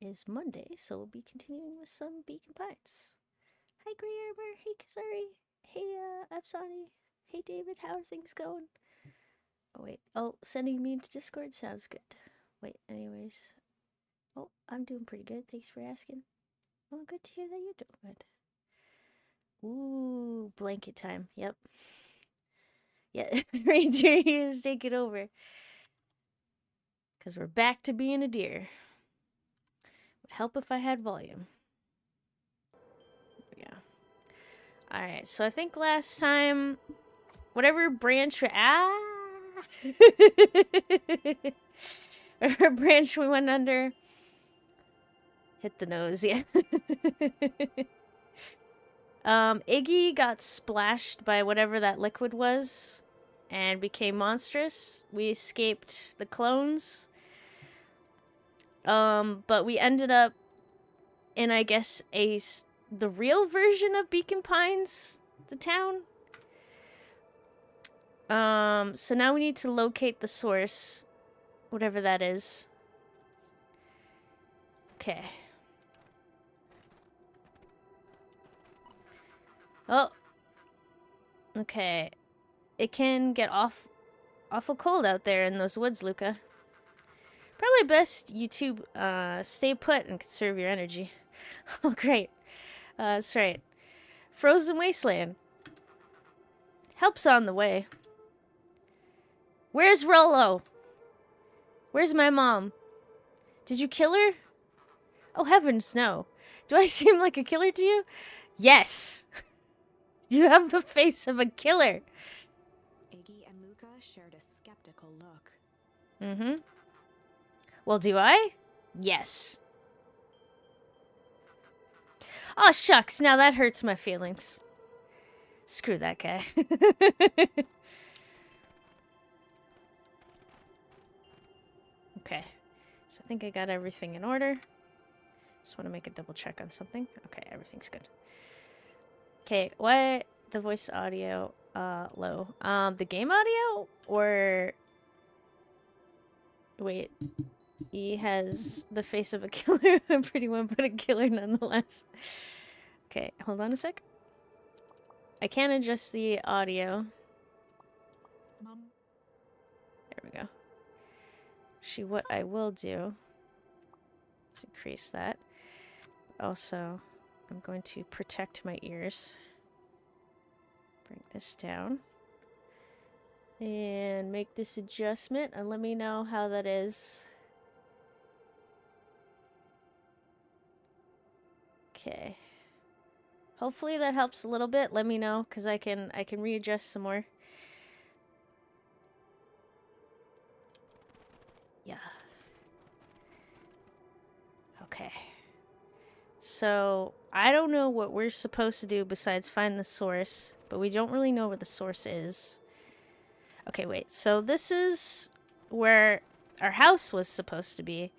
is Monday, so we'll be continuing with some Beacon Pines. Hi, Grey Armor. Hey, Kazari. Hey, Absani. Hey, David. How are things going? Oh, wait. Oh, sending me into Discord sounds good. Wait, anyways. Oh, I'm doing pretty good. Thanks for asking. Well, good to hear that you're doing good. Ooh, blanket time. Yep. Yeah, Reindeer is taking over. Because we're back to being a deer. Would help if I had volume. Yeah. Alright, so I think last time, whatever branch whatever branch we went under, hit the nose, yeah. Iggy got splashed by whatever that liquid was and became monstrous. We escaped the clones. But we ended up in, I guess, the real version of Beacon Pines, the town. So now we need to locate the source, whatever that is. Okay. Oh. Okay. It can get awful cold out there in those woods, Luca. Probably best YouTube stay put and conserve your energy. Oh, great. That's right. Frozen Wasteland. Help's on the way. Where's Rollo? Where's my mom? Did you kill her? Oh, heavens, no. Do I seem like a killer to you? Yes! You have the face of a killer. Iggy and Luca shared a skeptical look. Mm-hmm. Well, do I? Yes. Oh, shucks. Now that hurts my feelings. Screw that guy. Okay. So I think I got everything in order. Just want to make a double check on something. Okay, everything's good. Okay, what? The voice audio, low. The game audio? Or... Wait. He has the face of a killer. A pretty one, but a killer nonetheless. Okay, hold on a sec. I can't adjust the audio. Mom. There we go. What I will do is increase that. Also, I'm going to protect my ears. Bring this down. And make this adjustment and let me know how that is. Okay. Hopefully that helps a little bit. Let me know, because I can readjust some more. Yeah. Okay. So, I don't know what we're supposed to do besides find the source, but we don't really know where the source is. Okay, wait. So this is where our house was supposed to be,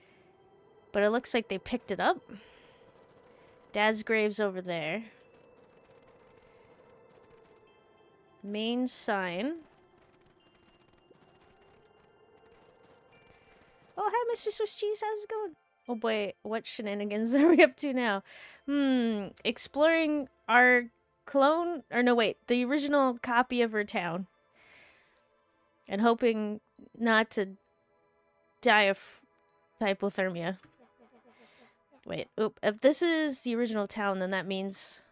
but it looks like they picked it up. Dad's grave's over there. Main sign. Oh, hi, Mr. Swiss Cheese. How's it going? Oh boy, what shenanigans are we up to now? Exploring our clone, or no, wait, the original copy of her town. And hoping not to die of hypothermia. Wait, if this is the original town, then that means...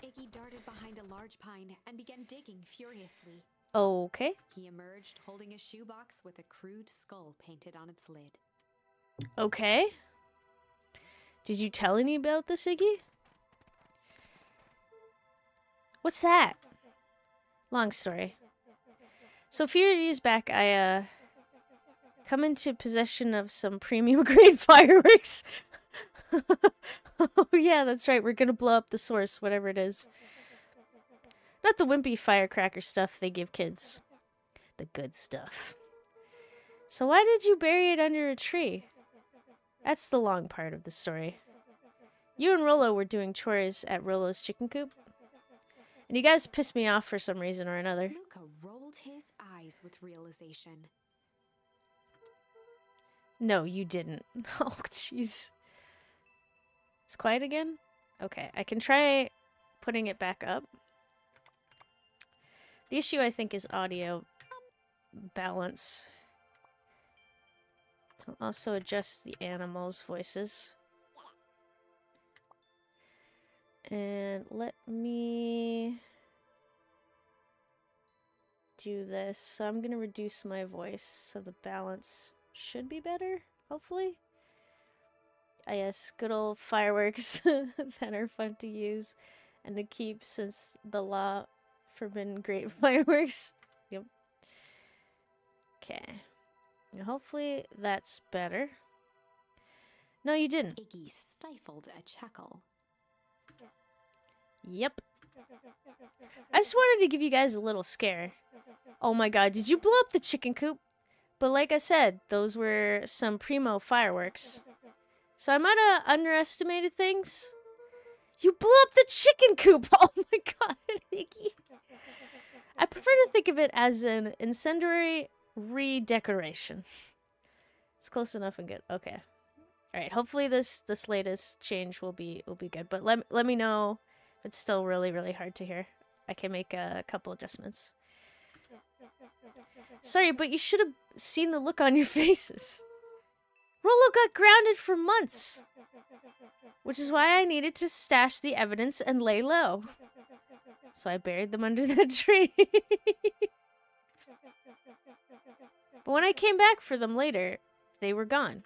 Iggy darted behind a large pine and began digging furiously. Okay. He emerged holding a shoebox with a crude skull painted on its lid. Okay. Did you tell any about this, Iggy? What's that? Long story. So a few years back, I, come into possession of some premium grade fireworks. Oh, yeah, that's right. We're gonna blow up the source, whatever it is. Not the wimpy firecracker stuff they give kids. The good stuff. So why did you bury it under a tree? That's the long part of the story. You and Rollo were doing chores at Rollo's chicken coop. And you guys pissed me off for some reason or another. Luca rolled his eyes with realization. No, you didn't. Oh, jeez. It's quiet again? Okay, I can try putting it back up. The issue, I think, is audio balance. I'll also adjust the animals' voices. And let me do this. So I'm going to reduce my voice so the balance should be better, hopefully. Ah, yes, good old fireworks that are fun to use and to keep since the law forbidden great fireworks. Yep. Okay. Hopefully that's better. No, you didn't. Iggy stifled a chuckle. Yep. I just wanted to give you guys a little scare. Oh my god, did you blow up the chicken coop? But like I said, those were some primo fireworks. So I might have underestimated things. You blew up the chicken coop! Oh my god, Iggy. I prefer to think of it as an incendiary redecoration. It's close enough and good. Okay. Alright, hopefully this latest change will be good. But let me know if it's still really, really hard to hear. I can make a couple adjustments. Sorry, but you should have seen the look on your faces. Rolo got grounded for months. Which is why I needed to stash the evidence and lay low. So I buried them under that tree. But when I came back for them later, they were gone.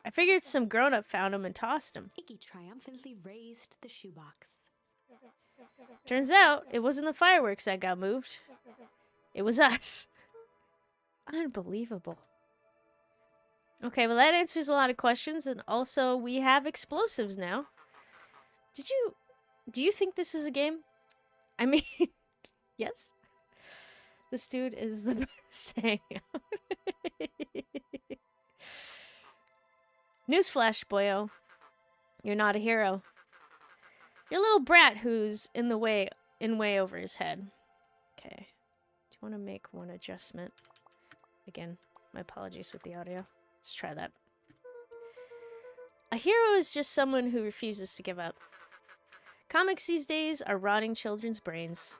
I figured some grown-up found them and tossed them. Iggy triumphantly raised the shoebox. Turns out, it wasn't the fireworks that got moved. It was us. Unbelievable. Okay, well that answers a lot of questions, and also we have explosives now. Do you think this is a game? I mean, yes. This dude is the best hangout. Newsflash, boyo. You're not a hero. You're a little brat who's in way over his head. Okay. Do you want to make one adjustment? Again, my apologies with the audio. Let's try that. A hero is just someone who refuses to give up. Comics these days are rotting children's brains.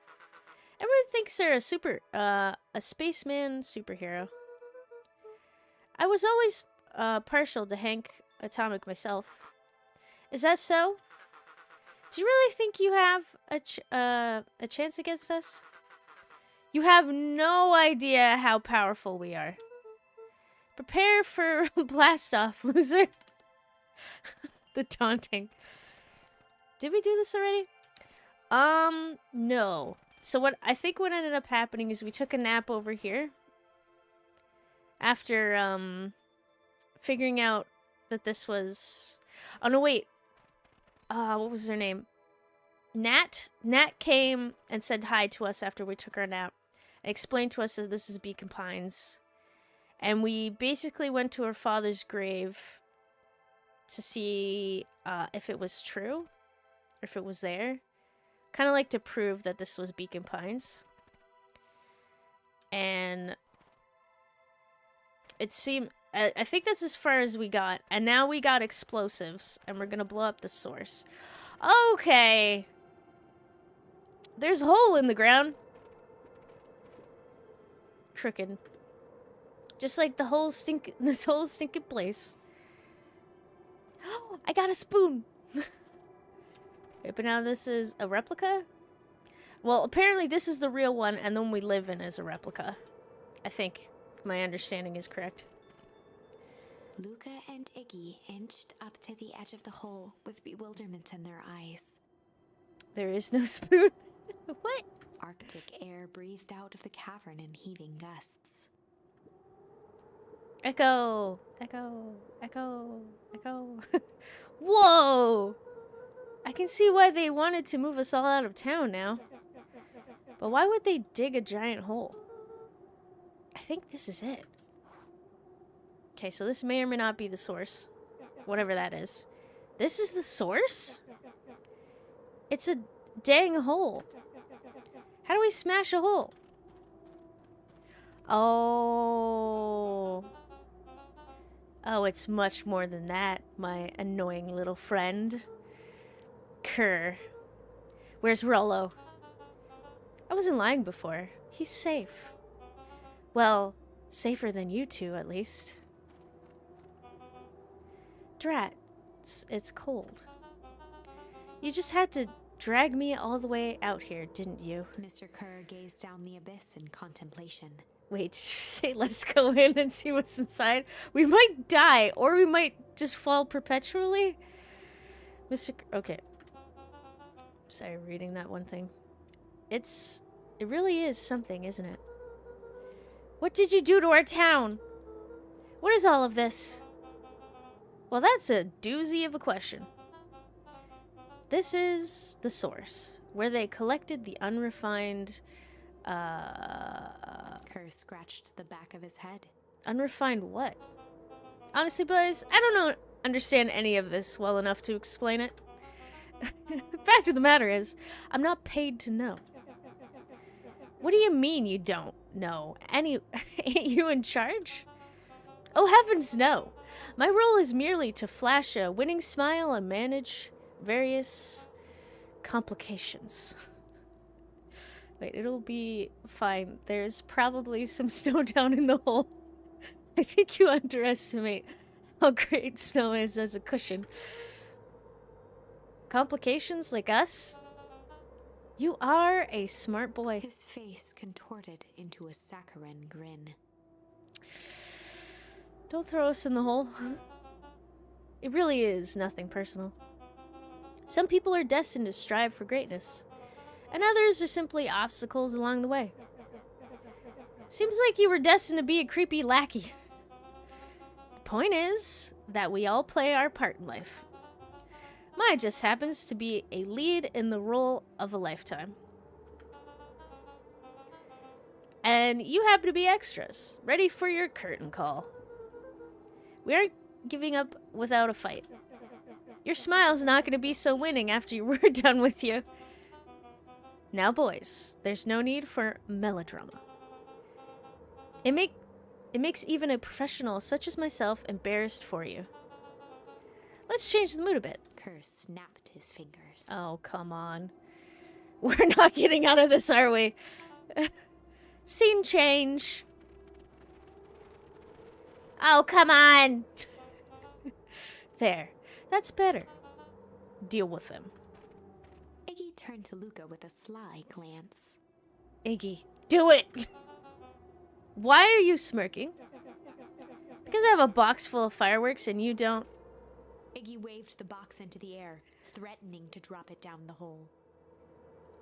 Everyone thinks they're a spaceman superhero. I was always partial to Hank Atomic myself. Is that so? Do you really think you have a chance against us? You have no idea how powerful we are. Prepare for blast off, loser. The taunting. Did we do this already? No. So what ended up happening is we took a nap over here. After, figuring out that this was... Oh, no, wait. What was their name? Nat? Nat came and said hi to us after we took our nap. And explained to us that this is Beacon Pines. And we basically went to her father's grave to see if it was true. Or if it was there. Kind of like to prove that this was Beacon Pines. And it seemed... I think that's as far as we got. And now we got explosives. And we're gonna blow up the source. Okay. There's a hole in the ground. Crooked. Just like the whole this whole stinking place. Oh, I got a spoon. Wait, but now this is a replica? Well, apparently this is the real one, and the one we live in is a replica. I think my understanding is correct. Luca and Iggy inched up to the edge of the hole with bewilderment in their eyes. There is no spoon. What? Arctic air breathed out of the cavern in heaving gusts. Echo! Echo! Echo! Echo! Whoa! I can see why they wanted to move us all out of town now. But why would they dig a giant hole? I think this is it. Okay, so this may or may not be the source. Whatever that is. This is the source? It's a dang hole. How do we smash a hole? Oh. Oh, it's much more than that, my annoying little friend. Kerr. Where's Rollo? I wasn't lying before. He's safe. Well, safer than you two, at least. Drat, it's cold. You just had to drag me all the way out here, didn't you? Mr. Kerr gazed down the abyss in contemplation. Wait, did you say let's go in and see what's inside? We might die, or we might just fall perpetually. Okay. Sorry, reading that one thing. It really is something, isn't it? What did you do to our town? What is all of this? Well, that's a doozy of a question. This is the source, where they collected the unrefined, Kerr scratched the back of his head. Unrefined what? Honestly, boys, I don't understand any of this well enough to explain it. Fact of the matter is, I'm not paid to know. What do you mean you don't know? Ain't you in charge? Oh heavens, no. My role is merely to flash a winning smile and manage various complications. Wait, it'll be fine. There's probably some snow down in the hole. I think you underestimate how great snow is as a cushion. Complications like us? You are a smart boy. His face contorted into a saccharine grin. Don't throw us in the hole. It really is nothing personal. Some people are destined to strive for greatness, and others are simply obstacles along the way. Seems like you were destined to be a creepy lackey. The point is that we all play our part in life. Mine just happens to be a lead in the role of a lifetime. And you happen to be extras, ready for your curtain call. We aren't giving up without a fight. Your smile's not going to be so winning after we're done with you. Now, boys, there's no need for melodrama. It makes even a professional such as myself embarrassed for you. Let's change the mood a bit. Kerr snapped his fingers. Oh, come on. We're not getting out of this, are we? Scene change. Oh, come on. There. That's better. Deal with him. Iggy turned to Luca with a sly glance. Iggy, do it! Why are you smirking? Because I have a box full of fireworks and you don't? Iggy waved the box into the air, threatening to drop it down the hole.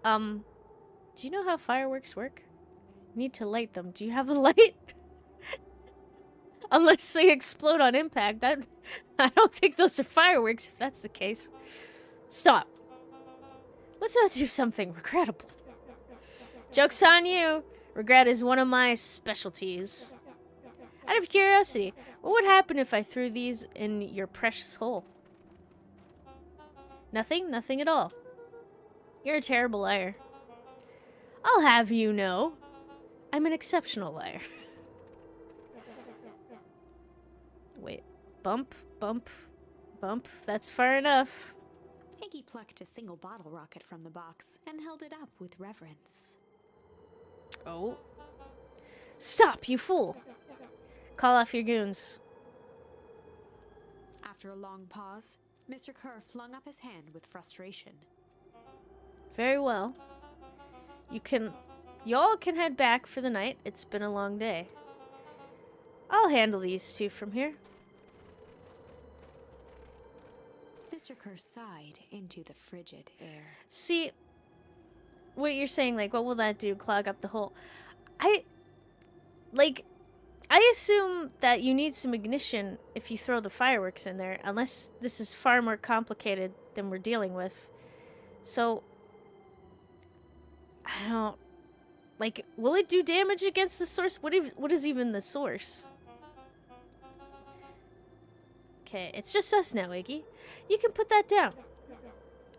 Do you know how fireworks work? You need to light them. Do you have a light? Unless they explode on impact. I don't think those are fireworks if that's the case. Stop. Let's not do something regrettable. Joke's on you. Regret is one of my specialties. Out of curiosity, what would happen if I threw these in your precious hole? Nothing? Nothing at all. You're a terrible liar. I'll have you know, I'm an exceptional liar. Wait, bump, bump, bump. That's far enough. Iggy plucked a single bottle rocket from the box and held it up with reverence. Oh. Stop, you fool! Call off your goons. After a long pause, Mr. Kerr flung up his hand with frustration. Very well. Y'all can head back for the night. It's been a long day. I'll handle these two from here. Mr. Kerr sighed into the frigid air. See, what you're saying, like, what will that do? Clog up the hole? I assume that you need some ignition if you throw the fireworks in there, unless this is far more complicated than we're dealing with. So, I don't... Like, will it do damage against the source? What is even the source? Okay, it's just us now, Iggy. You can put that down.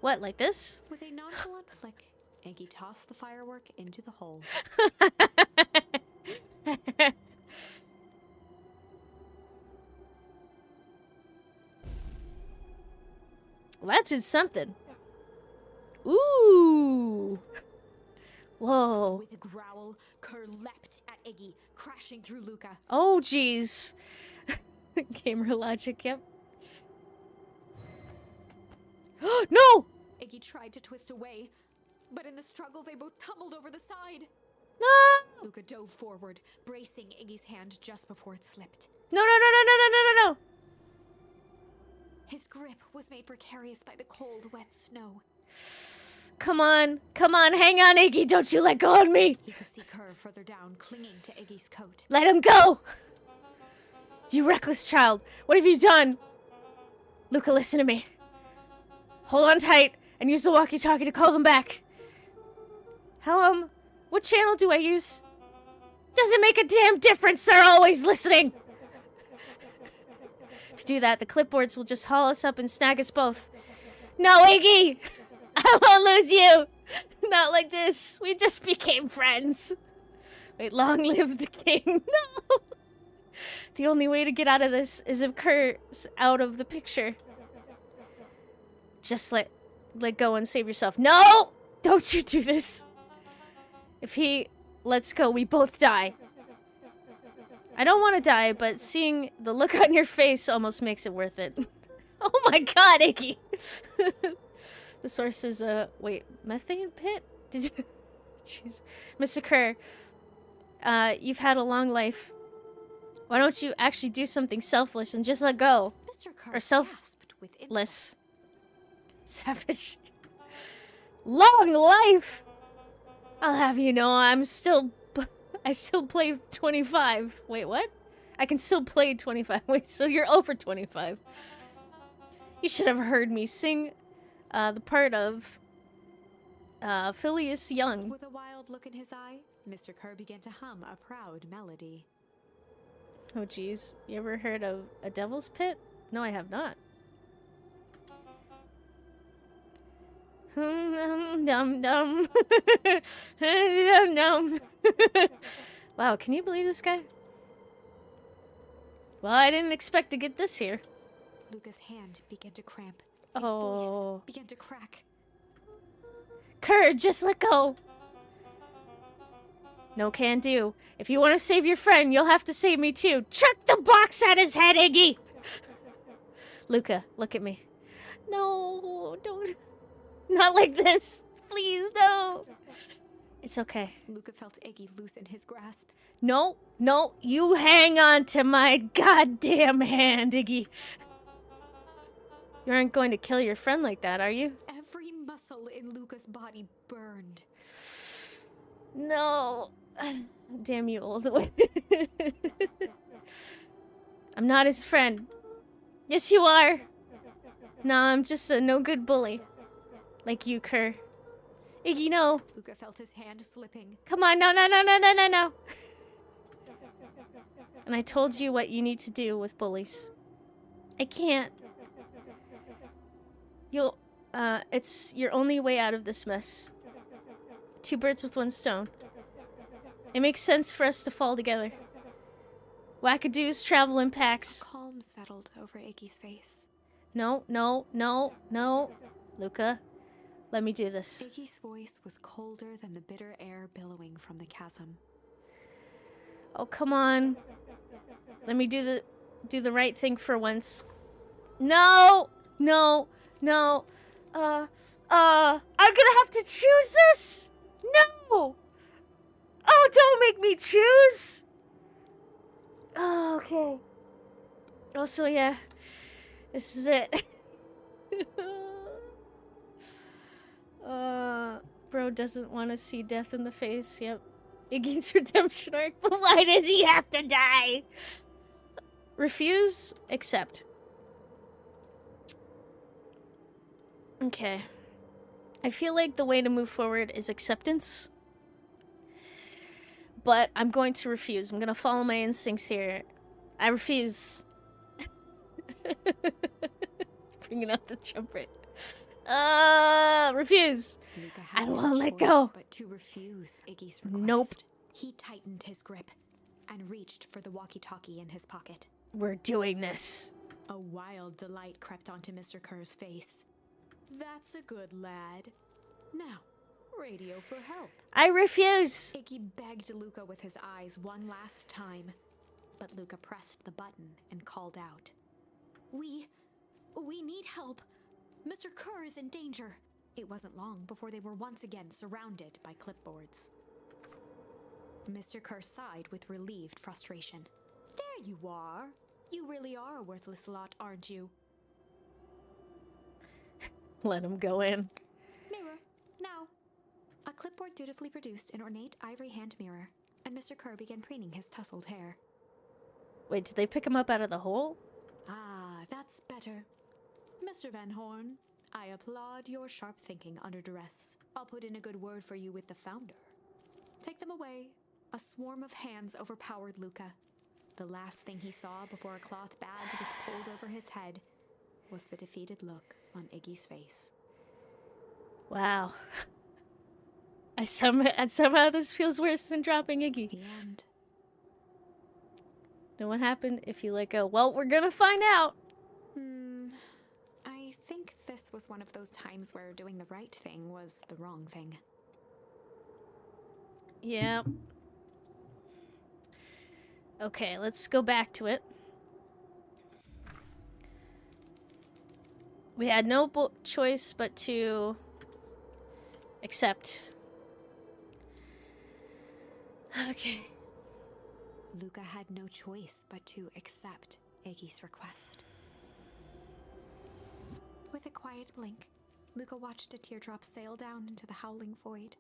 What, like this? With a nonchalant flick, Iggy tossed the firework into the hole. Well, that did something. Ooh. Whoa. With a growl, Kerr leapt at Iggy, crashing through Luca. Oh, jeez. Gamer logic, yep. No! Iggy tried to twist away, but in the struggle they both tumbled over the side. No! Luca dove forward, bracing Iggy's hand just before it slipped. No, no, no, no, no, no, no, no, no! His grip was made precarious by the cold, wet snow. Come on, hang on, Iggy, don't you let go of me! He could see Kerr further down, clinging to Iggy's coat. Let him go! You reckless child, what have you done? Luca, listen to me. Hold on tight and use the walkie-talkie to call them back. How, what channel do I use? Doesn't make a damn difference, they're always listening! If you do that, the clipboards will just haul us up and snag us both. No, Iggy! I won't lose you! Not like this. We just became friends. Wait, long live the king. No! The only way to get out of this is if Kerr's out of the picture. Just let go and save yourself. No! Don't you do this. If he lets go, we both die. I don't want to die, but seeing the look on your face almost makes it worth it. Oh my god, Iggy! The source is wait, methane pit? Did you... Jeez. Mr. Kerr, you've had a long life. Why don't you actually do something selfless and just let go? Mr. Kerr Or gasped with insult. Selfless. Savage. Long life! I'll have you know, I still play 25. Wait, what? I can still play 25. Wait, so you're over 25. You should have heard me sing the part of Phileas Young. With a wild look in his eye, Mr. Kerr began to hum a proud melody. Oh jeez, you ever heard of A Devil's Pit? No, I have not. Dum dum dum. Dum dum. Wow, can you believe this guy? Well, I didn't expect to get this here. Luca's hand began to cramp. His Oh. voice began to crack. Kerr, just let go. No can do. If you want to save your friend, you'll have to save me too. Chuck the box at his head, Iggy! Luca, look at me. No, don't. Not like this. Please, no. It's okay. Luca felt Iggy loosen his grasp. No, no, you hang on to my goddamn hand, Iggy. You aren't going to kill your friend like that, are you? Every muscle in Luca's body burned. No. Damn you, old. I'm not his friend. Yes, you are. Nah, I'm just a no-good bully. Like you, Kerr. Iggy, no. Luca felt his hand slipping. Come on, no, no, no, no, no, no, no. And I told you what you need to do with bullies. I can't. It's your only way out of this mess. Two birds with one stone. It makes sense for us to fall together. Wackadoos travel in packs. Calm settled over Iggy's face. No, no, no, no. Luca, let me do this. Iggy's voice was colder than the bitter air billowing from the chasm. Oh, come on. Let me do the right thing for once. No! No! No! I'm gonna have to choose this! No! Oh, don't make me choose! Oh, okay. Also, yeah. This is it. Bro doesn't want to see death in the face. Yep. Iggy's redemption arc, but why does he have to die? Refuse, accept. Okay. I feel like the way to move forward is acceptance. But I'm going to refuse. I'm going to follow my instincts here. I refuse. Bringing out the trumpet. Refuse. Luca I had don't no want to let choice go. But to refuse Iggy's request. Nope. He tightened his grip and reached for the walkie-talkie in his pocket. We're doing this. A wild delight crept onto Mr. Kerr's face. That's a good lad. Now, radio for help. I refuse. Iggy begged Luca with his eyes one last time, but Luca pressed the button and called out. We need help. Mr. Kerr is in danger. It wasn't long before they were once again surrounded by clipboards. Mr. Kerr sighed with relieved frustration. There you are. You really are a worthless lot, aren't you? Let him go in. Mirror, now. A clipboard dutifully produced an ornate ivory hand mirror, and Mr. Kerr began preening his tousled hair. Wait, did they pick him up out of the hole? Ah, that's better. Mr. Van Horn, I applaud your sharp thinking under duress. I'll put in a good word for you with the founder. Take them away. A swarm of hands overpowered Luca. The last thing he saw before a cloth bag was pulled over his head was the defeated look on Iggy's face. Wow. Somehow this feels worse than dropping Iggy. The end. Know what happened if you let go? Well, we're gonna find out. I think this was one of those times where doing the right thing was the wrong thing. Yeah. Okay, let's go back to it. We had no choice but to accept. Okay. Luca had no choice but to accept Iggy's request. With a quiet blink, Luca watched a teardrop sail down into the howling void.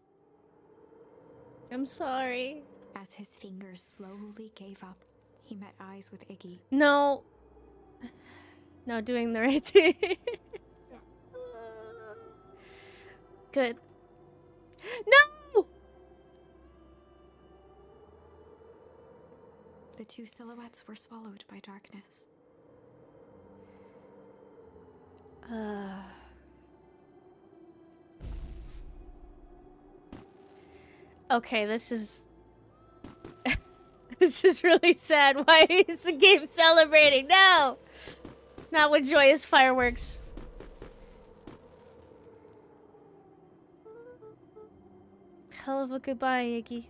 I'm sorry. As his fingers slowly gave up, he met eyes with Iggy. No. No, doing the right thing. Good. No! The two silhouettes were swallowed by darkness. Okay, this is... this is really sad. Why is the game celebrating? No! Not with joyous fireworks. Hell of a goodbye, Iggy.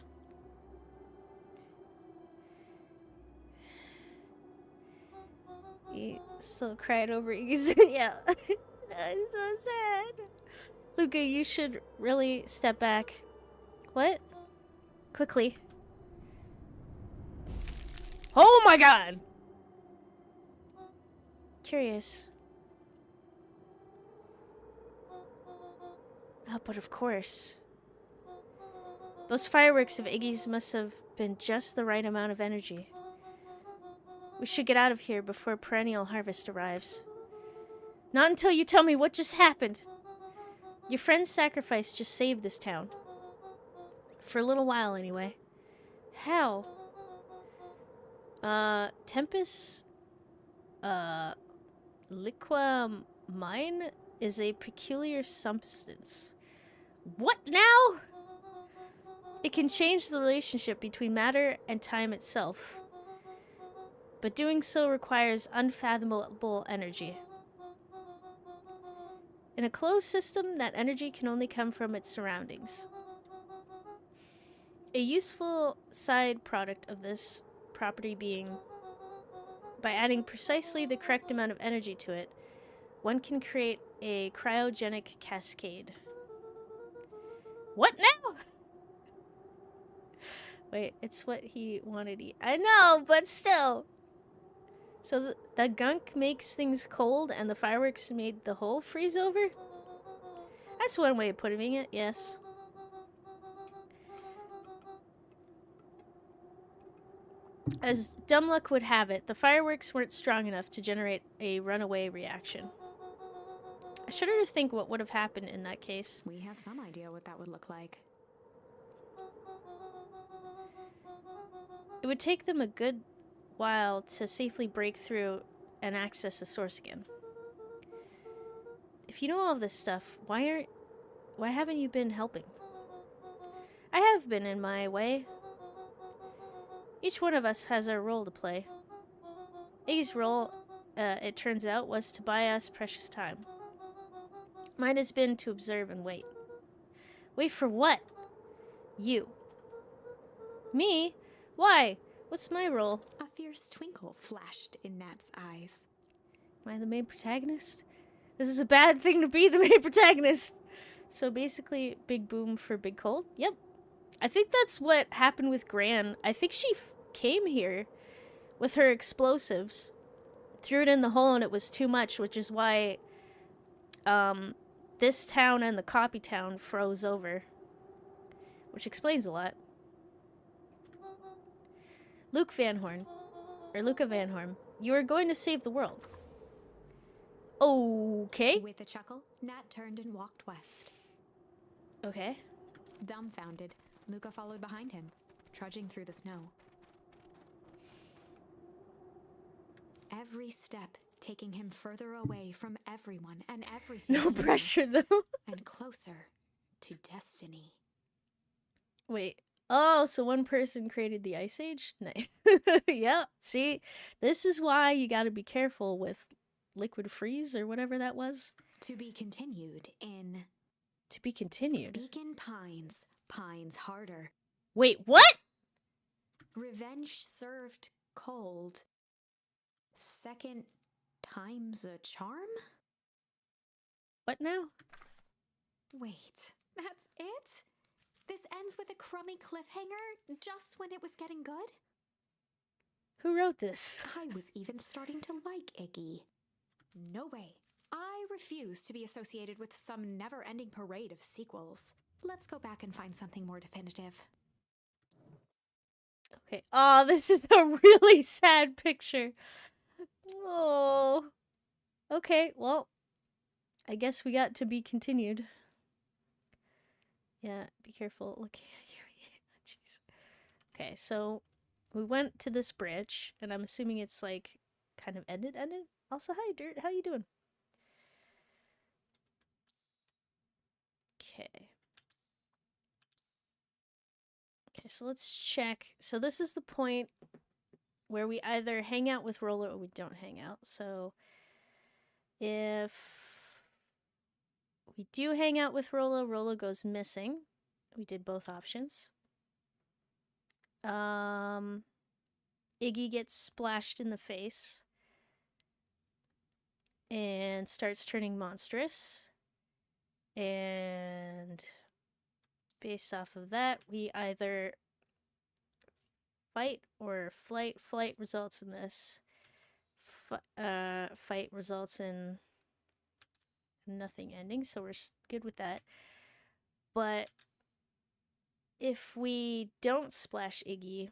He still cried over Iggy's... yeah. It's so sad. Luca, you should really step back. What? Quickly. Oh my god! Curious. Oh, but of course. Those fireworks of Iggy's must have been just the right amount of energy. We should get out of here before perennial harvest arrives. Not until you tell me what just happened. Your friend's sacrifice just saved this town. For a little while, anyway. How? Tempest... Liqua mine is a peculiar substance. What now? It can change the relationship between matter and time itself. But doing so requires unfathomable energy. In a closed system, that energy can only come from its surroundings. A useful side product of this property being, by adding precisely the correct amount of energy to it, one can create a cryogenic cascade. What now? Wait, it's what he wanted. I know, but still. So the gunk makes things cold and the fireworks made the hole freeze over? That's one way of putting it, yes. As dumb luck would have it, the fireworks weren't strong enough to generate a runaway reaction. I shudder to think what would have happened in that case. We have some idea what that would look like. It would take them a good while to safely break through and access the source again. If you know all this stuff, why haven't you been helping? I have been in my way. Each one of us has our role to play. Iggy's role, it turns out, was to buy us precious time. Mine has been to observe and wait. Wait for what? You. Me? Why? What's my role? A fierce twinkle flashed in Nat's eyes. Am I the main protagonist? This is a bad thing to be the main protagonist. So basically, big boom for big cold. Yep. I think that's what happened with Gran. I think she came here with her explosives, threw it in the hole, and it was too much, which is why this town and the copy town froze over. Which explains a lot. Luke Van Horn. Or Luca Van Horn. You are going to save the world. Okay. With a chuckle, Nat turned and walked west. Okay. Dumbfounded, Luca followed behind him, trudging through the snow. Every step taking him further away from everyone and everything. No pressure, though. And closer to destiny. Wait. Oh, so one person created the Ice Age? Nice. Yep. See? This is why you gotta be careful with Liquid Freeze or whatever that was. To be continued in... To be continued. Beacon Pines. Pines harder. Wait, what? Revenge served cold. Second time's a charm? What now? Wait, that's it? This ends with a crummy cliffhanger just when it was getting good? Who wrote this? I was even starting to like Iggy. No way. I refuse to be associated with some never-ending parade of sequels. Let's go back and find something more definitive. Okay. Oh, this is a really sad picture. Oh. Okay, well, I guess we got to be continued. Yeah, be careful looking at you. Jeez. Okay, so we went to this bridge, and I'm assuming it's like kind of ended. Also, hi, Dirt. How you doing? Okay. Okay, so let's check. So this is the point where we either hang out with Rolla or we don't hang out. So if we do hang out with Rolla, Rolla goes missing. We did both options. Iggy gets splashed in the face and starts turning monstrous. And based off of that, we either fight or flight. Flight results in this. Fight results in nothing ending, so we're good with that. But if we don't splash Iggy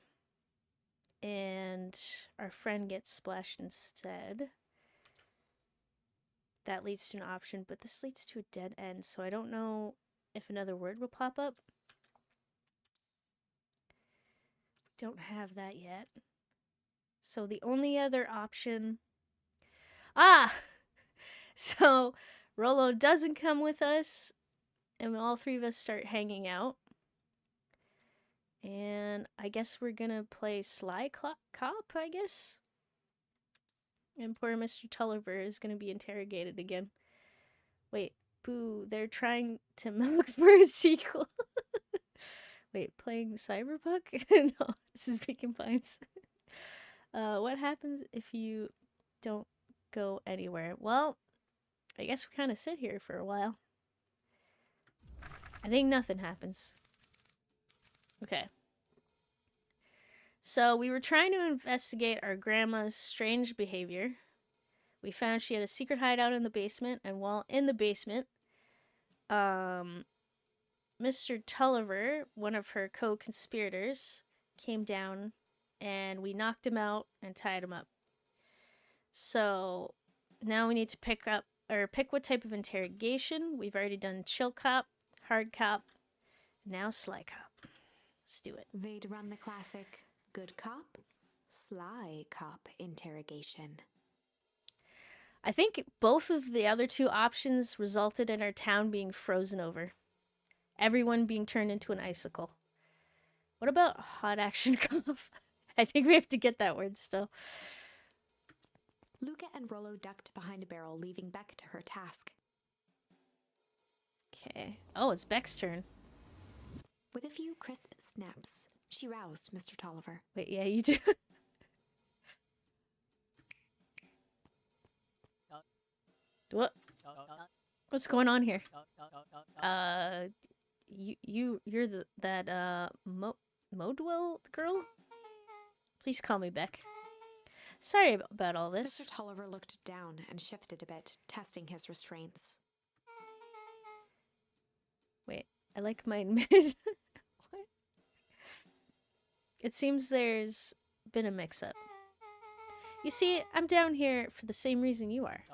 and our friend gets splashed instead, that leads to an option, but this leads to a dead end, so I don't know if another word will pop up. Don't have that yet. So the only other option... Ah! So Rollo doesn't come with us, and all three of us start hanging out. And I guess we're gonna play Sly Cop, I guess? And poor Mr. Tulliver is gonna be interrogated again. Wait, boo, they're trying to milk for a sequel. Wait, playing Cyberpunk? No, this is Beacon Pines. What happens if you don't go anywhere? Well, I guess we kind of sit here for a while. I think nothing happens. Okay. So we were trying to investigate our grandma's strange behavior. We found she had a secret hideout in the basement, and while in the basement, Mr. Tulliver, one of her co-conspirators, came down and we knocked him out and tied him up. So now we need to pick what type of interrogation. We've already done chill cop, hard cop, now sly cop. Let's do it. They'd run the classic good cop, sly cop interrogation. I think both of the other two options resulted in our town being frozen over. Everyone being turned into an icicle. What about hot action cop? I think we have to get that word still. Luca and Rollo ducked behind a barrel, leaving Beck to her task. Okay. Oh, it's Beck's turn. With a few crisp snaps, she roused Mr. Tolliver. Wait, yeah, you do. What? What's going on here? You're that Modwell girl? Please call me Beck. Sorry about all this. Mr. Tolliver looked down and shifted a bit, testing his restraints. Wait, I like my mid. What? It seems there's been a mix-up. You see, I'm down here for the same reason you are.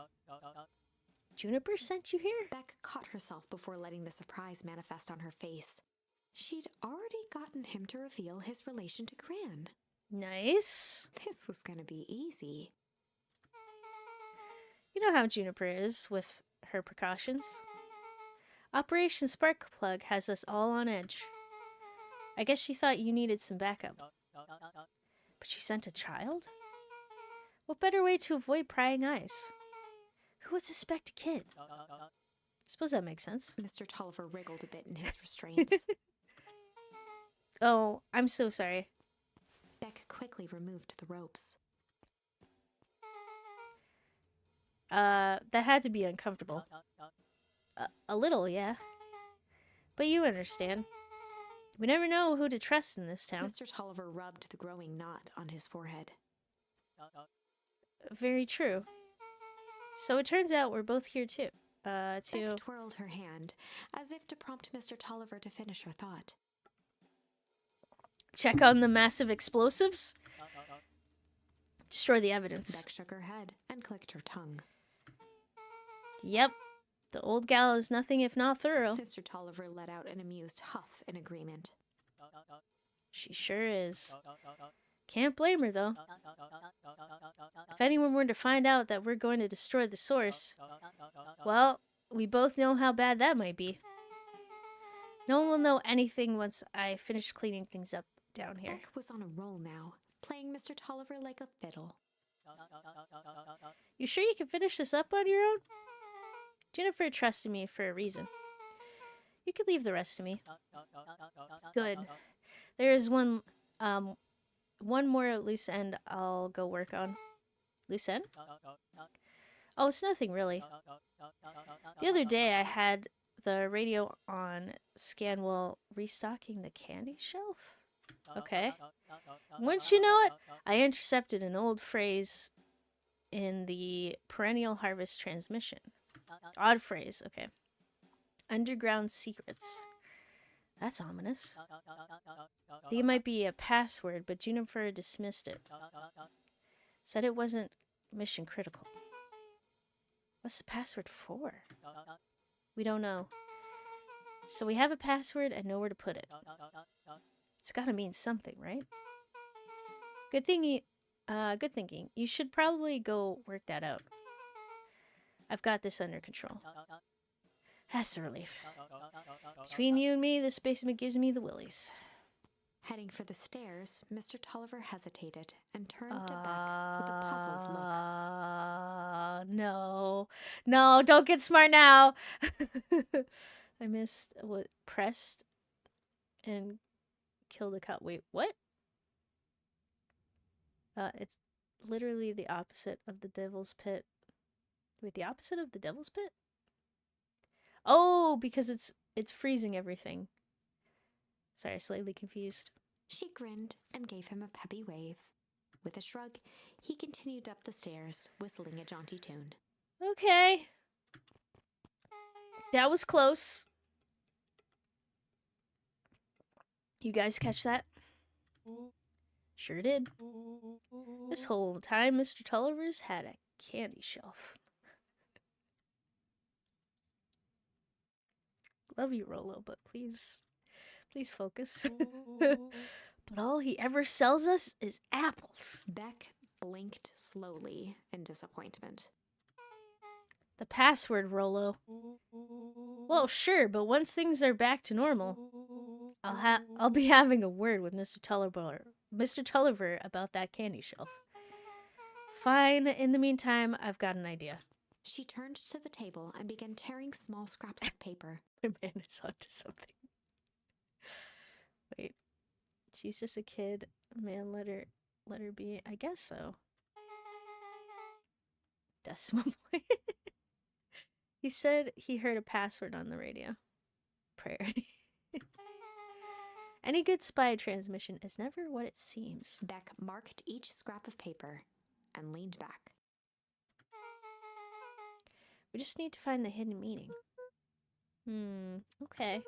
Juniper sent you here? Beck caught herself before letting the surprise manifest on her face. She'd already gotten him to reveal his relation to Gran. Nice. This was gonna be easy. You know how Juniper is with her precautions. Operation Sparkplug has us all on edge. I guess she thought you needed some backup. But she sent a child? What better way to avoid prying eyes? Who would suspect a kid? I suppose that makes sense. Mr. Tolliver wriggled a bit in his restraints. Oh, I'm so sorry. Beck quickly removed the ropes. That had to be uncomfortable. A little, yeah. But you understand. We never know who to trust in this town. Mr. Tolliver rubbed the growing knot on his forehead. Very true. So it turns out we're both here too. Beck twirled her hand, as if to prompt Mr. Tolliver to finish her thought. Check on the massive explosives? Destroy the evidence. Beck shook her head and clicked her tongue. Yep. The old gal is nothing if not thorough. Mr. Tolliver let out an amused huff in agreement. She sure is. Can't blame her, though. If anyone were to find out that we're going to destroy the source, well, we both know how bad that might be. No one will know anything once I finish cleaning things up down here. Beck was on a roll now, playing Mr. Tolliver like a fiddle. You sure you can finish this up on your own? Jennifer trusted me for a reason. You could leave the rest to me. Good. There is one more loose end I'll go work on. Loose end? Oh, it's nothing really. The other day I had the radio on Scanwell restocking the candy shelf. Okay. Wouldn't you know it? I intercepted an old phrase in the perennial harvest transmission. Odd phrase, okay. Underground secrets. That's ominous. I think it might be a password, but Juniper dismissed it. Said it wasn't mission critical. What's the password for? We don't know. So we have a password and know where to put it. It's gotta mean something, right? Good thinking. You should probably go work that out. I've got this under control. That's a relief. Between you and me, this basement gives me the willies. Heading for the stairs, Mr. Tolliver hesitated and turned to Beck with a puzzled look. No. No, don't get smart now. I missed what pressed and killed a cop. Wait, what? It's literally the opposite of the devil's pit. Wait, the opposite of the devil's pit? Oh, because it's freezing everything. Sorry, slightly confused. She grinned and gave him a peppy wave. With a shrug, he continued up the stairs, whistling a jaunty tune. Okay. That was close. You guys catch that? Sure did. This whole time, Mr. Tulliver's had a candy shelf. Love you, Rolo, but please focus. But all he ever sells us is apples. Beck blinked slowly in disappointment. The password, Rolo. Well, sure, but once things are back to normal, I'll be having a word with Mr. Tulliver about that candy shelf. Fine. In the meantime, I've got an idea. She turned to the table and began tearing small scraps of paper. My man is onto something. Wait. She's just a kid. Man, let her be. I guess so. Decimal point. He said he heard a password on the radio. Prayer. Any good spy transmission is never what it seems. Beck marked each scrap of paper and leaned back. We just need to find the hidden meaning. Okay.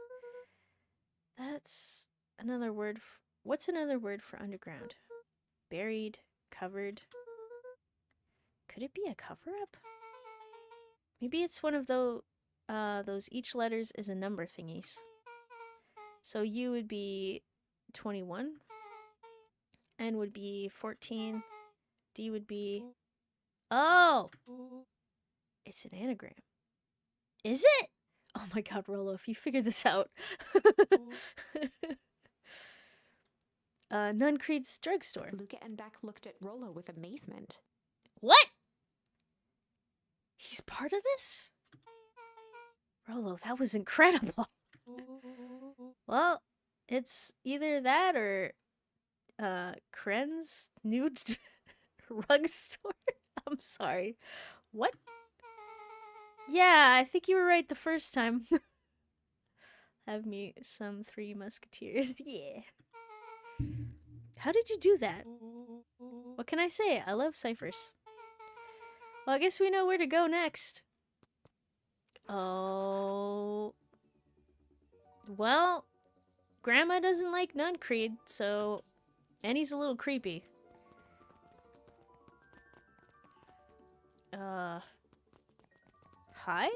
That's another word. What's another word for underground? Buried, covered. Could it be a cover-up? Maybe it's one of those each letters is a number thingies. So U would be 21. N would be 14. D would be... Oh! It's an anagram. Is it? Oh my god, Rollo, if you figure this out. Nuncreed's drugstore. Luca and Beck looked at Rollo with amazement. What? He's part of this? Rollo, that was incredible. Well, it's either that or Kren's nude rug store. I'm sorry. What? Yeah, I think you were right the first time. Have me some Three Musketeers. Yeah. How did you do that? What can I say? I love ciphers. Well, I guess we know where to go next. Oh. Well, Grandma doesn't like Nuncreed, so... And he's a little creepy. Hi?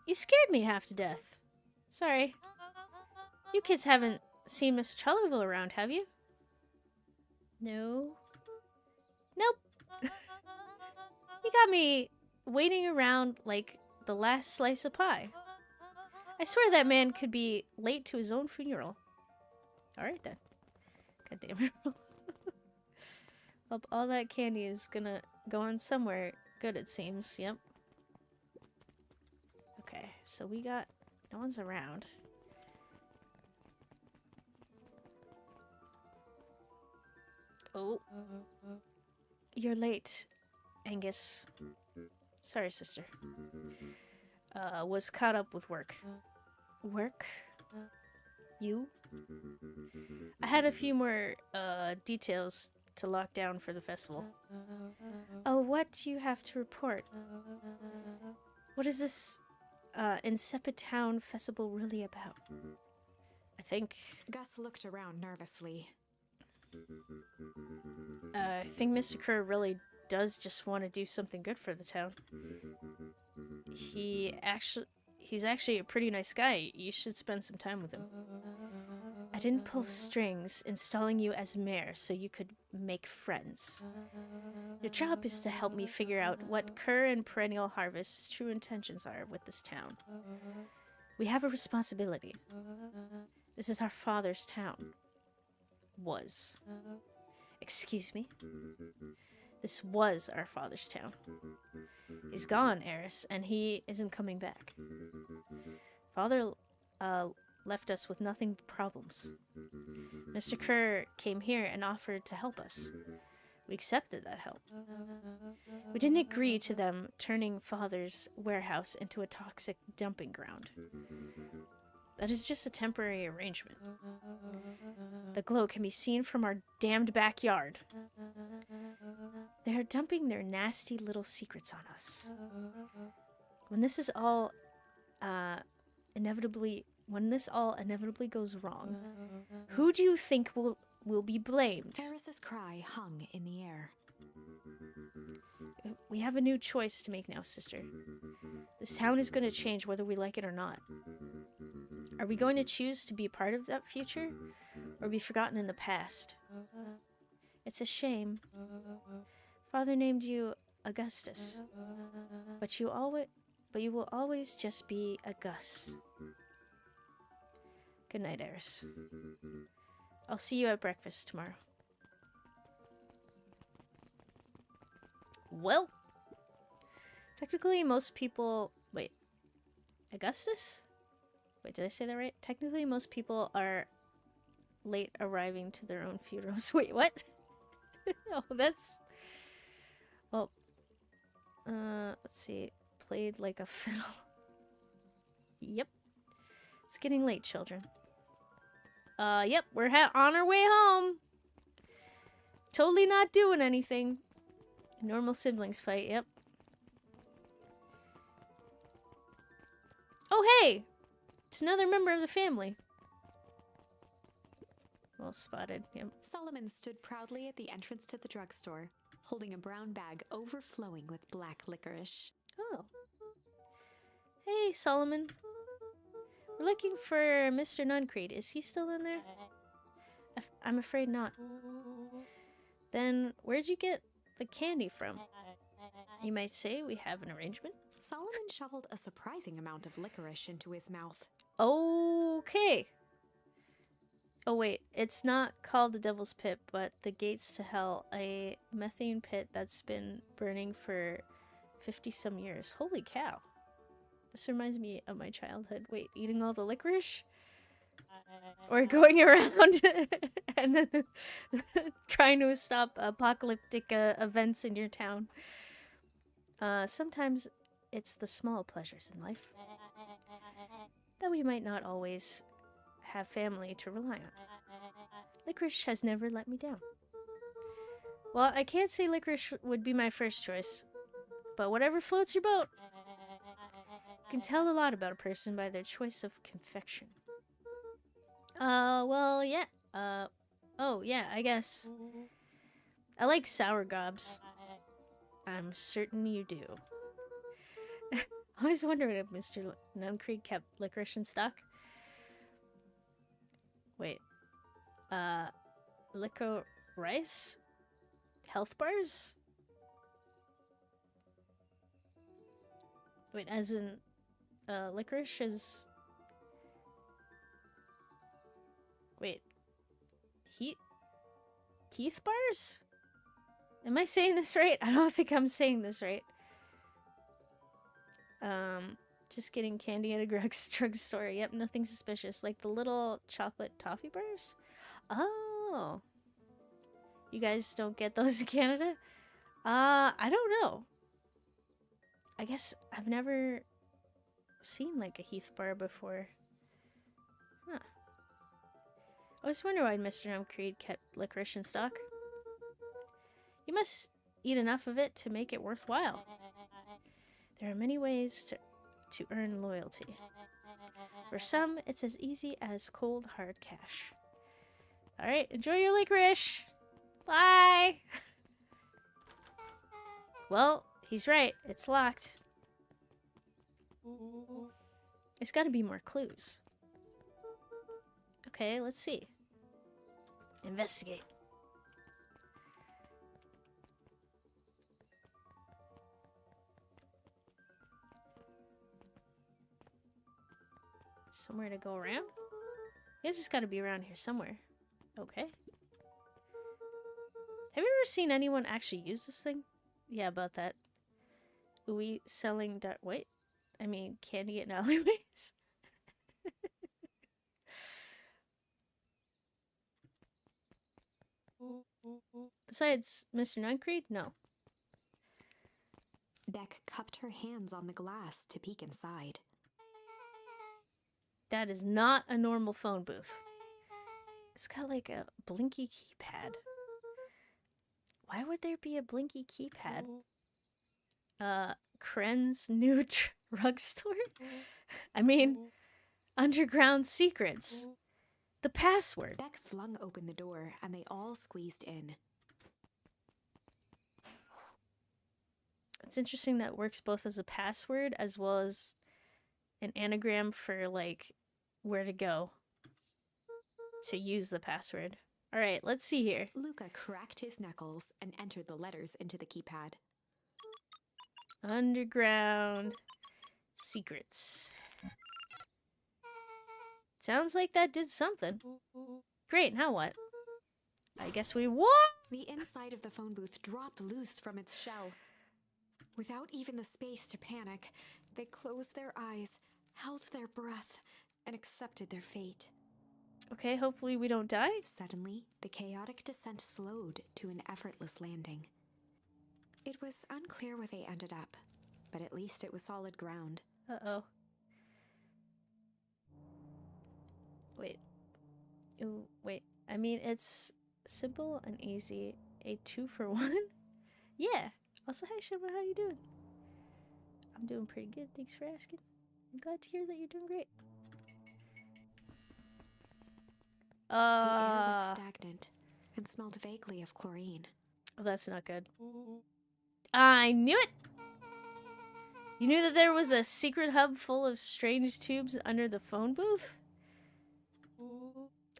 You scared me half to death. Sorry. You kids haven't seen Mr. Charleville around, have you? No. Nope. He got me waiting around like the last slice of pie. I swear that man could be late to his own funeral. Alright then. God damn it. Well, all that candy is gonna go on somewhere good, it seems. Yep. Okay, so we got... No one's around. Oh. You're late, Angus. Sorry, sister. Was caught up with work. Work? You? I had a few more, details to lock down for the festival. Oh, what do you have to report? What is this, Insipid Town festival really about? I think... Gus looked around nervously. I think Mr. Kerr really does just want to do something good for the town. He's actually a pretty nice guy. You should spend some time with him. I didn't pull strings installing you as mayor so you could make friends. Your job is to help me figure out what Kerr and Perennial Harvest's true intentions are with this town. We have a responsibility. This is our father's town. Was. Excuse me? This was our father's town. He's gone, Eris, and he isn't coming back. Father, left us with nothing but problems. Mr. Kerr came here and offered to help us. We accepted that help. We didn't agree to them turning Father's warehouse into a toxic dumping ground. That is just a temporary arrangement. The glow can be seen from our damned backyard. They are dumping their nasty little secrets on us. When this all inevitably goes wrong, who do you think will be blamed? Eris's cry hung in the air. We have a new choice to make now, sister. This town is going to change whether we like it or not. Are we going to choose to be part of that future, or be forgotten in the past? It's a shame. Father named you Augustus, but you will always just be a Gus. Good night, Eris. I'll see you at breakfast tomorrow. Well, Technically, most people... Wait. Augustus? Wait, did I say that right? Technically, most people are late arriving to their own funerals. Wait, what? Oh, that's... Well, let's see. Played like a fiddle. Yep. It's getting late, children. Yep, we're on our way home. Totally not doing anything. Normal siblings fight, yep. Oh, hey! It's another member of the family. Well spotted, yep. Solomon stood proudly at the entrance to the drugstore, holding a brown bag overflowing with black licorice. Oh. Hey, Solomon. We're looking for Mr. Nuncreed. Is he still in there? I'm afraid not. Then, where'd you get the candy from? You might say we have an arrangement. Solomon shoveled a surprising amount of licorice into his mouth. Okay. Oh wait, it's not called the Devil's Pit, but the Gates to Hell, a methane pit that's been burning for 50-some years. Holy cow. This reminds me of my childhood. Wait, eating all the licorice? Or going around and then trying to stop apocalyptic events in your town. Sometimes it's the small pleasures in life that we might not always have family to rely on. Licorice has never let me down. Well, I can't say licorice would be my first choice, but whatever floats your boat. You can tell a lot about a person by their choice of confection. Well, yeah. Oh, yeah, I guess. I like sour gobs. I'm certain you do. I was wondering if Mr. Nuncreed kept licorice in stock. Wait. Licorice? Health bars? Wait, as in, licorice is... Wait. Keith bars? Am I saying this right? I don't think I'm saying this right. Just getting candy at a drugstore. Yep, nothing suspicious. Like the little chocolate toffee bars? Oh. You guys don't get those in Canada? I don't know. I guess I've never seen like a Heath bar before. Huh. I always wonder why Mr. Nuncreed kept licorice in stock. You must eat enough of it to make it worthwhile. There are many ways to earn loyalty. For some, it's as easy as cold, hard cash. Alright, enjoy your licorice! Bye! Well, he's right. It's locked. There's gotta be more clues. Okay, let's see. Investigate. Somewhere to go around? It's just gotta be around here somewhere. Okay. Have you ever seen anyone actually use this thing? Yeah, about that. Ooey selling wait. I mean, candy in alleyways? Besides Mr. Nuncreed? No. Beck cupped her hands on the glass to peek inside. That is not a normal phone booth. It's got like a blinky keypad. Why would there be a blinky keypad? Kren's new drugstore? I mean, underground secrets. The password. Beck flung open the door and they all squeezed in. It's interesting that works both as a password as well as an anagram for like where to go to use the password. All right, let's see here. Luca cracked his knuckles and entered the letters into the keypad. Underground secrets. Sounds like that did something. Great, now what? I guess we won! The inside of the phone booth dropped loose from its shell. Without even the space to panic, they closed their eyes, held their breath, and accepted their fate. Okay, hopefully we don't die. Suddenly, the chaotic descent slowed to an effortless landing. It was unclear where they ended up, but at least it was solid ground. Uh-oh. Wait. Ooh, wait. I mean, it's simple and easy. A 2-for-1? Yeah. Also, hi, Shima. How you doing? I'm doing pretty good. Thanks for asking. I'm glad to hear that you're doing great. The air was stagnant and smelled vaguely of chlorine. Oh, that's not good. I knew it! You knew that there was a secret hub full of strange tubes under the phone booth?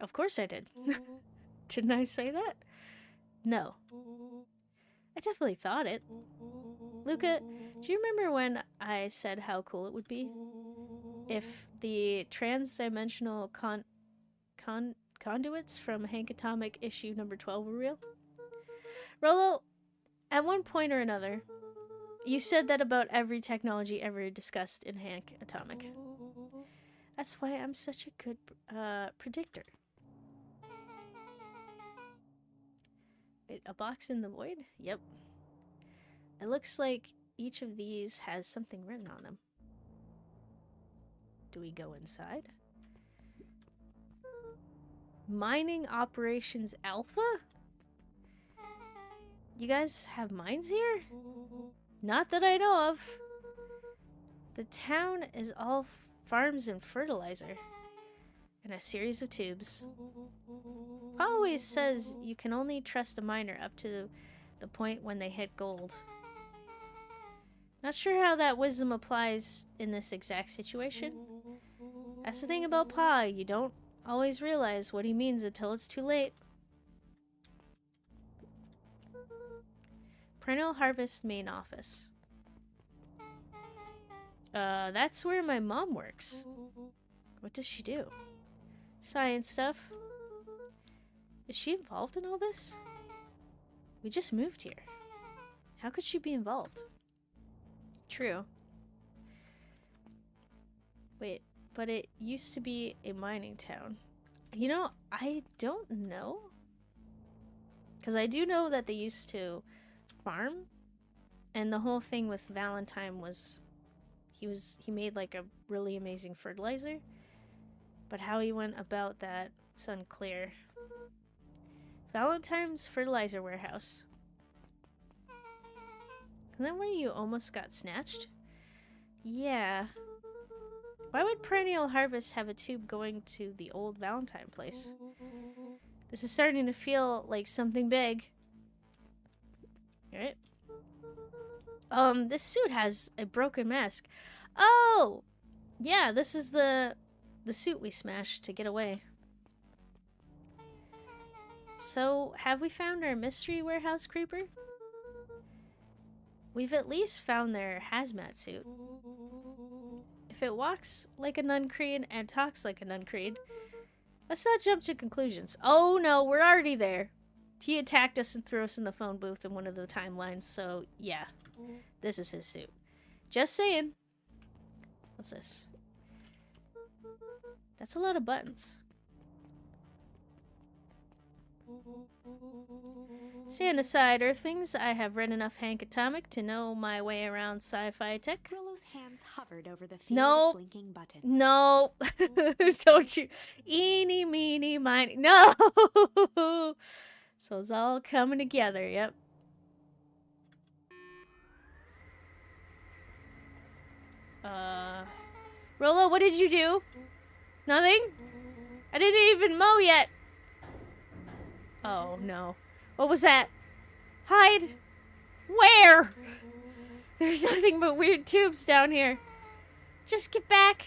Of course I did. Didn't I say that? No. I definitely thought it. Luca, do you remember when I said how cool it would be if the trans-dimensional conduits from Hank Atomic issue number 12 were real? Rolo, at one point or another, you said that about every technology ever discussed in Hank Atomic. That's why I'm such a good predictor. Wait, a box in the void? Yep. It looks like each of these has something written on them. Do we go inside? Mining Operations Alpha? You guys have mines here? Not that I know of. The town is all farms and fertilizer. And a series of tubes. Pa always says you can only trust a miner up to the point when they hit gold. Not sure how that wisdom applies in this exact situation. That's the thing about Pa, you don't always realize what he means until it's too late. Perennial Harvest main office. That's where my mom works. What does she do? Science stuff. Is she involved in all this? We just moved here. How could she be involved? True. Wait, but it used to be a mining town. You know, I don't know. Because I do know that they used to farm. And the whole thing with Valentine was he made like a really amazing fertilizer. But how he went about that, it's unclear. Valentine's Fertilizer Warehouse. Isn't that where you almost got snatched? Yeah. Why would Perennial Harvest have a tube going to the old Valentine place? This is starting to feel like something big. Alright. This suit has a broken mask. Oh! Yeah, this is the suit we smashed to get away. So, have we found our mystery warehouse creeper? We've at least found their hazmat suit. If it walks like a Nuncreed and talks like a Nuncreed, let's not jump to conclusions. Oh no, we're already there. He attacked us and threw us in the phone booth in one of the timelines, so yeah. This is his suit. Just saying. What's this? That's a lot of buttons. Stand aside, Earthlings. I have read enough Hank Atomic to know my way around sci-fi tech. Rolo's hands hovered over the field No. of blinking buttons. No. Don't you. Eeny, meeny, miny. No! So it's all coming together, yep. Rolo, what did you do? Nothing? I didn't even mow yet. Oh, no. What was that? Hide! Where? There's nothing but weird tubes down here. Just get back.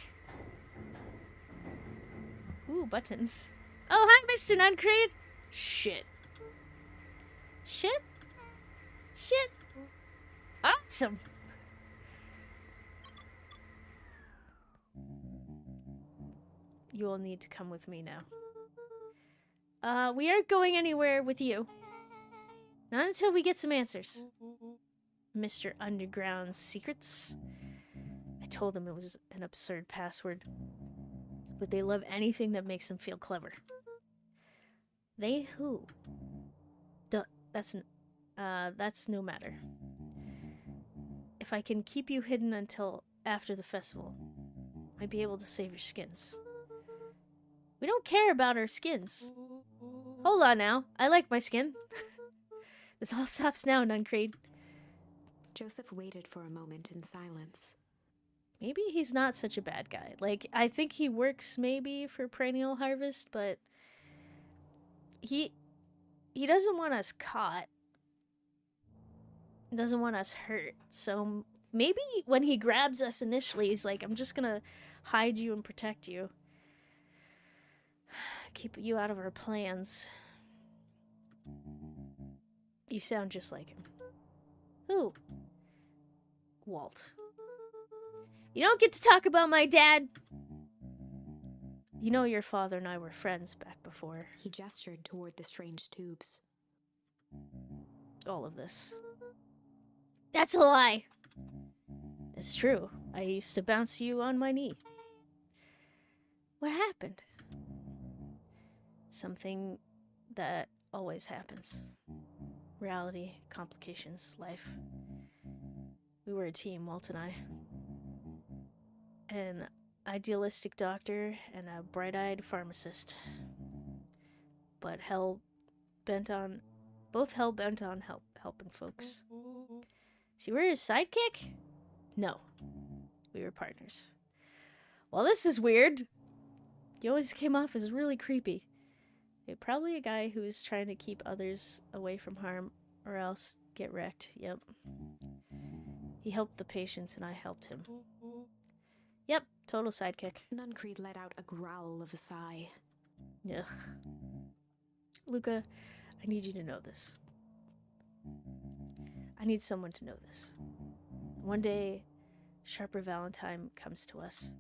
Ooh, buttons. Oh, hi, Mr. Nuncreed. Shit. Shit? Shit. Awesome. You will need to come with me now. We aren't going anywhere with you. Not until we get some answers. Mr. Underground's secrets. I told them it was an absurd password, but they love anything that makes them feel clever. They who? That's no matter. If I can keep you hidden until after the festival, I'd be able to save your skins. We don't care about our skins. Hold on now. I like my skin. This all stops now, Nuncreed. Joseph waited for a moment in silence. Maybe he's not such a bad guy. Like, I think he works maybe for Perennial Harvest, but he doesn't want us caught. He doesn't want us hurt. So maybe when he grabs us initially, he's like, I'm just gonna hide you and protect you. Keep you out of our plans. You sound just like him. Who? Walt. You don't get to talk about my dad! You know your father and I were friends back before. He gestured toward the strange tubes. All of this. That's a lie! It's true. I used to bounce you on my knee. What happened? Something that always happens. Reality, complications, life. We were a team, Walt and I. An idealistic doctor and a bright-eyed pharmacist. But both hell-bent on helping folks. So you were his sidekick? No. We were partners. Well, this is weird. You always came off as really creepy. You're probably a guy who's trying to keep others away from harm or else get wrecked. Yep. He helped the patients and I helped him. Yep, total sidekick. Nuncreed let out a growl of a sigh. Ugh. Luca, I need you to know this. I need someone to know this. One day, Sharper Valentine comes to us.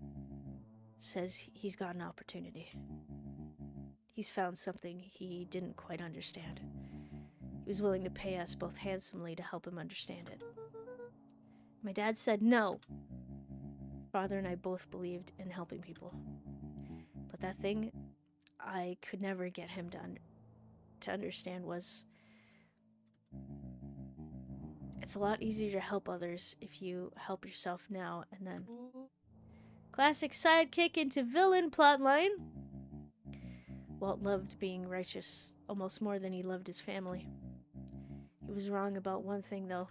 Says he's got an opportunity. He's found something he didn't quite understand. He was willing to pay us both handsomely to help him understand it. My dad said no. Father and I both believed in helping people. But that thing I could never get him to understand was... It's a lot easier to help others if you help yourself now and then. Classic sidekick into villain plotline. Walt loved being righteous almost more than he loved his family. He was wrong about one thing, though.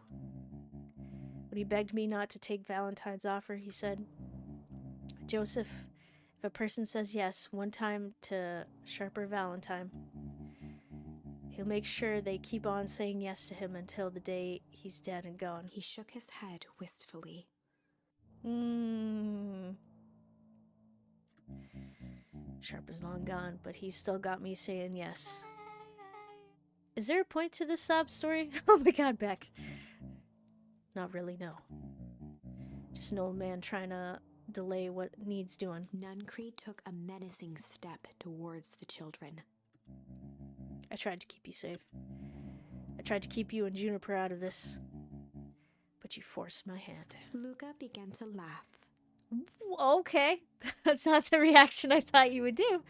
When he begged me not to take Valentine's offer, he said, Joseph, if a person says yes one time to Sharper Valentine, he'll make sure they keep on saying yes to him until the day he's dead and gone. He shook his head wistfully. Sharper's long gone, but he's still got me saying yes. Is there a point to this sob story? Oh my god, Beck. Not really, no. Just an old man trying to delay what needs doing. Nuncreed took a menacing step towards the children. I tried to keep you safe. I tried to keep you and Juniper out of this. But you forced my hand. Luca began to laugh. Okay. That's not the reaction I thought you would do.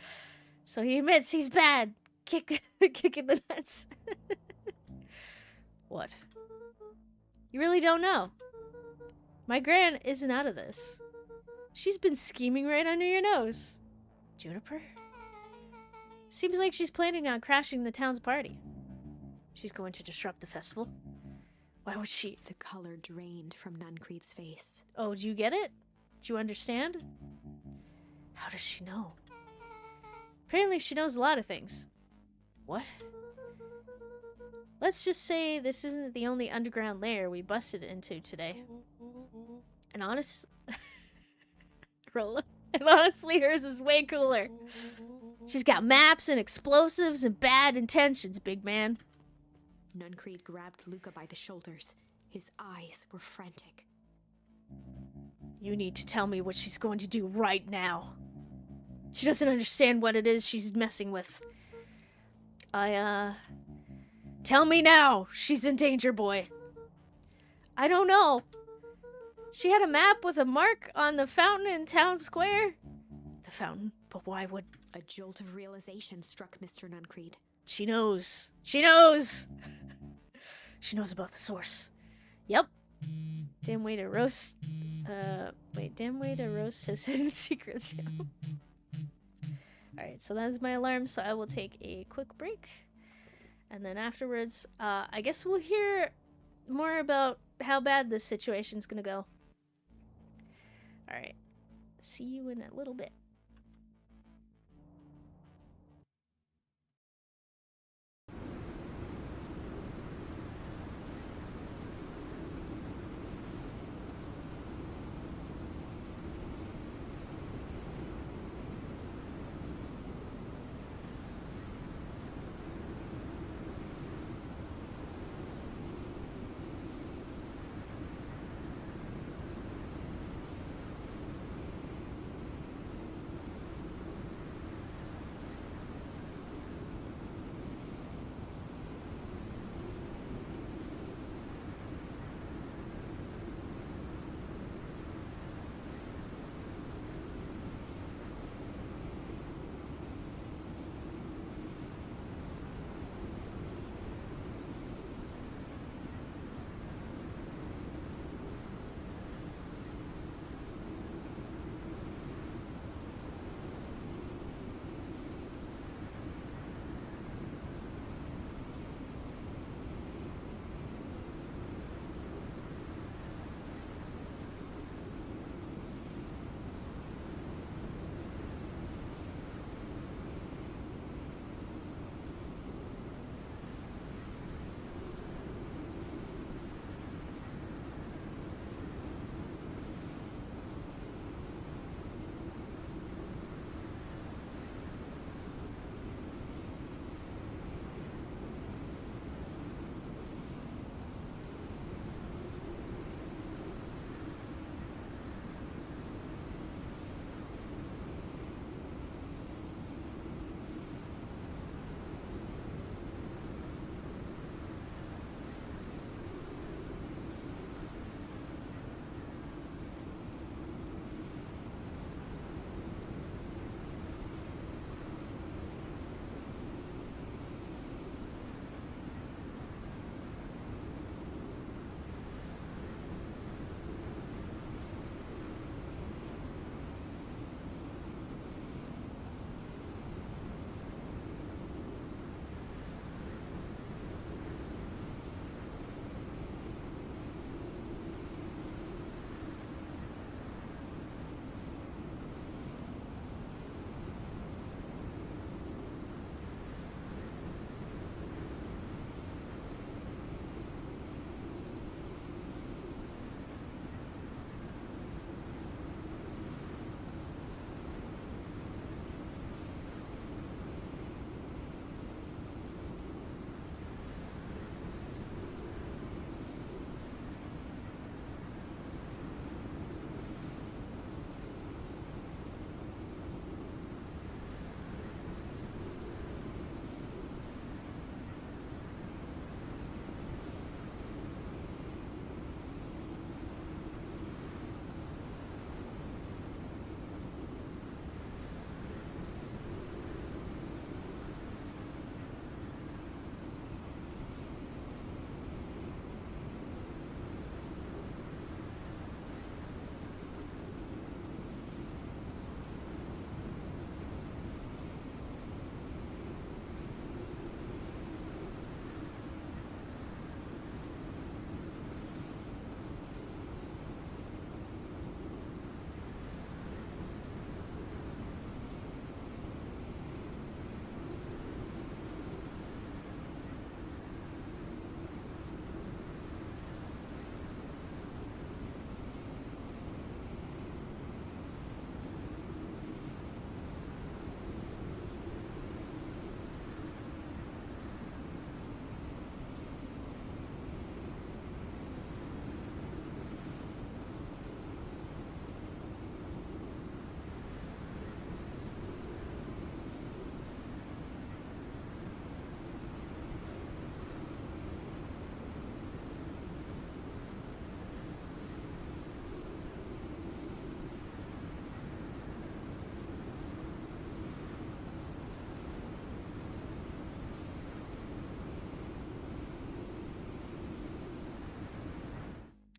So he admits he's bad. Kick in the nuts. What? You really don't know? My gran isn't out of this. She's been scheming right under your nose. Juniper? Seems like she's planning on crashing the town's party. She's going to disrupt the festival. Why would she? The color drained from Nuncreed's face. Oh, do you get it? Do you understand? How does she know? Apparently she knows a lot of things. What? Let's just say this isn't the only underground lair we busted into today. And honestly, hers is way cooler. She's got maps and explosives and bad intentions, big man. Nuncreed grabbed Luca by the shoulders. His eyes were frantic. You need to tell me what she's going to do right now. She doesn't understand what it is she's messing with. Tell me now! She's in danger, boy. I don't know. She had a map with a mark on the fountain in town square. The fountain? But why would... A jolt of realization struck Mr. Nuncreed. She knows. She knows! She knows about the source. Yep. Damn way to roast... damn way to roast his hidden secrets. Alright, so that's my alarm, so I will take a quick break. And then afterwards, I guess we'll hear more about how bad this situation's gonna go. Alright. See you in a little bit.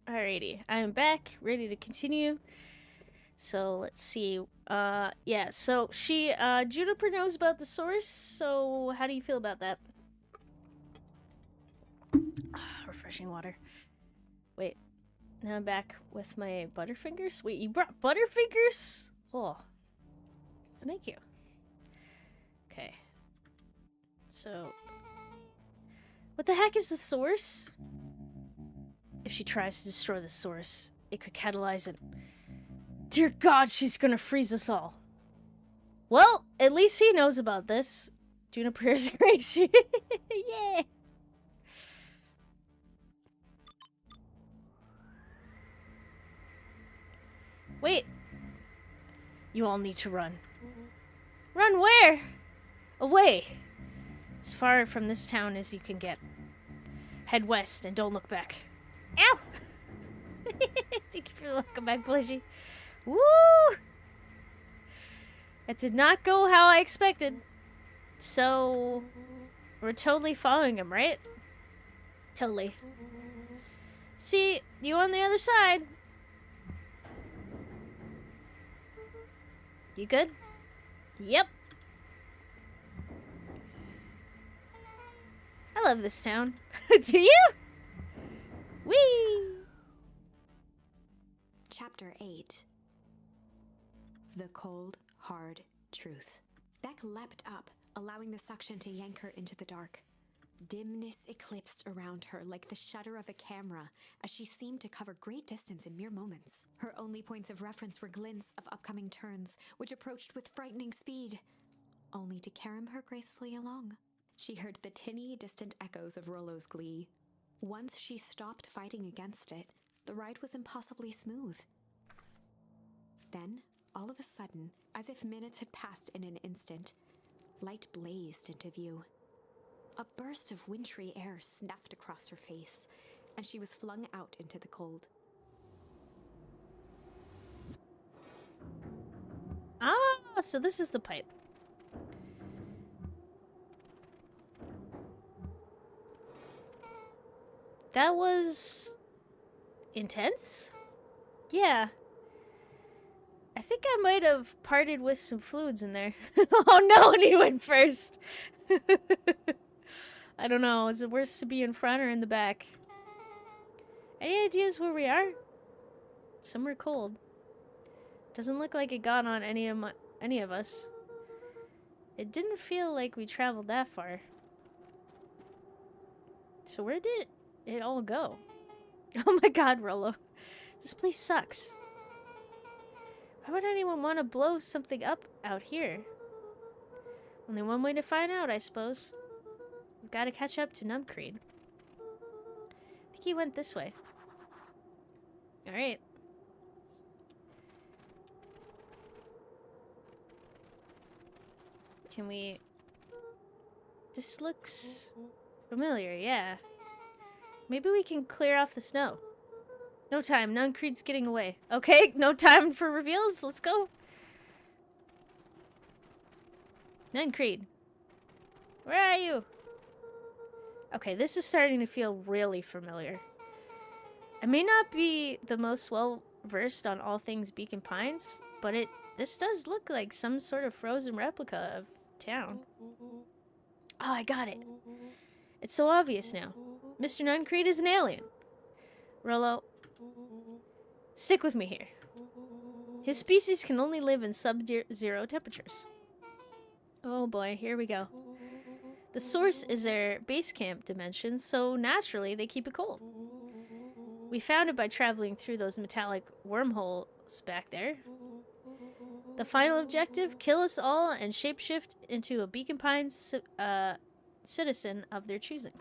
Alrighty, I am back, ready to continue. So let's see. Yeah. So Juniper knows about the source. So how do you feel about that? Refreshing water. Wait. Now I'm back with my Butterfingers. Wait, you brought Butterfingers? Oh. Thank you. Okay. So, what the heck is the source? If she tries to destroy the source, it could catalyze it. Dear God, she's gonna freeze us all. Well, at least he knows about this. Juniper is crazy. Yeah. Wait. You all need to run. Run where? Away. As far from this town as you can get. Head west and don't look back. Ow! Thank you for the welcome back, Blushy. Woo! That did not go how I expected. So, we're totally following him, right? Totally. See, you on the other side. You good? Yep. I love this town. Do you? Whee! Chapter 8. The Cold, Hard Truth. Beck leapt up, allowing the suction to yank her into the dark. Dimness eclipsed around her like the shutter of a camera, as she seemed to cover great distance in mere moments. Her only points of reference were glints of upcoming turns, which approached with frightening speed, only to carom her gracefully along. She heard the tinny, distant echoes of Rollo's glee. Once she stopped fighting against it, the ride was impossibly smooth. Then, all of a sudden, as if minutes had passed in an instant, light blazed into view. A burst of wintry air snuffed across her face, and she was flung out into the cold. Ah, so this is the pipe. That was intense? Yeah. I think I might have parted with some fluids in there. Oh no, and he went first. I don't know. Is it worse to be in front or in the back? Any ideas where we are? Somewhere cold. Doesn't look like it got on any of us. It didn't feel like we traveled that far. So where did it all go? Oh my God, Rollo. This place sucks. Why would anyone want to blow something up out here? Only one way to find out, I suppose. We've got to catch up to Numcreed. I think he went this way. Alright. Can we... This looks familiar, yeah. Maybe we can clear off the snow. No time, Numcreed's getting away. Okay, no time for reveals, let's go. Numcreed. Where are you? Okay, this is starting to feel really familiar. I may not be the most well-versed on all things Beacon Pines, but this does look like some sort of frozen replica of town. Oh, I got it. It's so obvious now. Mr. Numcreed is an alien. Rollo, stick with me here. His species can only live in sub-zero temperatures. Oh boy, here we go. The source is their base camp dimension, so naturally they keep it cold. We found it by traveling through those metallic wormholes back there. The final objective, kill us all and shapeshift into a Beacon Pines citizen of their choosing.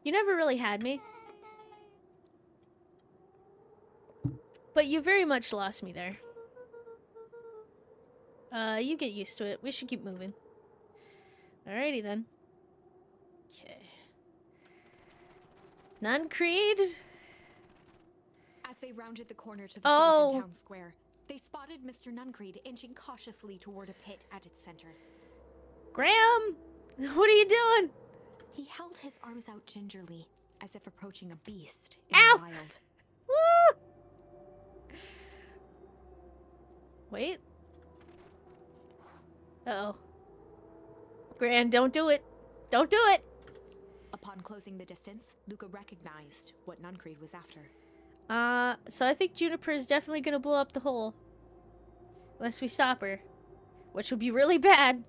You never really had me. But you very much lost me there. You get used to it. We should keep moving. Alrighty then. Okay. Numcreed? As they rounded the corner to the frozen town square, they spotted Mr. Numcreed inching cautiously toward a pit at its center. Graham! What are you doing? He held his arms out gingerly, as if approaching a beast in Ow! the wild. Woo! Wait. Uh-oh. Gran, don't do it. Don't do it! Upon closing the distance, Luca recognized what Nuncreed was after. So I think Juniper is definitely gonna blow up the hole. Unless we stop her. Which would be really bad.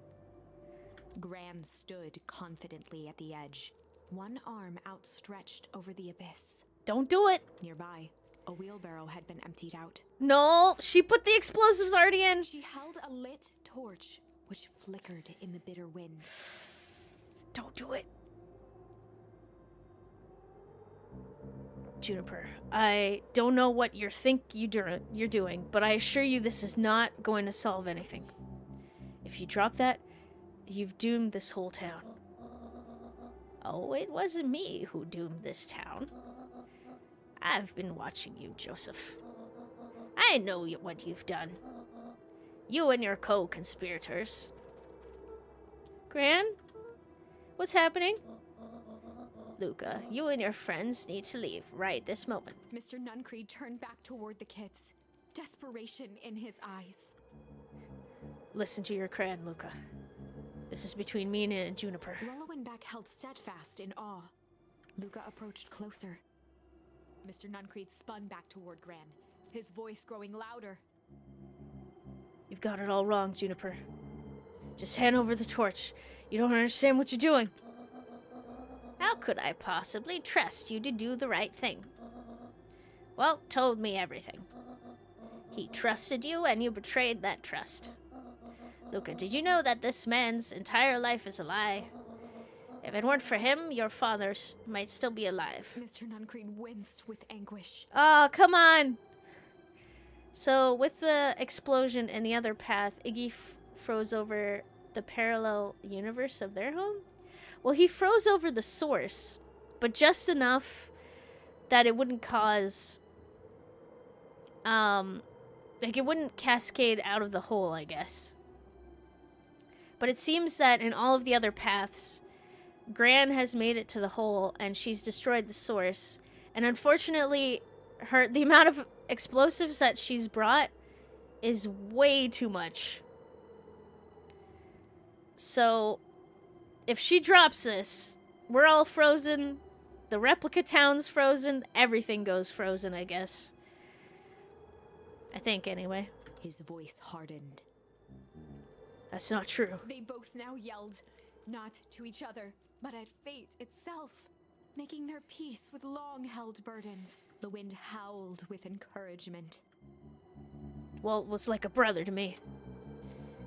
Gran stood confidently at the edge, one arm outstretched over the abyss. Don't do it! Nearby, a wheelbarrow had been emptied out. No! She put the explosives already in! She held a lit torch, which flickered in the bitter wind. Don't do it. Juniper, I don't know what you're doing, but I assure you this is not going to solve anything. If you drop that, you've doomed this whole town. Oh, it wasn't me who doomed this town. I've been watching you, Joseph. I know what you've done. You and your co-conspirators. Gran? What's happening? Luca, you and your friends need to leave right this moment. Mr. Nuncreed turned back toward the kids, desperation in his eyes. Listen to your clan, Luca. This is between me and Juniper. Rollowenbeck held steadfast in awe. Luca approached closer. Mr. Nuncreed spun back toward Gran, his voice growing louder. You've got it all wrong, Juniper. Just hand over the torch. You don't understand what you're doing. How could I possibly trust you to do the right thing? Walt told me everything. He trusted you, and you betrayed that trust. Luca, did you know that this man's entire life is a lie? If it weren't for him, your father might still be alive. Mr. Nuncreed winced with anguish. Oh, come on! So, with the explosion in the other path, Iggy froze over the parallel universe of their home? Well, he froze over the source, but just enough that it wouldn't cause, like it wouldn't cascade out of the hole, I guess. But it seems that in all of the other paths, Gran has made it to the hole and she's destroyed the source. And unfortunately, the amount of explosives that she's brought is way too much. So, if she drops this, we're all frozen, the replica town's frozen, everything goes frozen, I guess. I think, anyway. His voice hardened. That's not true. They both now yelled, not to each other, but at fate itself, making their peace with long-held burdens. The wind howled with encouragement. Walt was like a brother to me.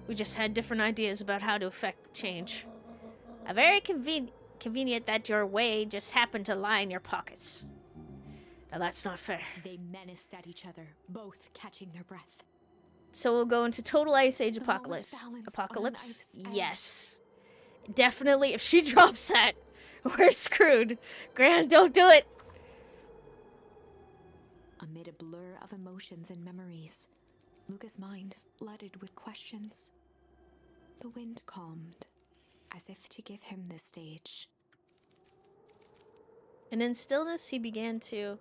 We just had different ideas about how to effect change. A very convenient that your way just happened to lie in your pockets. Now that's not fair. They menaced at each other, both catching their breath. So we'll go into total Ice Age The apocalypse. moment balanced Apocalypse? on an ice Yes. Definitely, if she drops that, we're screwed. Gran, don't do it! Amid a blur of emotions and memories, Luca's mind flooded with questions. The wind calmed, as if to give him the stage. And in stillness, he began to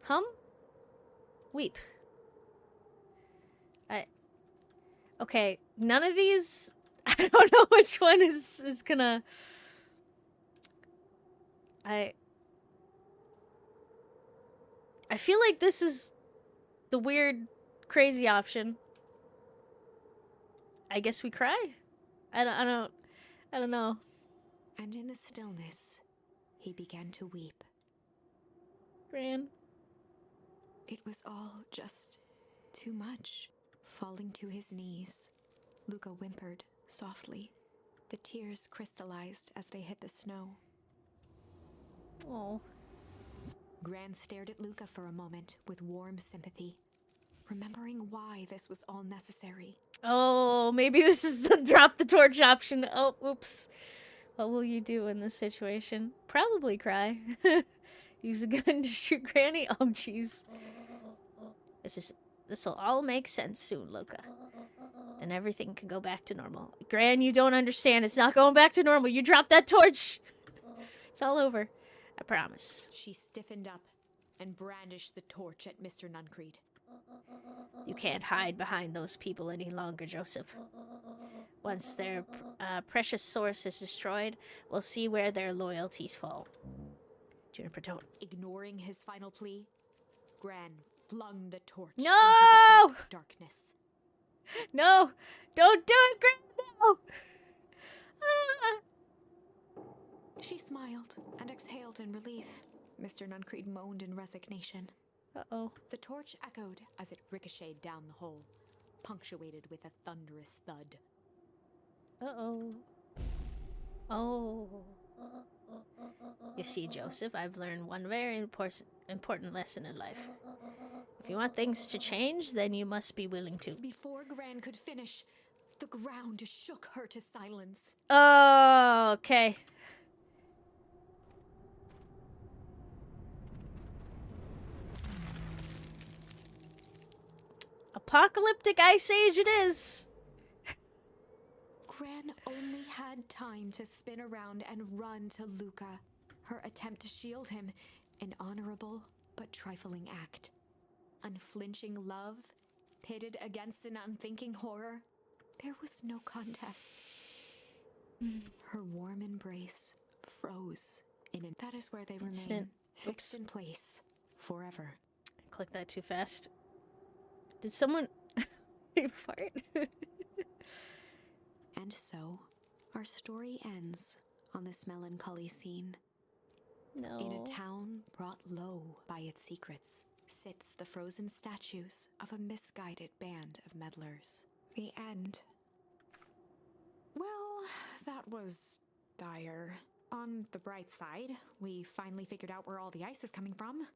hum? Weep. Okay, none of these... I don't know which one is gonna... I feel like this is the weird, crazy option. I guess we cry? I don't know. And in the stillness, he began to weep. Gran. It was all just too much. Falling to his knees, Luca whimpered softly. The tears crystallized as they hit the snow. Oh. Gran stared at Luca for a moment with warm sympathy, remembering why this was all necessary. Oh, maybe this is the drop the torch option. Oh, oops. What will you do in this situation? Probably cry. Use a gun to shoot Granny? Oh, jeez. This'll all make sense soon, Luca. Then everything can go back to normal. Gran, you don't understand. It's not going back to normal. You dropped that torch. It's all over. I promise. She stiffened up and brandished the torch at Mr. Nuncreed. You can't hide behind those people any longer, Joseph. Once their precious source is destroyed, we'll see where their loyalties fall. Juniper, don't. Ignoring his final plea, Gran flung the torch No! into the deep darkness. No! Don't do it, Gran! No! Ah! She smiled and exhaled in relief. Mr. Nuncreed moaned in resignation. Uh-oh. The torch echoed as it ricocheted down the hole, punctuated with a thunderous thud. Uh-oh. Oh. You see, Joseph, I've learned one very important lesson in life. If you want things to change, then you must be willing to. Before Gran could finish, the ground shook her to silence. Oh, okay. Apocalyptic Ice Age it is! Gran only had time to spin around and run to Luca. Her attempt to shield him, an honorable but trifling act. Unflinching love, pitted against an unthinking horror, there was no contest. Her warm embrace froze in an... That is where they remain, Instant. fixed Oops. in place, forever. Click that too fast. Did someone fart? And so, our story ends on this melancholy scene. No. In a town brought low by its secrets, sits the frozen statues of a misguided band of meddlers. The end. Well, that was dire. On the bright side, we finally figured out where all the ice is coming from.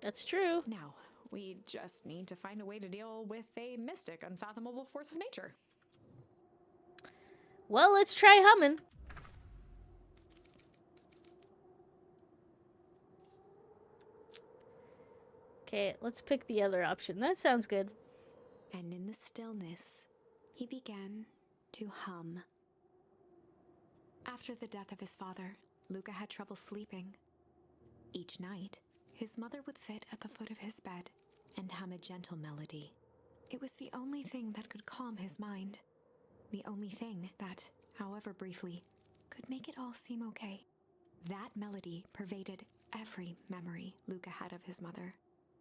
That's true. Now, we just need to find a way to deal with a mystic, unfathomable force of nature. Well, let's try humming. Okay, let's pick the other option. That sounds good. And in the stillness, he began to hum. After the death of his father, Luca had trouble sleeping. Each night, his mother would sit at the foot of his bed and hum a gentle melody. It was the only thing that could calm his mind. The only thing that, however briefly, could make it all seem okay. That melody pervaded every memory Luca had of his mother.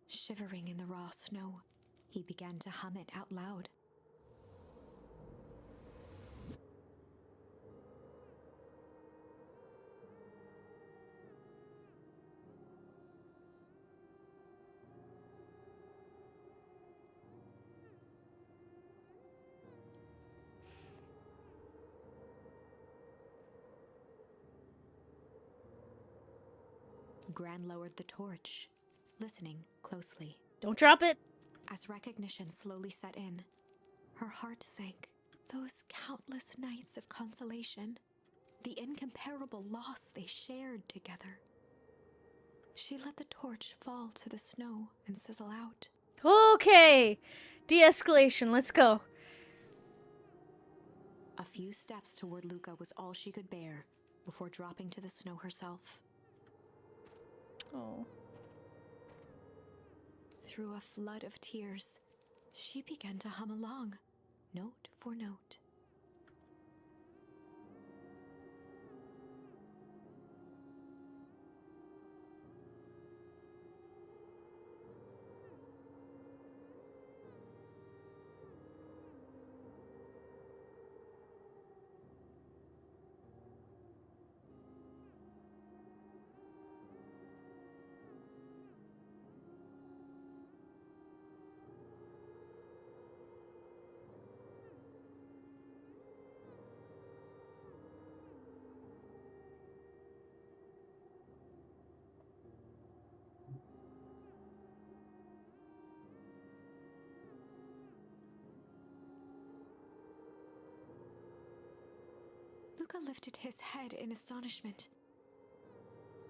Shivering in the raw snow, he began to hum it out loud. Gran lowered the torch, listening closely. Don't drop it. As recognition slowly set in, her heart sank. Those countless nights of consolation, the incomparable loss they shared together. She let the torch fall to the snow and sizzle out. Okay. De-escalation. Let's go. A few steps toward Luca was all she could bear before dropping to the snow herself. Oh. Through a flood of tears, she began to hum along, note for note. Luca lifted his head in astonishment.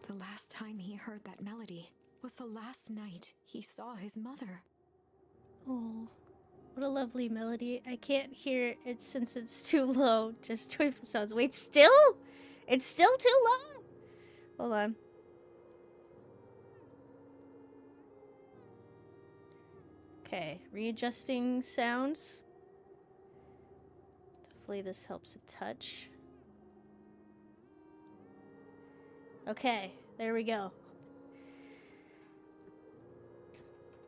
The last time he heard that melody was the last night he saw his mother. Oh. What a lovely melody. I can't hear it since it's too low. Just joyful sounds. Wait, still? It's still too low? Hold on. Okay, readjusting sounds. Hopefully this helps a touch. Okay, there we go.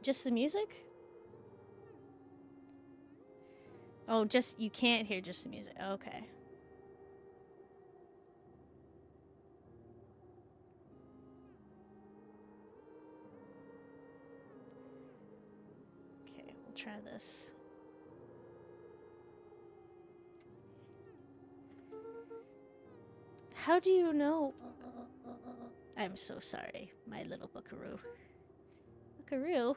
Just the music? Oh, just, you can't hear just the music. Okay. Okay, we'll try this. How do you know? I'm so sorry, my little buckaroo. Buckaroo?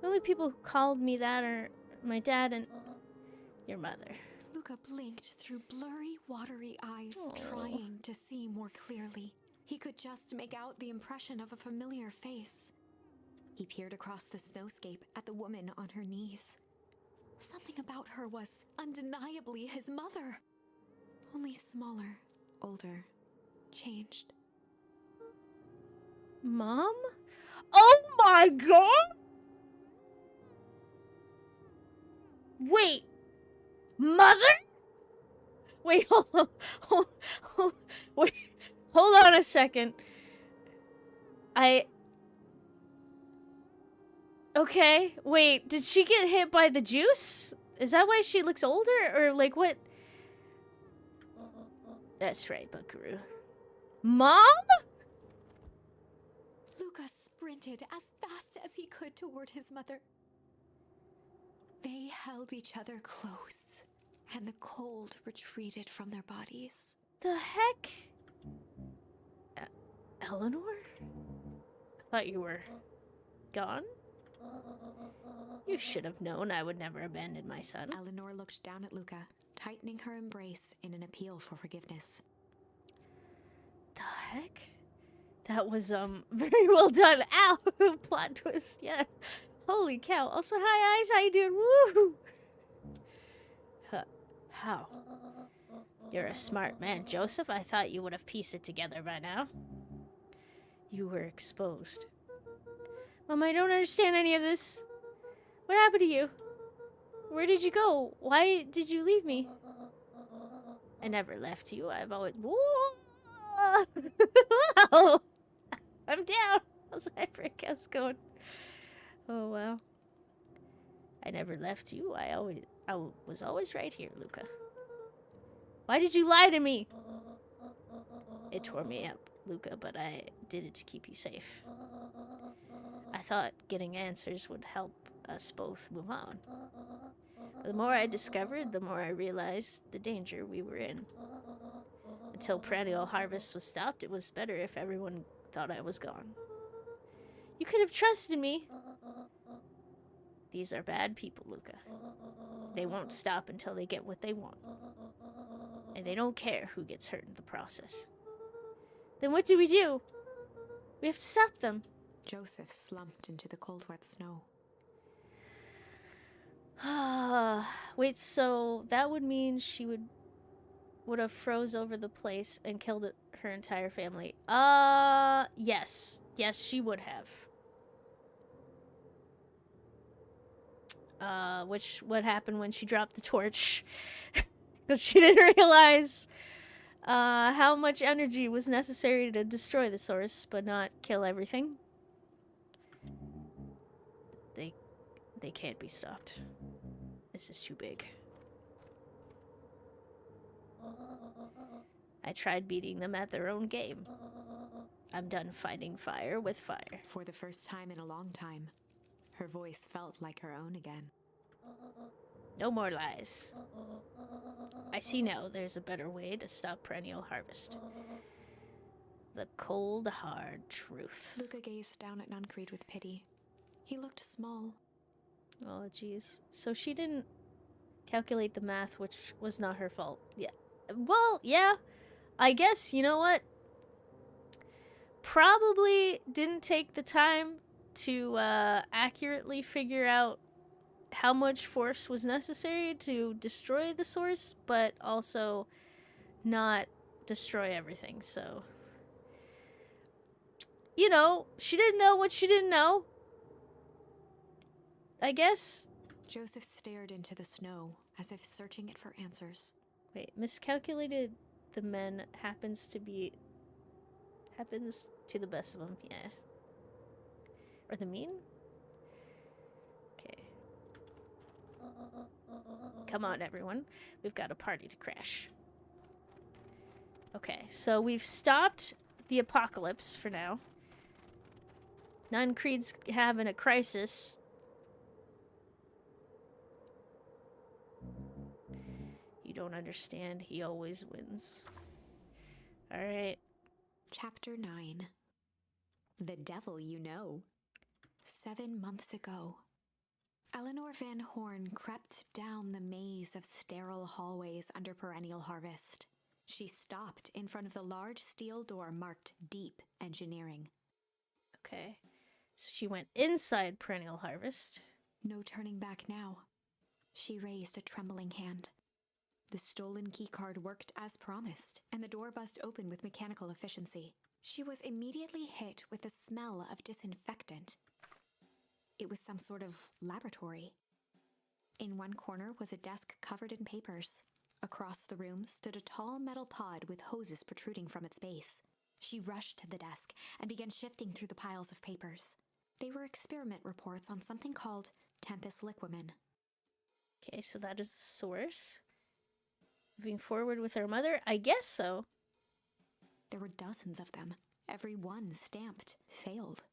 The only people who called me that are my dad and your mother. Luca blinked through blurry, watery eyes, Aw. trying to see more clearly. He could just make out the impression of a familiar face. He peered across the snowscape at the woman on her knees. Something about her was undeniably his mother. Only smaller, older, changed. Mom? Oh my god! Wait! Mother? Wait, hold on. Wait, hold on a second. Okay, wait, did she get hit by the juice? Is that why she looks older? Or, like, what? That's right, Buckaroo. Mom? Luca sprinted as fast as he could toward his mother. They held each other close, and the cold retreated from their bodies. The heck? Eleanor? I thought you were gone? You should have known I would never abandon my son. Eleanor looked down at Luca, tightening her embrace in an appeal for forgiveness. The heck? That was, very well done. Ow! Plot twist, yeah. Holy cow. Also, hi, Eyes. How you doing? Woo! How? You're a smart man, Joseph. I thought you would have pieced it together by now. You were exposed. Mom, I don't understand any of this. What happened to you? Where did you go? Why did you leave me? I never left you. I've always... Whoa! I'm down. How's my breakouts going? Oh, wow. I never left you. I was always right here, Luca. Why did you lie to me? It tore me up, Luca, but I did it to keep you safe. I thought getting answers would help us both move on. But the more I discovered, the more I realized the danger we were in. Until perennial harvest was stopped, it was better if everyone thought I was gone. You could have trusted me. These are bad people, Luca. They won't stop until they get what they want. And they don't care who gets hurt in the process. Then what do? We have to stop them. Joseph slumped into the cold, wet snow. Wait, so that would mean she would have froze over the place and killed her entire family. Yes. Yes, she would have. What happened when she dropped the torch? Because she didn't realize how much energy was necessary to destroy the source, but not kill everything. They can't be stopped. This is too big. I tried beating them at their own game. I'm done fighting fire with fire. For the first time in a long time, her voice felt like her own again. No more lies. I see now there's a better way to stop perennial harvest. The cold, hard truth. Luca gazed down at Nuncreed with pity. He looked small. Oh, jeez. So she didn't calculate the math, which was not her fault. Yeah. Well, yeah. I guess, you know what? Probably didn't take the time to accurately figure out how much force was necessary to destroy the source, but also not destroy everything, so... You know, she didn't know what she didn't know. I guess. Joseph stared into the snow, as if searching it for answers. Wait, miscalculated the men happens to the best of them, yeah. Or the mean? Okay. Come on, everyone. We've got a party to crash. Okay, so we've stopped the apocalypse for now. Nuncreed's having a crisis. You don't understand. He always wins. Alright. Chapter 9. The Devil You Know. 7 months ago. Eleanor Van Horn crept down the maze of sterile hallways under Perennial Harvest. She stopped in front of the large steel door marked Deep Engineering. Okay. So she went inside Perennial Harvest. No turning back now. She raised a trembling hand. The stolen keycard worked as promised, and the door buzzed open with mechanical efficiency. She was immediately hit with the smell of disinfectant. It was some sort of laboratory. In one corner was a desk covered in papers. Across the room stood a tall metal pod with hoses protruding from its base. She rushed to the desk and began shifting through the piles of papers. They were experiment reports on something called Tempus Liquamen. Okay, so that is the source. Moving forward with her mother? I guess so. There were dozens of them, every one stamped failed.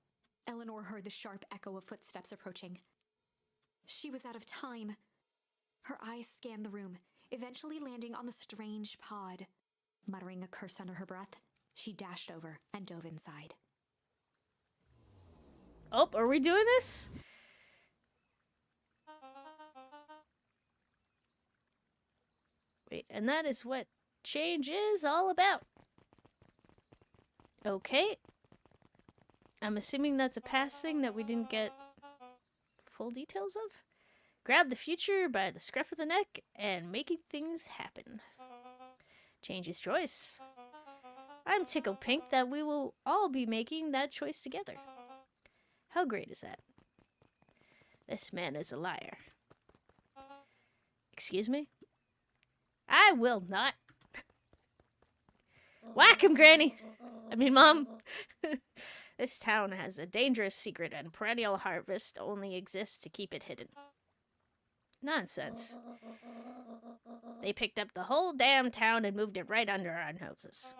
Eleanor heard the sharp echo of footsteps approaching. She was out of time. Her eyes scanned the room, eventually landing on the strange pod. Muttering a curse under her breath, she dashed over and dove inside. Oh, are we doing this? Wait, and that is what change is all about. Okay. I'm assuming that's a past thing that we didn't get full details of. Grab the future by the scruff of the neck and making things happen. Change is choice. I'm tickled pink that we will all be making that choice together. How great is that? This man is a liar. Excuse me? I will not. Whack him, Granny! I mean, Mom. This town has a dangerous secret, and Perennial Harvest only exists to keep it hidden. Nonsense. They picked up the whole damn town and moved it right under our noses.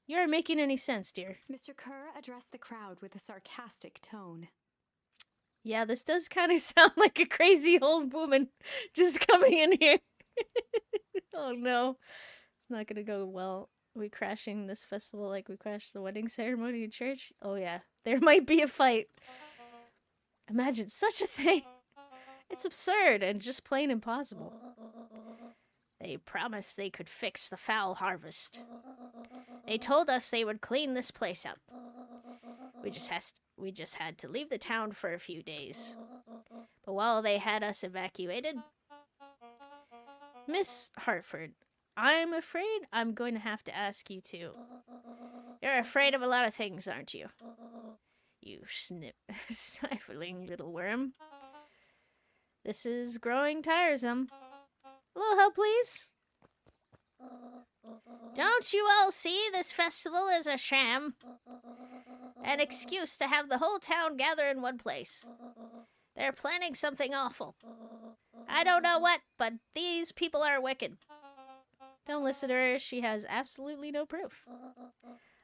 You aren't making any sense, dear. Mr. Kerr addressed the crowd with a sarcastic tone. Yeah, this does kind of sound like a crazy old woman just coming in here. Oh no. It's not gonna go well. Are we crashing this festival like we crashed the wedding ceremony in church? Oh yeah, there might be a fight. Imagine such a thing. It's absurd and just plain impossible. They promised they could fix the foul harvest. They told us they would clean this place up. We just had to leave the town for a few days. But while they had us evacuated, Miss Hartford, I'm afraid I'm going to have to ask you to. You're afraid of a lot of things, aren't you? You sniveling little worm. This is growing tiresome. A little help, please? Don't you all see this festival is a sham? An excuse to have the whole town gather in one place. They're planning something awful. I don't know what, but these people are wicked. Don't listen to her. She has absolutely no proof.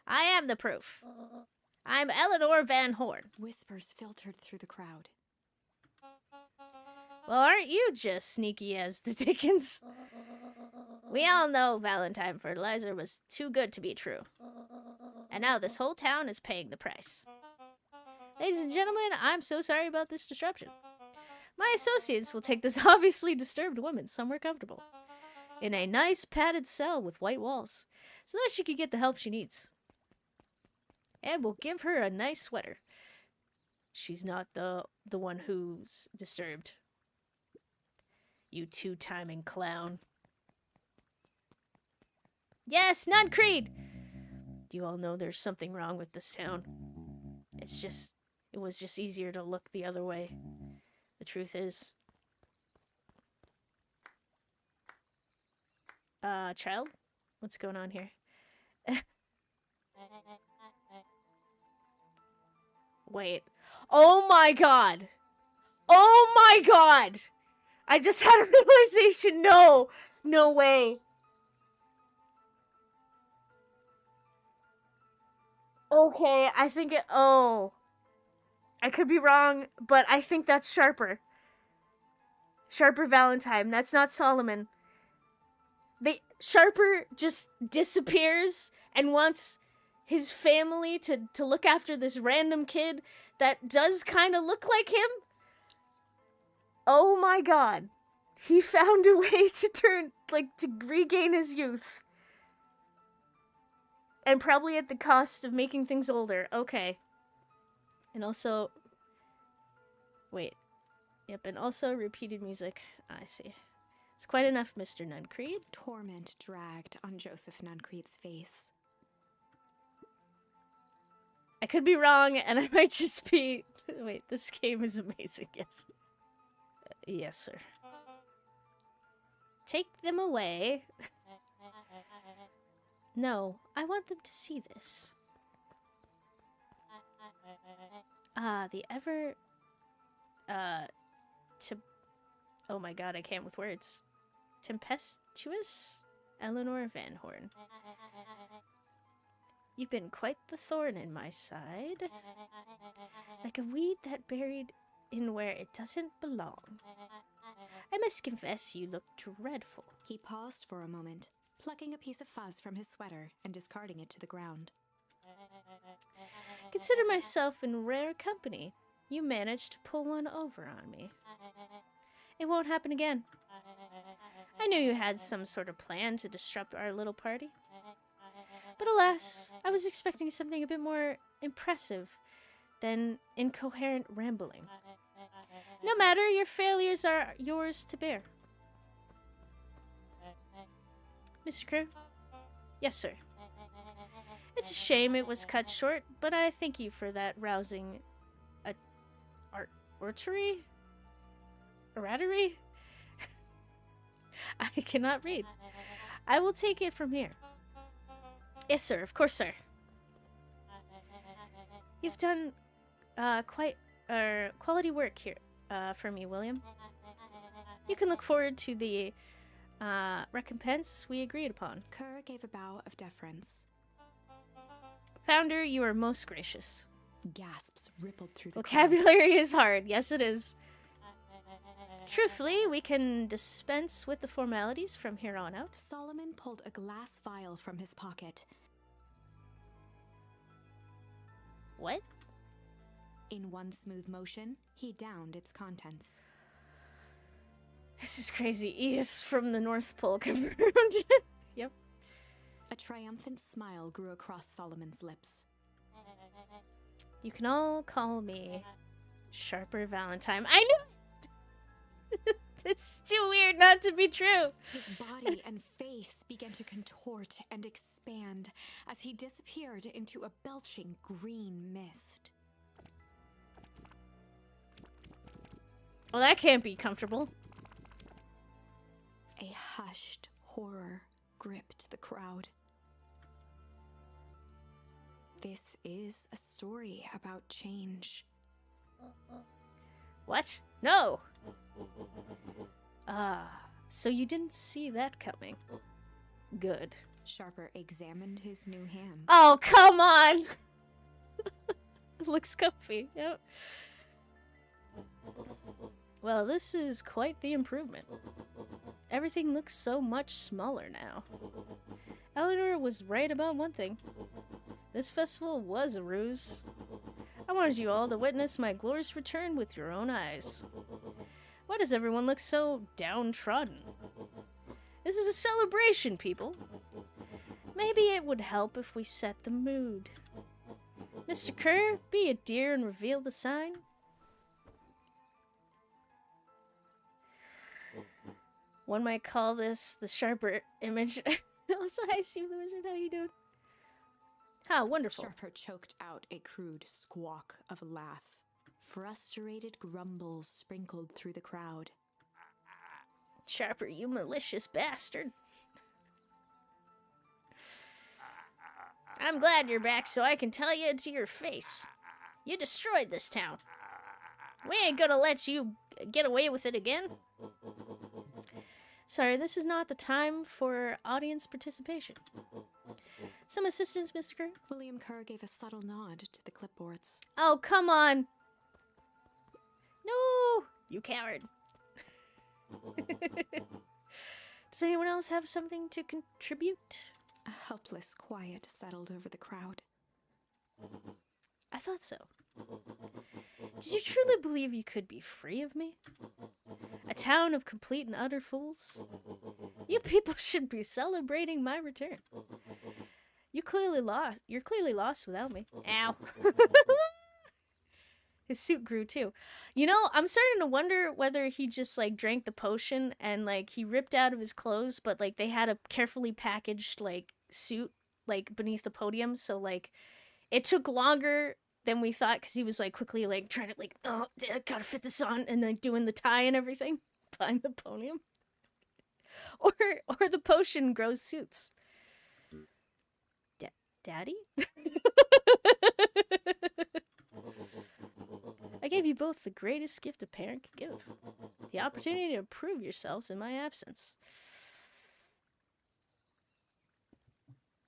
I am the proof. I'm Eleanor Van Horn. Whispers filtered through the crowd. Well, aren't you just sneaky as the Dickens? We all know Valentine Fertilizer was too good to be true. And now this whole town is paying the price. Ladies and gentlemen, I'm so sorry about this disruption. My associates will take this obviously disturbed woman somewhere comfortable. In a nice padded cell with white walls, so that she can get the help she needs. And we'll give her a nice sweater. She's not the one who's disturbed. You two-timing clown. Yes, Nuncreed! Do you all know there's something wrong with this town? It was just easier to look the other way. the truth is. Child? What's going on here? Wait. Oh my god! Oh my god! I just had a realization. No! No way. Okay, I think it... Oh. I could be wrong, but I think that's Sharper. Sharper Valentine. That's not Solomon. Sharper just disappears and wants his family to look after this random kid that does kind of look like him. Oh my god. He found a way to regain his youth. And probably at the cost of making things older. Okay. And also... Wait. Yep, and also repeated music. I see. It's quite enough, Mr. Nuncreed. Torment dragged on Joseph Nuncreed's face. I could be wrong, and I might just be... Wait, this game is amazing, yes. Yes, sir. Take them away. No, I want them to see this. The ever... Oh my god, I can't with words. Tempestuous Eleanor Van Horn. You've been quite the thorn in my side. Like a weed that buried in where it doesn't belong. I must confess you look dreadful. He paused for a moment, plucking a piece of fuzz from his sweater and discarding it to the ground. Consider myself in rare company. You managed to pull one over on me. It won't happen again. I knew you had some sort of plan to disrupt our little party. But alas, I was expecting something a bit more impressive than incoherent rambling. No matter, your failures are yours to bear. Mr. Crew? Yes, sir. It's a shame it was cut short, but I thank you for that rousing... oratory? Oratory? I cannot read. I will take it from here. Yes, sir. Of course, sir. You've done quality work here for me, William. You can look forward to the recompense we agreed upon. Kerr gave a bow of deference. Founder, you are most gracious. Gasps rippled through the Vocabulary is hard. Yes, it is. Truthfully, we can dispense with the formalities from here on out. Solomon pulled a glass vial from his pocket. What? In one smooth motion, he downed its contents. This is crazy. E is from the North Pole confirmed. Yep. A triumphant smile grew across Solomon's lips. You can all call me Sharper Valentine. I knew it! It's too weird not to be true. His body and face began to contort and expand as he disappeared into a belching green mist. Well, that can't be comfortable. A hushed horror gripped the crowd. This is a story about change. What? No! So you didn't see that coming. Good. Sharper examined his new hand. Oh, come on! It looks comfy, yep. Well, this is quite the improvement. Everything looks so much smaller now. Eleanor was right about one thing. This festival was a ruse. I wanted you all to witness my glorious return with your own eyes. Why does everyone look so downtrodden? This is a celebration, people. Maybe it would help if we set the mood. Mr. Kerr, be a dear and reveal the sign. One might call this the Sharper image. Also, hi, Steve the Wizard. How you doing? How wonderful. Sharper choked out a crude squawk of a laugh. Frustrated grumbles sprinkled through the crowd. Sharper, you malicious bastard. I'm glad you're back so I can tell you to your face. You destroyed this town. We ain't gonna let you get away with it again. Sorry, this is not the time for audience participation. Some assistance, Mr. Kerr? William Kerr gave a subtle nod to the clipboards. Oh, come on. No, you coward. Does anyone else have something to contribute? A helpless quiet settled over the crowd. I thought so. Did you truly believe you could be free of me? A town of complete and utter fools? You people should be celebrating my return. You're clearly lost without me. Ow. His suit grew too. You know, I'm starting to wonder whether he just like drank the potion and like he ripped out of his clothes, but like they had a carefully packaged like suit like beneath the podium, so like it took longer than we thought because he was like quickly like trying to like, oh, I gotta fit this on, and like doing the tie and everything behind the podium. Or the potion grows suits. Daddy? I gave you both the greatest gift a parent could give. The opportunity to prove yourselves in my absence.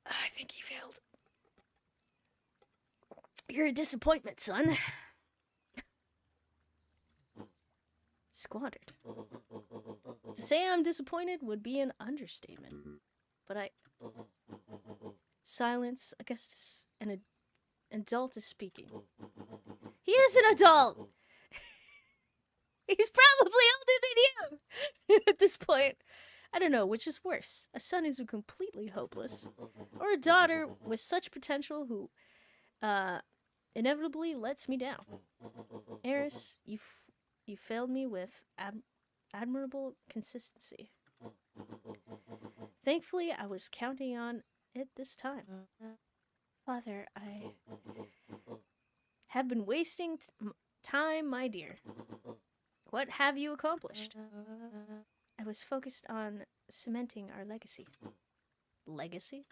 I think he failed. You're a disappointment, son. Squandered. To say I'm disappointed would be an understatement. But Silence, Augustus, an adult is speaking. He is an adult! He's probably older than you! At this point, I don't know which is worse. A son who's completely hopeless, or a daughter with such potential who, inevitably lets me down. Eris, you failed me with admirable consistency. Thankfully, I was counting on it this time. Father, I have been wasting time, my dear. What have you accomplished? I was focused on cementing our legacy. Legacy?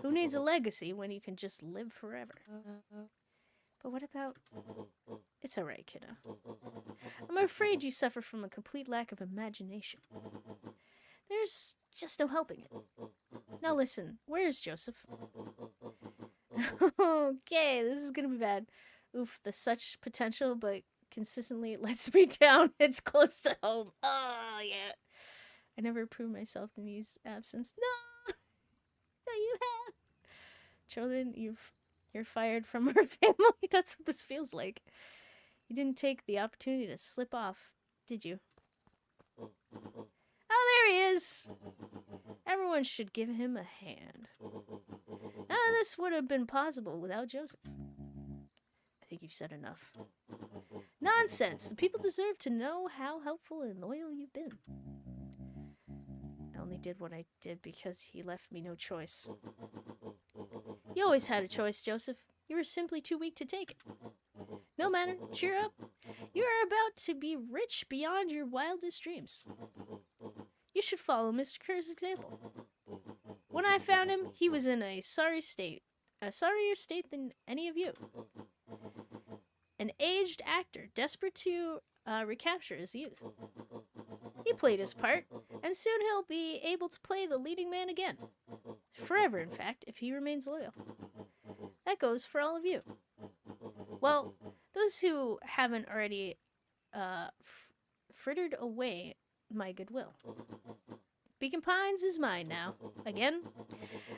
Who needs a legacy when you can just live forever? But what about... It's alright, kiddo. I'm afraid you suffer from a complete lack of imagination. There's just no helping it. Now listen, where's Joseph? Okay, this is gonna be bad. Oof, the such potential, but consistently lets me down. It's close to home. Oh, yeah. I never approved myself in his absence. No! No, you have. Children, you're fired from our family. That's what this feels like. You didn't take the opportunity to slip off, did you? Oh, there he is! Everyone should give him a hand. None of this would have been possible without Joseph. I think you've said enough. Nonsense! The people deserve to know how helpful and loyal you've been. I only did what I did because he left me no choice. You always had a choice, Joseph. You were simply too weak to take it. No matter, cheer up. You are about to be rich beyond your wildest dreams. You should follow Mr. Kerr's example. When I found him, he was in a sorrier state than any of you. An aged actor, desperate to recapture his youth. He played his part, and soon he'll be able to play the leading man again. Forever, in fact, if he remains loyal. That goes for all of you. Well, those who haven't already frittered away my goodwill. Beacon Pines is mine now, again.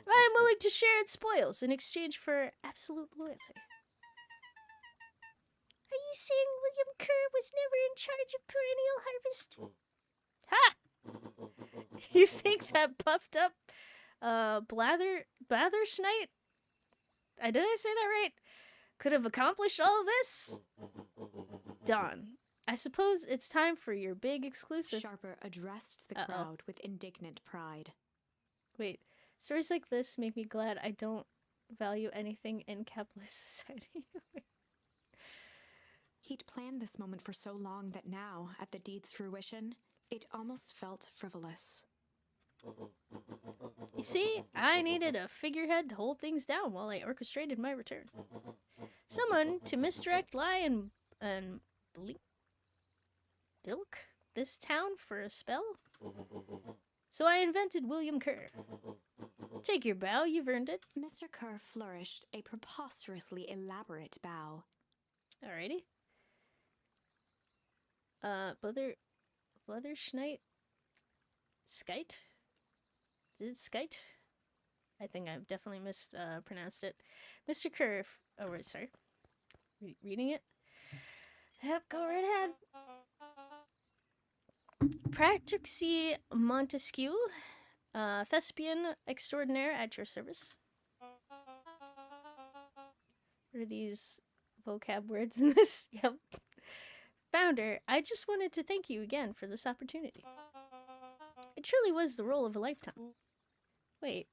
I am willing to share its spoils in exchange for absolute loyalty. Are you saying William Kerr was never in charge of Perennial Harvest? Ha! You think that puffed up Blatherschnight? Did I say that right? Could have accomplished all of this? Dawn, I suppose it's time for your big exclusive. Sharper addressed the crowd with indignant pride. Wait, stories like this make me glad I don't value anything in capitalist society. He'd planned this moment for so long that now, at the deed's fruition, it almost felt frivolous. You see, I needed a figurehead to hold things down while I orchestrated my return. Someone to misdirect, lie, and bilk this town for a spell? So I invented William Kerr. Take your bow, you've earned it. Mr. Kerr flourished a preposterously elaborate bow. Alrighty. Bletherschneit? Skite? Is it Skite? I think I've definitely mispronounced it. Mr. Kerr. Oh, wait, sorry. Reading it? Yep, go right ahead. Pratrixie Montesquieu, thespian extraordinaire at your service. What are these vocab words in this? Yep. Founder, I just wanted to thank you again for this opportunity. It truly was the role of a lifetime. Wait.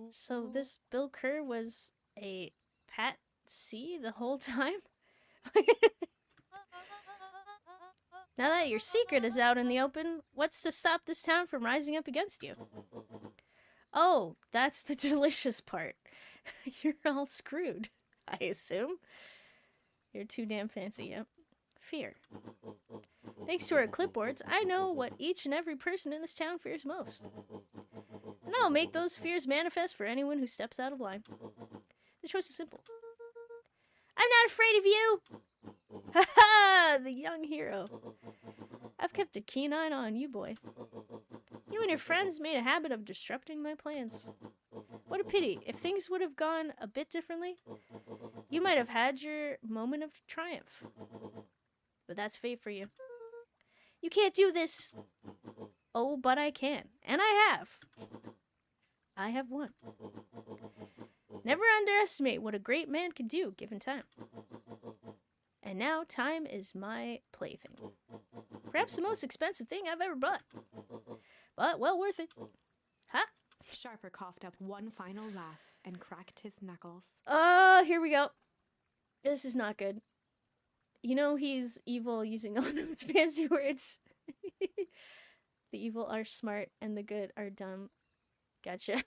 So this Bill Kerr was a Pat C the whole time? Now that your secret is out in the open, what's to stop this town from rising up against you? Oh, that's the delicious part. You're all screwed, I assume. You're too damn fancy, yep. Fear. Thanks to our clipboards, I know what each and every person in this town fears most. And I'll make those fears manifest for anyone who steps out of line. The choice is simple. I'm not afraid of you! Ha ha! The young hero. I've kept a keen eye on you, boy. You and your friends made a habit of disrupting my plans. What a pity. If things would have gone a bit differently, you might have had your moment of triumph. But that's fate for you. You can't do this! Oh, but I can. And I have. I have won. Never underestimate what a great man can do given time. And now time is my plaything. Perhaps the most expensive thing I've ever bought. But well worth it. Ha! Sharper coughed up one final laugh and cracked his knuckles. Here we go. This is not good. You know he's evil using all those fancy words. The evil are smart and the good are dumb. Gotcha.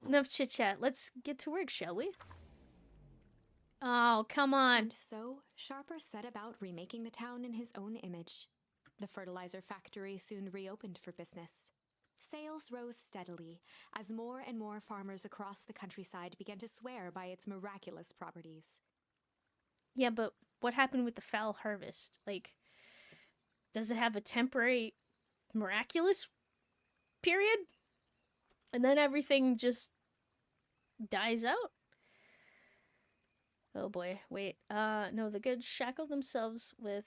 Enough chit chat. Let's get to work, shall we? Oh, come on. And so, Sharper set about remaking the town in his own image. The fertilizer factory soon reopened for business. Sales rose steadily as more and more farmers across the countryside began to swear by its miraculous properties. Yeah, but what happened with the foul harvest? Like, does it have a temporary miraculous period? And then everything just dies out? Oh boy, wait. No, the good shackle themselves with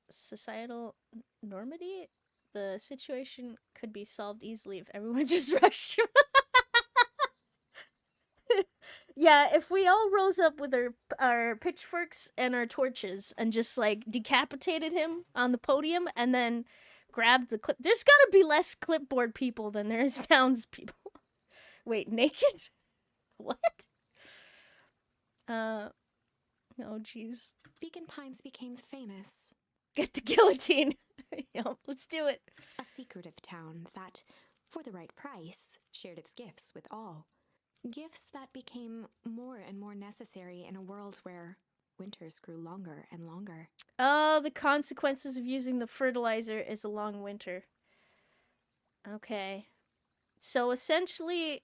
societal normity. The situation could be solved easily if everyone just rushed him. Yeah, if we all rose up with our pitchforks and our torches and just, like, decapitated him on the podium and then grabbed the clip. There's gotta be less clipboard people than there is townspeople. Wait, naked? What? Oh, jeez. Beacon Pines became famous. Get the guillotine. Yep, let's do it. A secretive town that, for the right price, shared its gifts with all. Gifts that became more and more necessary in a world where winters grew longer and longer. Oh, the consequences of using the fertilizer is a long winter. Okay. So essentially,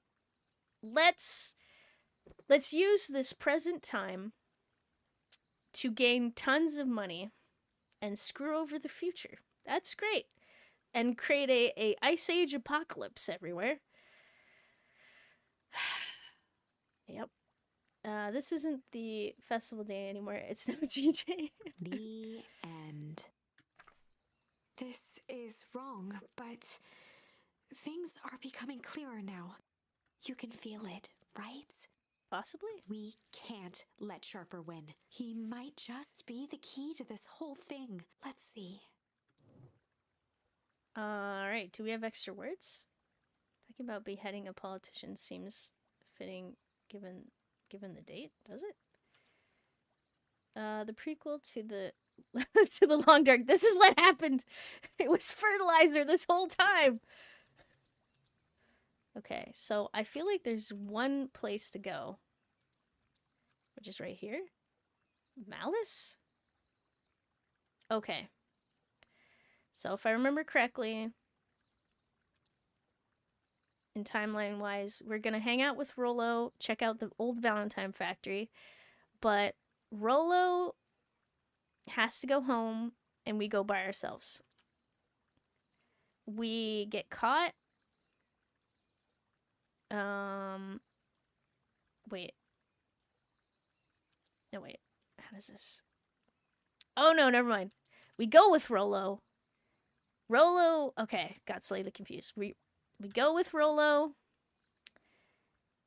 let's use this present time to gain tons of money and screw over the future. That's great. And create a Ice Age apocalypse everywhere. Yep. This isn't the festival day anymore. It's now DJ. The end. This is wrong, but things are becoming clearer now. You can feel it, right? Possibly. We can't let Sharper win. He might just be the key to this whole thing. Let's see. Alright, do we have extra words? Talking about beheading a politician seems fitting given given the date, does it? The prequel to the to the Long Dark. This is what happened. It was fertilizer this whole time. Okay, so I feel like there's one place to go, which is right here. Malice? Okay. So if I remember correctly, in timeline-wise, we're gonna hang out with Rollo, check out the old Valentine factory, but Rollo has to go home, and we go by ourselves. We get caught. Wait. No, wait. How does this... Oh, no, never mind. We go with Rollo. Rollo... Okay, got slightly confused. We go with Rollo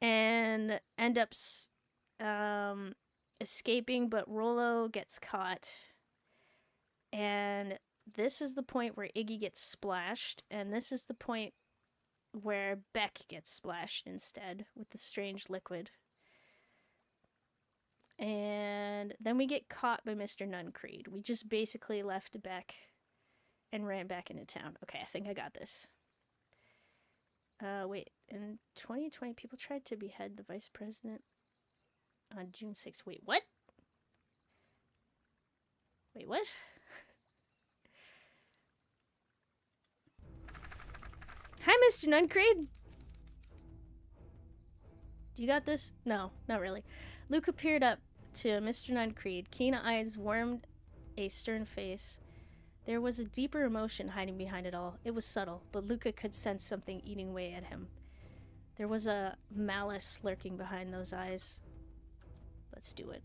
and end up escaping, but Rollo gets caught. And this is the point where Iggy gets splashed, and this is the point where Beck gets splashed instead with the strange liquid. And then we get caught by Mr. Nuncreed. We just basically left Beck and ran back into town. Okay, I think I got this. Wait, in 2020, people tried to behead the vice president on June 6th. Wait, what? Wait, what? Hi, Mr. Nuncreed. Do you got this? No, not really. Luca peered up to Mr. Nuncreed. Keen eyes warmed a stern face. There was a deeper emotion hiding behind it all. It was subtle, but Luca could sense something eating away at him. There was a malice lurking behind those eyes. Let's do it.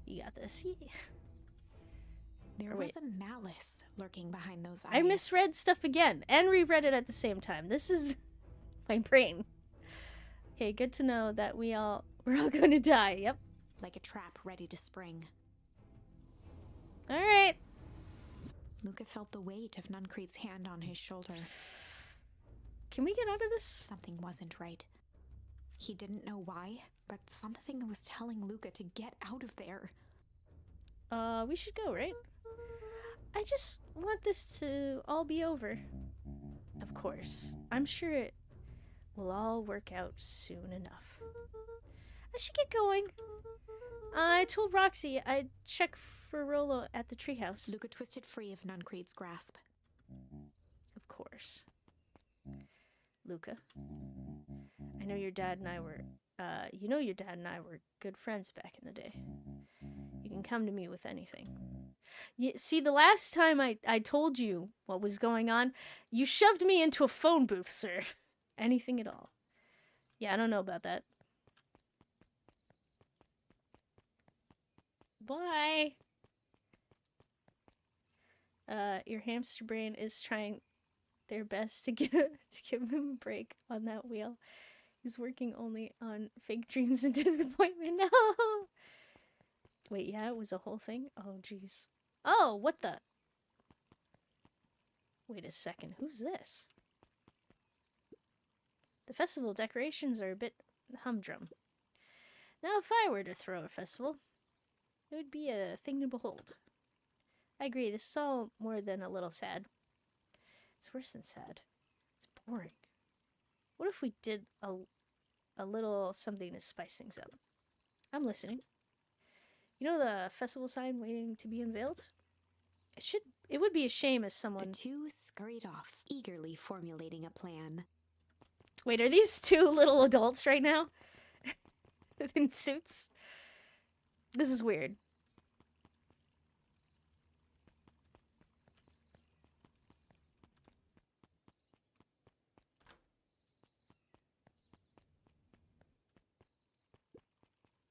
You got this. There was a malice lurking behind those eyes. I misread stuff again and reread it at the same time. This is my brain. Okay, good to know that we're all going to die. Yep. Like a trap ready to spring. All right. Luca felt the weight of Nuncreed's hand on his shoulder. Can we get out of this? Something wasn't right. He didn't know why, but something was telling Luca to get out of there. We should go, right? I just want this to all be over. Of course. I'm sure it will all work out soon enough. I should get going. I told Roxy I'd check for Rollo at the treehouse. Luca twisted free of Nuncreed's grasp. Of course. Luca, I know your dad and I were, your dad and I were good friends back in the day. You can come to me with anything. See, the last time I told you what was going on, you shoved me into a phone booth, sir. Anything at all. Yeah, I don't know about that. Bye. Your hamster brain is trying their best to give him a break on that wheel. He's working only on fake dreams and disappointment. No. Wait, yeah, it was a whole thing? Oh, jeez. Oh, what the? Wait a second. Who's this? The festival decorations are a bit humdrum. Now, if I were to throw a festival, it would be a thing to behold. I agree, this is all more than a little sad. It's worse than sad. It's boring. What if we did a little something to spice things up? I'm listening. You know the festival sign waiting to be unveiled? It would be a shame if someone... The two scurried off, eagerly formulating a plan. Wait, are these two little adults right now? In suits? This is weird.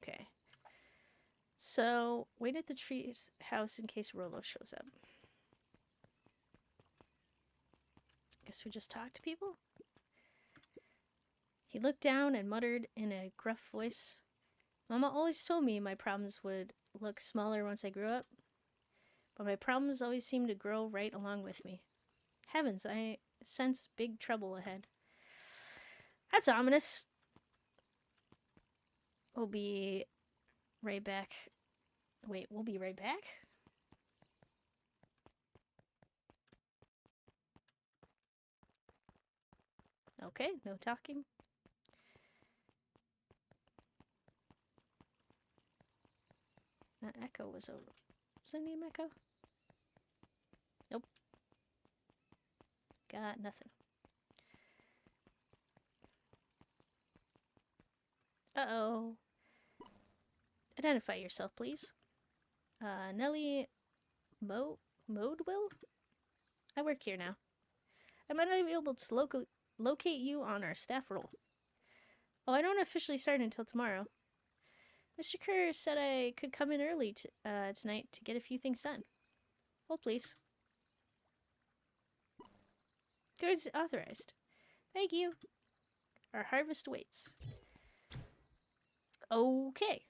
Okay. So, wait at the tree's house in case Rollo shows up. Guess we just talk to people? He looked down and muttered in a gruff voice. Mama always told me my problems would look smaller once I grew up. But my problems always seem to grow right along with me. Heavens, I sense big trouble ahead. That's ominous. We'll be right back. Wait, we'll be right back? Okay, no talking. Echo was over. Is the name Echo? Nope. Got nothing. Uh-oh. Identify yourself, please. Nellie Modewell? I work here now. I might not be able to locate you on our staff roll. Oh, I don't officially start until tomorrow. Mr. Kerr said I could come in early tonight to get a few things done. Hold, please. Goods authorized. Thank you. Our harvest waits. Okay.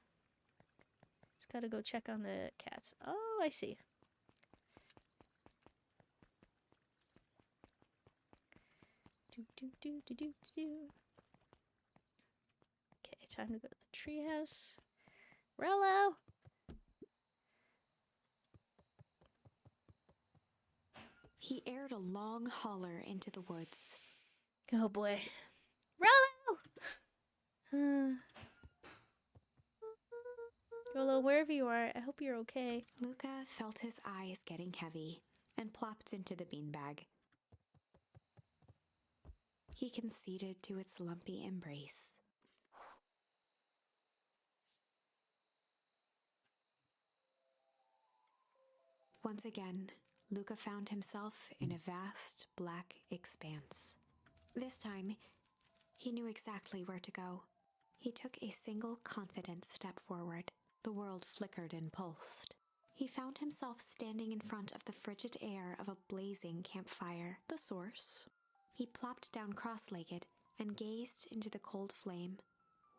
Just gotta go check on the cats. Oh, I see. Okay, time to go to the treehouse. Rello! He aired a long holler into the woods. Oh boy. Rello! Rollo, wherever you are, I hope you're okay. Luca felt his eyes getting heavy and plopped into the beanbag. He conceded to its lumpy embrace. Once again, Luca found himself in a vast black expanse. This time, he knew exactly where to go. He took a single confident step forward. The world flickered and pulsed. He found himself standing in front of the frigid air of a blazing campfire, the source. He plopped down cross-legged and gazed into the cold flame,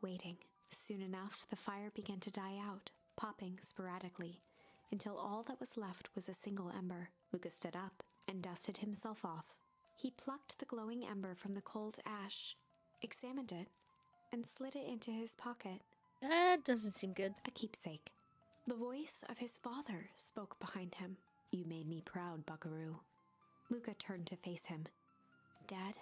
waiting. Soon enough, the fire began to die out, popping sporadically, until all that was left was a single ember. Luca stood up and dusted himself off. He plucked the glowing ember from the cold ash, examined it, and slid it into his pocket. That doesn't seem good. A keepsake. The voice of his father spoke behind him. "You made me proud, Buckaroo." Luca turned to face him. "Dad,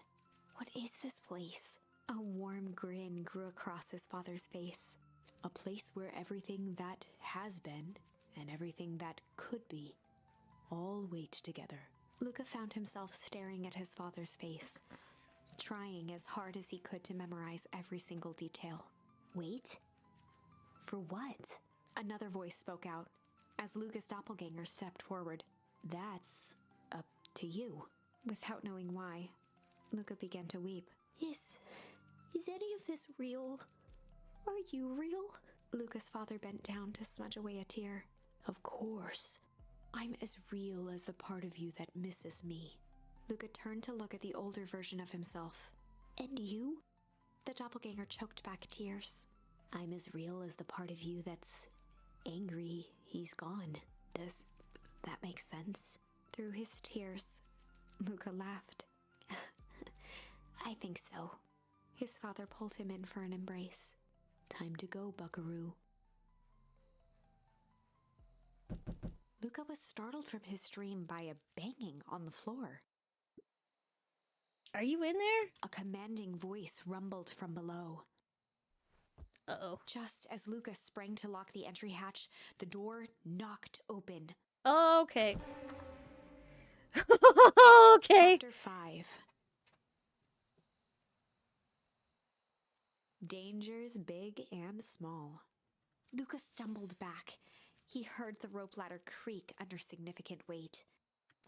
what is this place?" A warm grin grew across his father's face. "A place where everything that has been and everything that could be all wait together." Luca found himself staring at his father's face, trying as hard as he could to memorize every single detail. "Wait? For what?" Another voice spoke out as Luca's doppelganger stepped forward. "That's up to you." Without knowing why, Luca began to weep. Is any of this real? Are you real?" Luca's father bent down to smudge away a tear. "Of course. I'm as real as the part of you that misses me." Luca turned to look at the older version of himself. "And you?" The doppelganger choked back tears. "I'm as real as the part of you that's angry he's gone." Does that make sense? Through his tears, Luca laughed. "I think so." His father pulled him in for an embrace. "Time to go, Buckaroo." Luca was startled from his dream by a banging on the floor. Are you in there? A commanding voice rumbled from below. Uh-oh. Just as Luca sprang to lock the entry hatch, the door knocked open. Okay. Okay. Chapter 5. Dangers big and small. Luca stumbled back. He heard the rope ladder creak under significant weight.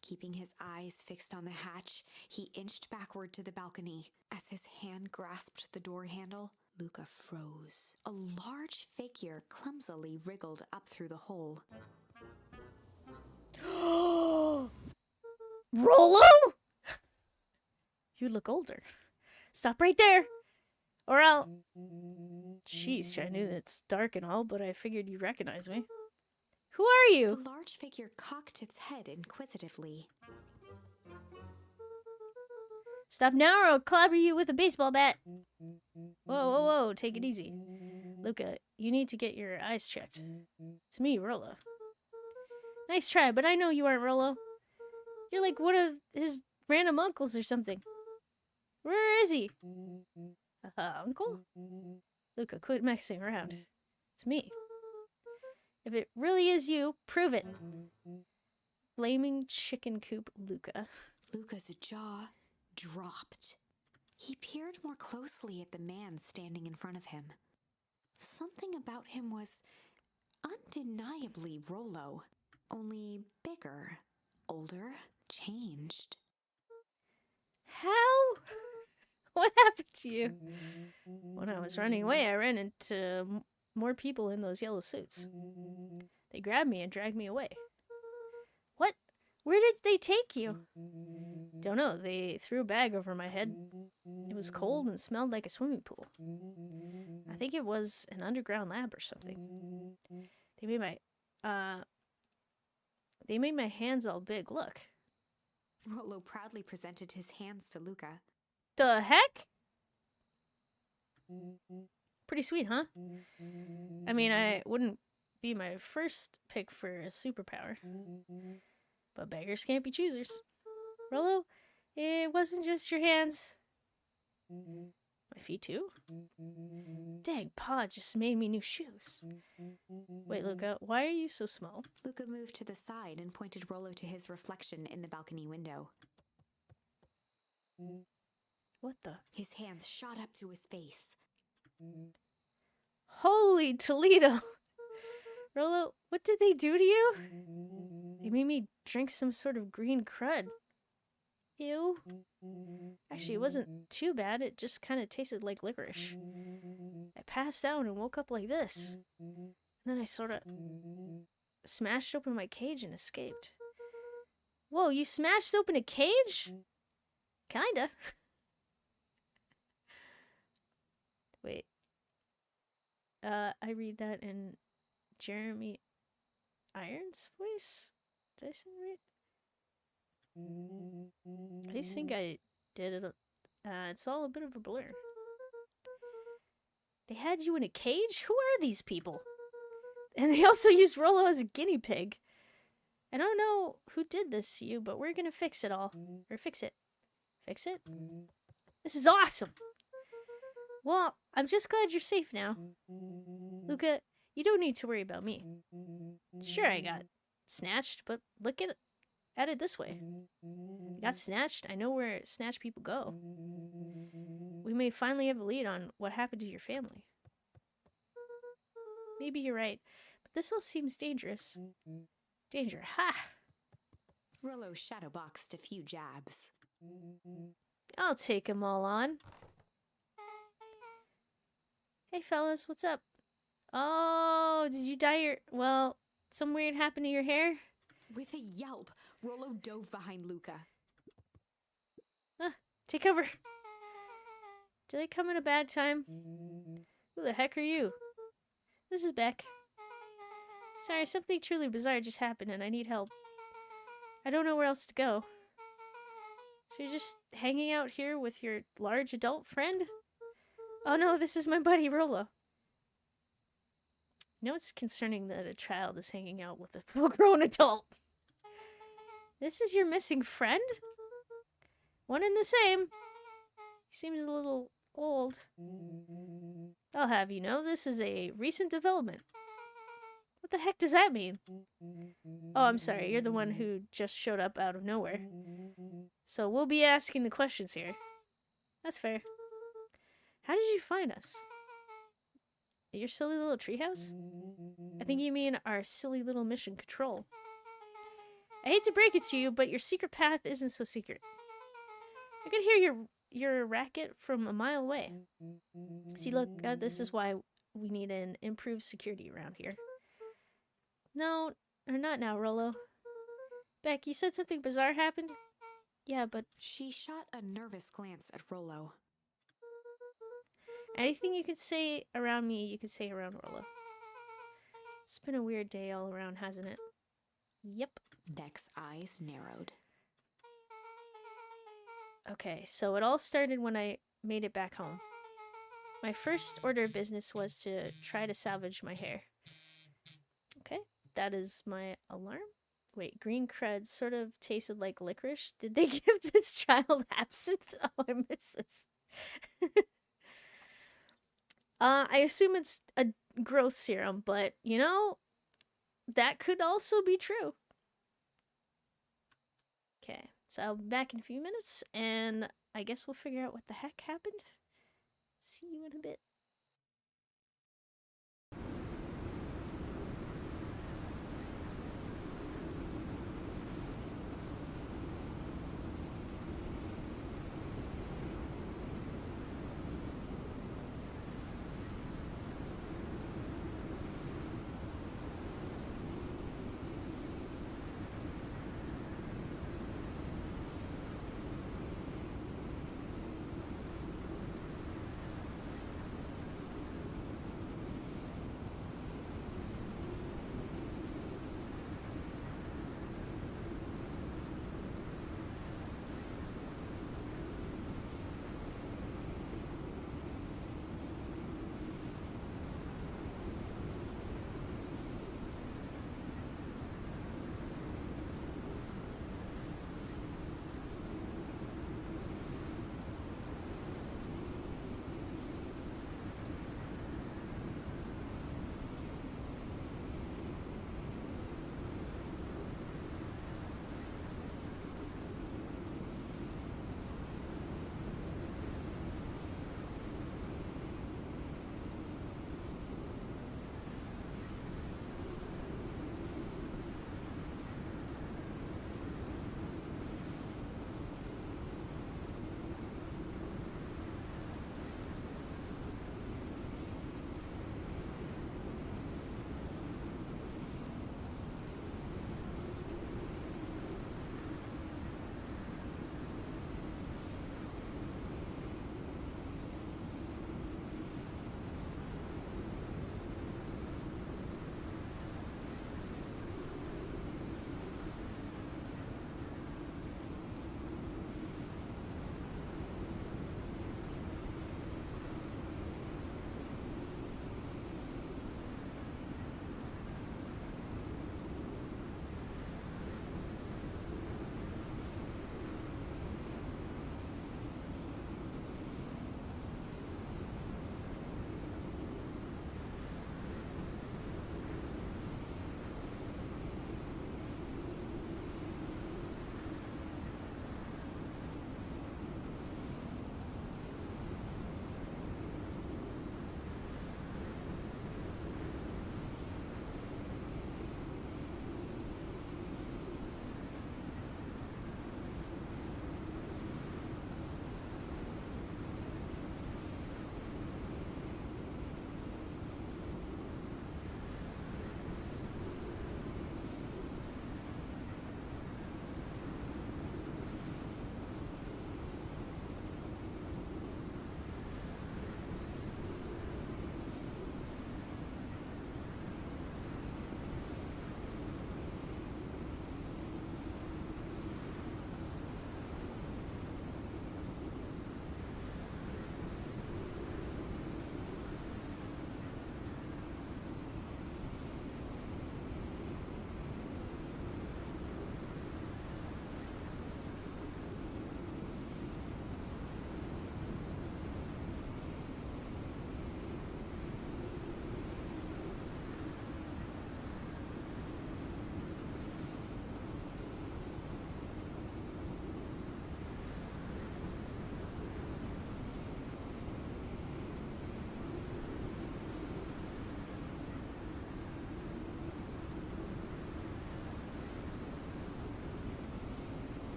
Keeping his eyes fixed on the hatch, he inched backward to the balcony. As his hand grasped the door handle, Luca froze. A large figure clumsily wriggled up through the hole. Rollo? You look older. Stop right there. Or I'll... Jeez, I knew it's dark and all, but I figured you'd recognize me. Who are The you? large figure cocked its head inquisitively. Stop now or I'll clobber you with a baseball bat. Whoa, whoa, whoa, take it easy. Luca, you need to get your eyes checked. It's me, Rollo. Nice try, but I know you aren't Rollo. You're like one of his random uncles or something. Where is he? Uncle? Luca, quit messing around. It's me. If it really is you, prove it. Flaming chicken coop Luca. Luca's jaw dropped. He peered more closely at the man standing in front of him. Something about him was undeniably Rollo, only bigger, older, changed. How? What happened to you? When I was running away, I ran into more people in those yellow suits. They grabbed me and dragged me away. What? Where did they take you? Don't know. They threw a bag over my head. It was cold and smelled like a swimming pool. I think it was an underground lab or something. They made my hands all big. Look. Rollo proudly presented his hands to Luca. The heck? Pretty sweet, huh? I mean, I wouldn't be my first pick for a superpower. But beggars can't be choosers. Rollo, it wasn't just your hands. My feet too? Dang, Pa just made me new shoes. Wait, Luca, why are you so small? Luca moved to the side and pointed Rollo to his reflection in the balcony window. What the? His hands shot up to his face. Holy Toledo! Rollo, what did they do to you? They made me drink some sort of green crud. Ew. Actually, it wasn't too bad. It just kind of tasted like licorice. I passed out and woke up like this. And then I sort of smashed open my cage and escaped. Whoa, you smashed open a cage? Kinda. Wait. I read that in Jeremy Irons' voice? Did I say it right? I think I did it. It's all a bit of a blur. They had you in a cage? Who are these people? And they also used Rollo as a guinea pig. I don't know who did this to you, but we're gonna fix it all. Or fix it. Fix it? This is awesome! Well, I'm just glad you're safe now. Luca, you don't need to worry about me. Sure, I got snatched, but look at it this way. I got snatched. I know where snatched people go. We may finally have a lead on what happened to your family. Maybe you're right, but this all seems dangerous. Danger, ha! Rollo shadowboxed a few jabs. I'll take 'em all on. Hey fellas, what's up? Oh, did you dye your... Well, some weird happened to your hair? With a yelp, Rollo dove behind Luca. Take cover. Did I come in a bad time? Who the heck are you? This is Beck. Sorry, something truly bizarre just happened and I need help. I don't know where else to go. So you're just hanging out here with your large adult friend? Oh no, this is my buddy Rollo. You know it's concerning that a child is hanging out with a full-grown adult. This is your missing friend? One and the same. He seems a little old. I'll have you know, this is a recent development. What the heck does that mean? Oh, I'm sorry, you're the one who just showed up out of nowhere. So we'll be asking the questions here. That's fair. How did you find us? Your silly little treehouse? I think you mean our silly little mission control. I hate to break it to you, but your secret path isn't so secret. I could hear your racket from a mile away. See, look, this is why we need an improved security around here. No, or not now, Rollo. Beck, you said something bizarre happened? Yeah, but... She shot a nervous glance at Rollo. Anything you could say around me, you could say around Rollo. It's been a weird day all around, hasn't it? Yep. Beck's eyes narrowed. Okay, so it all started when I made it back home. my first order of business was to try to salvage my hair. Okay, that is my alarm. Wait, green crud sort of tasted like licorice. Did they give this child absinthe? Oh, I missed this. I assume it's a growth serum, but you know, that could also be true. Okay, so I'll be back in a few minutes, and I guess we'll figure out what the heck happened. See you in a bit.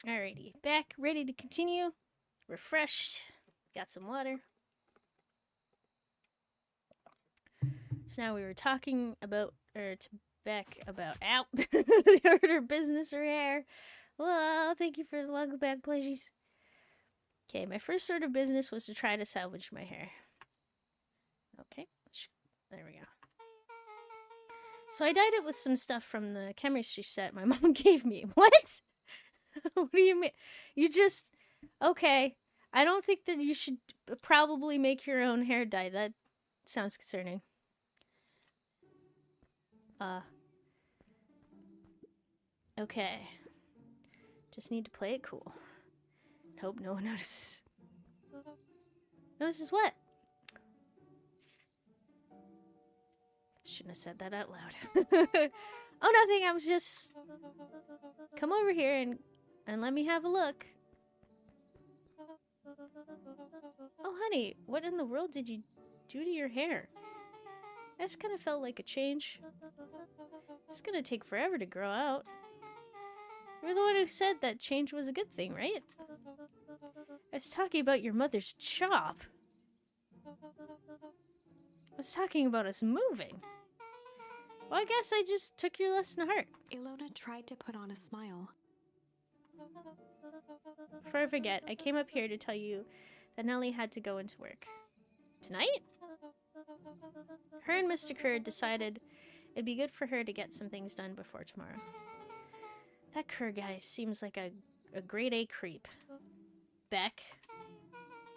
Alrighty, back, ready to continue. Refreshed. Got some water. So now we were talking about, or to Beck about out the order of business her hair. Well, thank you for the welcome back, pleasures. Okay, my first order of business was to try to salvage my hair. Okay, there we go. So I dyed it with some stuff from the chemistry set my mom gave me. What? What do you mean? You just... Okay. I don't think that you should probably make your own hair dye. That sounds concerning. Okay. Just need to play it cool. Hope no one notices. Notices what? Shouldn't have said that out loud. Oh, nothing. I was just... Come over here and let me have a look. Oh, honey, what in the world did you do to your hair? I just kind of felt like a change. It's gonna take forever to grow out. You're the one who said that change was a good thing, right? I was talking about your mother's chop. I was talking about us moving. Well, I guess I just took your lesson to heart. Ilona tried to put on a smile. Before I forget, I came up here to tell you that Nellie had to go into work. Tonight? Her and Mr. Kerr decided it'd be good for her to get some things done before tomorrow. That Kerr guy seems like a grade A creep. Beck.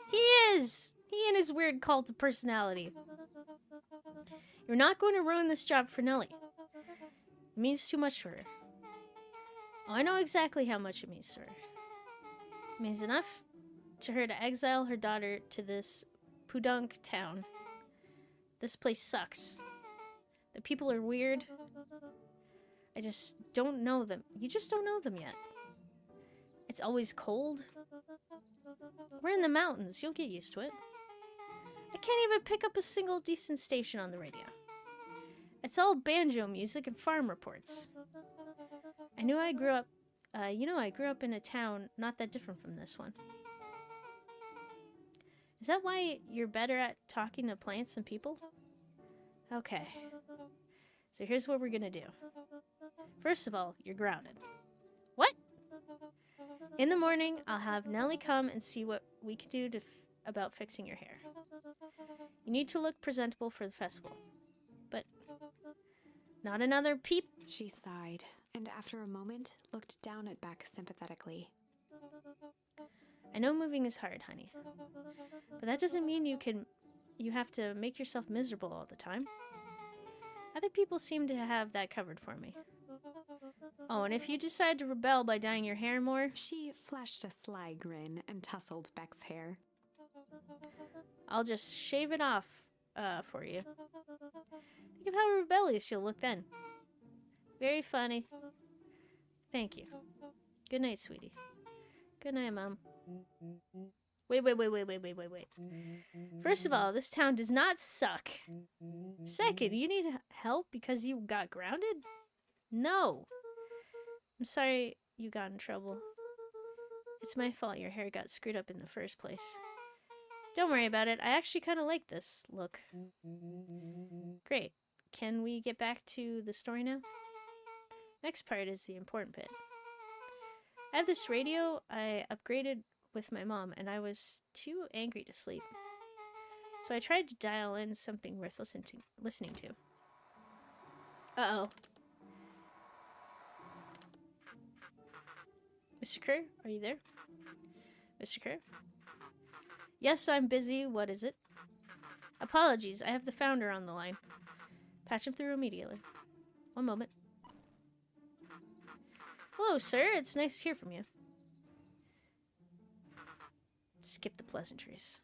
He is! He and his weird cult of personality. You're not going to ruin this job for Nellie. It means too much to her. Oh, I know exactly how much it means to her. It means enough to her to exile her daughter to this Pudunk town. This place sucks. The people are weird. I just don't know them. You just don't know them yet. It's always cold. We're in the mountains. You'll get used to it. I can't even pick up a single decent station on the radio. It's all banjo music and farm reports. I grew up in a town not that different from this one. Is that why you're better at talking to plants than people? Okay. So here's what we're gonna do. First of all, you're grounded. What? In the morning, I'll have Nellie come and see what we can do about fixing your hair. You need to look presentable for the festival. But not another peep. She sighed, and after a moment, looked down at Beck sympathetically. I know moving is hard, honey. But that doesn't mean you have to make yourself miserable all the time. Other people seem to have that covered for me. Oh, and if you decide to rebel by dyeing your hair more... She flashed a sly grin and tousled Beck's hair. I'll just shave it off for you. Think of how rebellious you'll look then. Very funny. Thank you. Good night, sweetie. Good night, Mom. Wait. First of all, this town does not suck. Second, you need help because you got grounded? No. I'm sorry you got in trouble. It's my fault your hair got screwed up in the first place. Don't worry about it. I actually kind of like this look. Great. Can we get back to the story now? Next part is the important bit. I have this radio I upgraded with my mom, and I was too angry to sleep. So I tried to dial in something worth listening to. Uh-oh. Mr. Kerr, are you there? Mr. Kerr? Yes, I'm busy. What is it? Apologies, I have the founder on the line. Patch him through immediately. One moment. Hello, sir. It's nice to hear from you. Skip the pleasantries.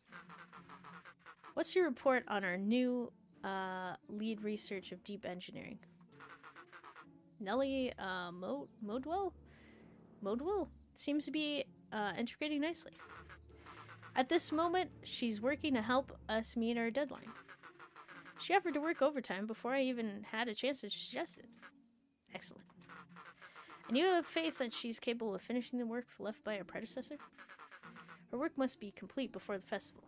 What's your report on our new lead research of deep engineering? Nellie Modwell? Modwell seems to be integrating nicely. At this moment, she's working to help us meet our deadline. She offered to work overtime before I even had a chance to suggest it. Excellent. And you have faith that she's capable of finishing the work left by her predecessor? Her work must be complete before the festival.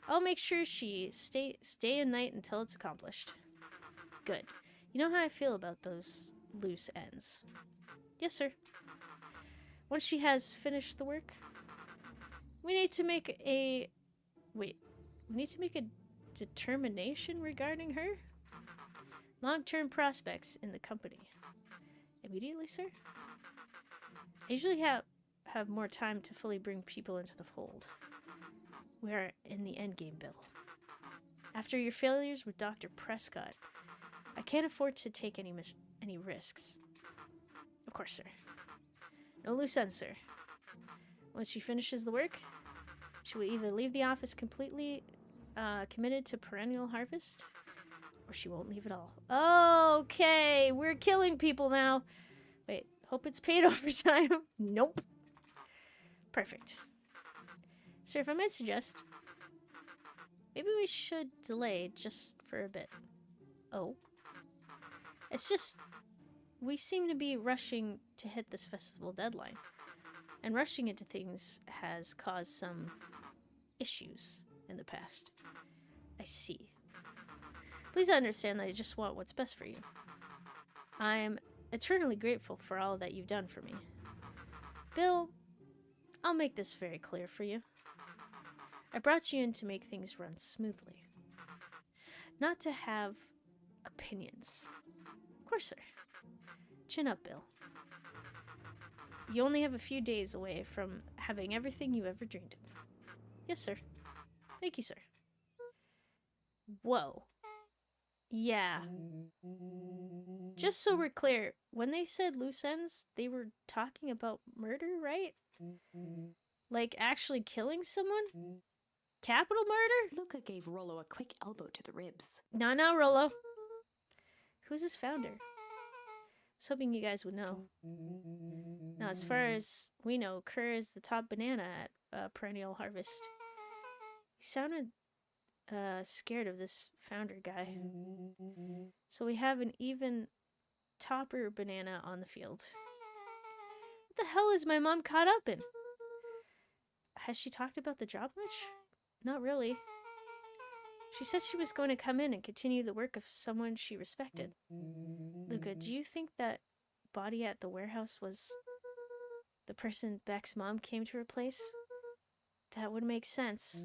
I'll make sure she stay a night until it's accomplished. Good. You know how I feel about those loose ends. Yes, sir. Once she has finished the work, we need to make a... Wait. We need to make a determination regarding her? Long-term prospects in the company. Immediately, sir? I usually have more time to fully bring people into the fold. We are in the endgame, Bill. After your failures with Dr. Prescott, I can't afford to take any risks. Of course, sir. No loose ends, sir. Once she finishes the work, she will either leave the office completely committed to Perennial Harvest, or she won't leave at all. Okay, we're killing people now. Wait, hope it's paid overtime. Nope. Perfect. Sir, if I might suggest, maybe we should delay just for a bit. Oh. It's just, we seem to be rushing to hit this festival deadline. And rushing into things has caused some issues in the past. I see. Please understand that I just want what's best for you. I'm eternally grateful for all that you've done for me. Bill, I'll make this very clear for you. I brought you in to make things run smoothly. Not to have opinions. Of course, sir. Chin up, Bill. You only have a few days away from having everything you ever dreamed of. Yes, sir. Thank you, sir. Whoa. Yeah. Just so we're clear, when they said loose ends, they were talking about murder, right? Like actually killing someone? Capital murder? Luca gave Rollo a quick elbow to the ribs. No, Rollo. Who's his founder? I was hoping you guys would know. Now, as far as we know, Kerr is the top banana at Perennial Harvest. He sounded scared of this founder guy. So we have an even topper banana on the field. What the hell is my mom caught up in? Has she talked about the job much? Not really. She said she was going to come in and continue the work of someone she respected. Luca, do you think that body at the warehouse was the person Beck's mom came to replace? That would make sense.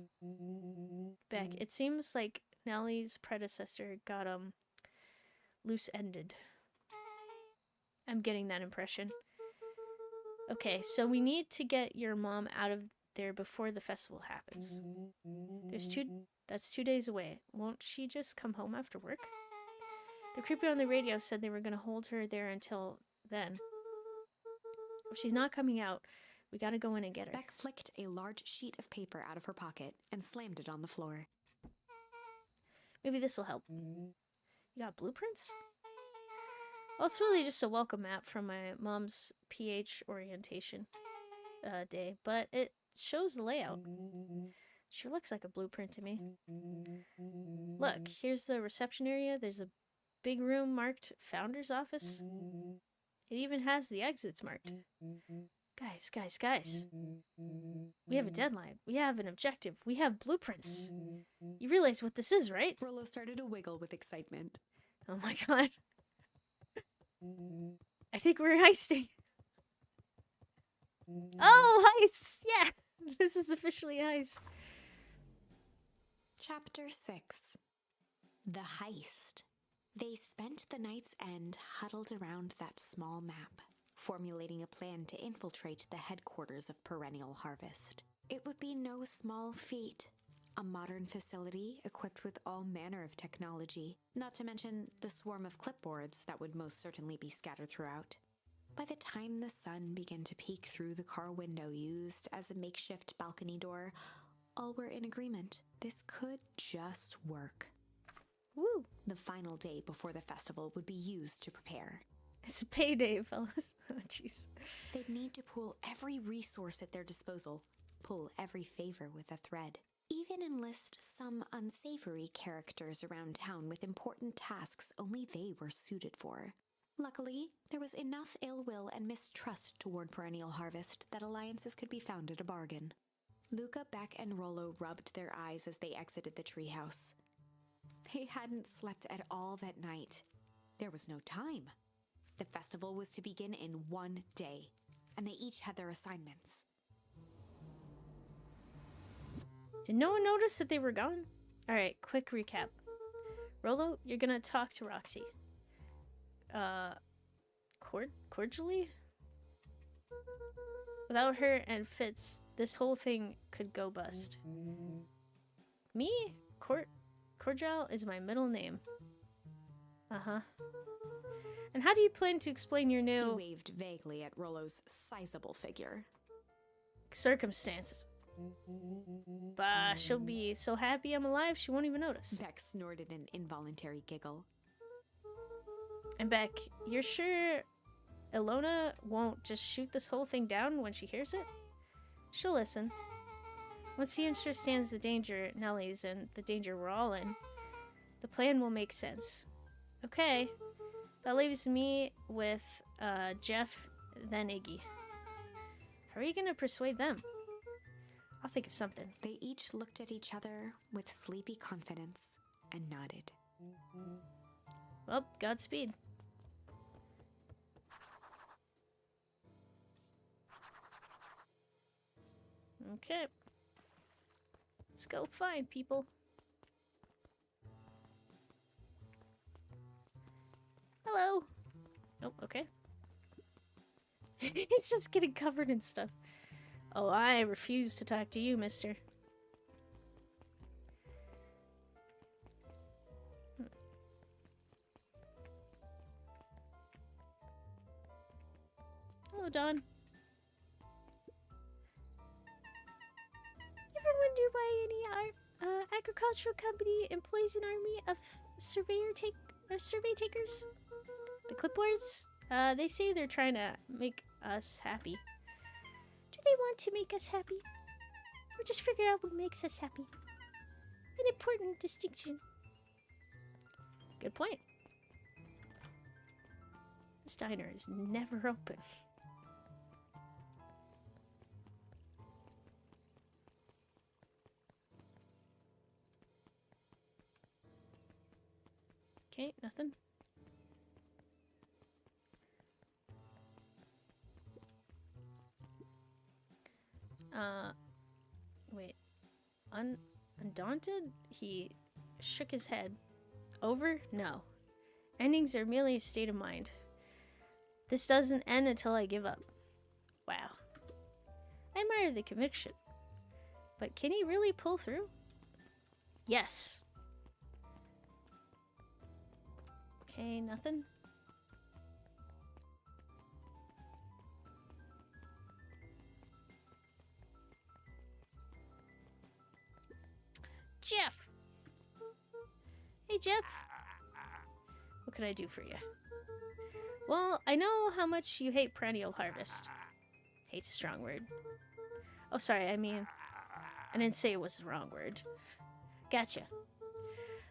Beck, it seems like Nellie's predecessor got loose-ended. I'm getting that impression. Okay, so we need to get your mom out of there before the festival happens. That's 2 days away. Won't she just come home after work? The creeper on the radio said they were going to hold her there until then. If she's not coming out, we gotta go in and get her. Beck flicked a large sheet of paper out of her pocket and slammed it on the floor. Maybe this will help. You got blueprints? Well, it's really just a welcome map from my mom's PH orientation day, but it shows the layout. Sure looks like a blueprint to me. Look, here's the reception area. There's a big room marked Founder's Office. It even has the exits marked. Guys. We have a deadline. We have an objective. We have blueprints. You realize what this is, right? Rollo started to wiggle with excitement. Oh my god. I think we're heisting. Oh, heist! Yeah! This is officially a heist. Chapter 6. The Heist. They spent the night's end huddled around that small map, formulating a plan to infiltrate the headquarters of Perennial Harvest. It would be no small feat. A modern facility equipped with all manner of technology, not to mention the swarm of clipboards that would most certainly be scattered throughout. By the time the sun began to peek through the car window used as a makeshift balcony door, all were in agreement. This could just work. Woo! The final day before the festival would be used to prepare. It's payday, fellas. Oh, jeez. They'd need to pool every resource at their disposal, pull every favor with a thread. Even enlist some unsavory characters around town with important tasks only they were suited for. Luckily, there was enough ill will and mistrust toward Perennial Harvest that alliances could be found at a bargain. Luca, Beck, and Rollo rubbed their eyes as they exited the treehouse. They hadn't slept at all that night. There was no time. The festival was to begin in 1 day, and they each had their assignments. Did no one notice that they were gone? Alright, quick recap. Rolo, you're gonna talk to Roxy. Cordially? Without her and Fitz, this whole thing could go bust. Me? Cordial is my middle name. Uh-huh. And how do you plan to explain your He new waved vaguely at Rolo's sizable figure. circumstances? Bah, she'll be so happy I'm alive she won't even notice. Beck snorted an involuntary giggle. And Beck, you're sure Ilona won't just shoot this whole thing down when she hears it? She'll listen. Once she understands the danger Nellie's in, the danger we're all in, the plan will make sense. Okay, that leaves me with Jeff, then Iggy. How are you gonna persuade them? I'll think of something. They each looked at each other with sleepy confidence and nodded. Well, Godspeed. Okay. Let's go find people. Hello. Oh, okay. It's just getting covered in stuff. Oh, I refuse to talk to you, mister. Hello, Don. Ever wonder why any agricultural company employs an army of survey takers? The clipboards? They say they're trying to make us happy. Do they want to make us happy? Or just figure out what makes us happy? An important distinction. Good point. This diner is never open. Okay, nothing. Wait. Undaunted? He shook his head. Over? No. Endings are merely a state of mind. This doesn't end until I give up. Wow. I admire the conviction. But can he really pull through? Yes. Okay, nothing. Jeff! Hey, Jeff. What can I do for you? Well, I know how much you hate perennial harvest. Hate's a strong word. Oh, sorry, I didn't say it was the wrong word. Gotcha.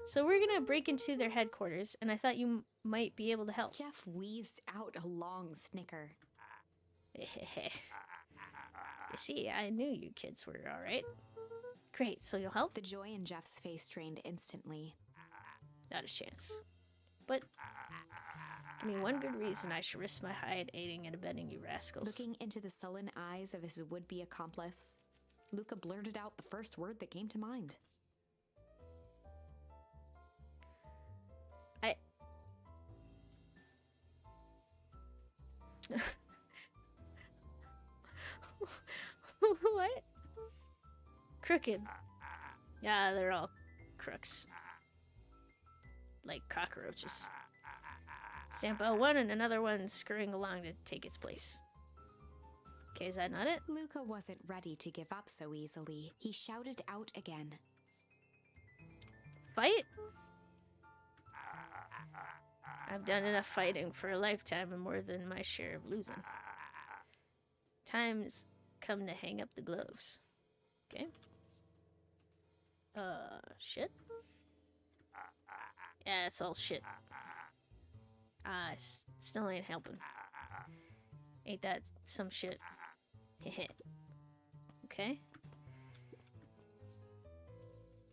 So we're gonna break into their headquarters, and I thought you might be able to help. Jeff wheezed out a long snicker. You see, I knew you kids were alright. Great, so you'll help? The joy in Jeff's face drained instantly. Not a chance. But give me one good reason I should risk my hide aiding and abetting you rascals. Looking into the sullen eyes of his would-be accomplice, Luca blurted out the first word that came to mind. What? Crooked. Yeah, they're all crooks. Like cockroaches. Stampo one and another one scurrying along to take its place. Okay, is that not it? Luca wasn't ready to give up so easily. He shouted out again. Fight? I've done enough fighting for a lifetime and more than my share of losing. Time's come to hang up the gloves. Okay. Shit? Yeah, it's all shit. Still ain't helping. Ain't that some shit? Heh. Okay.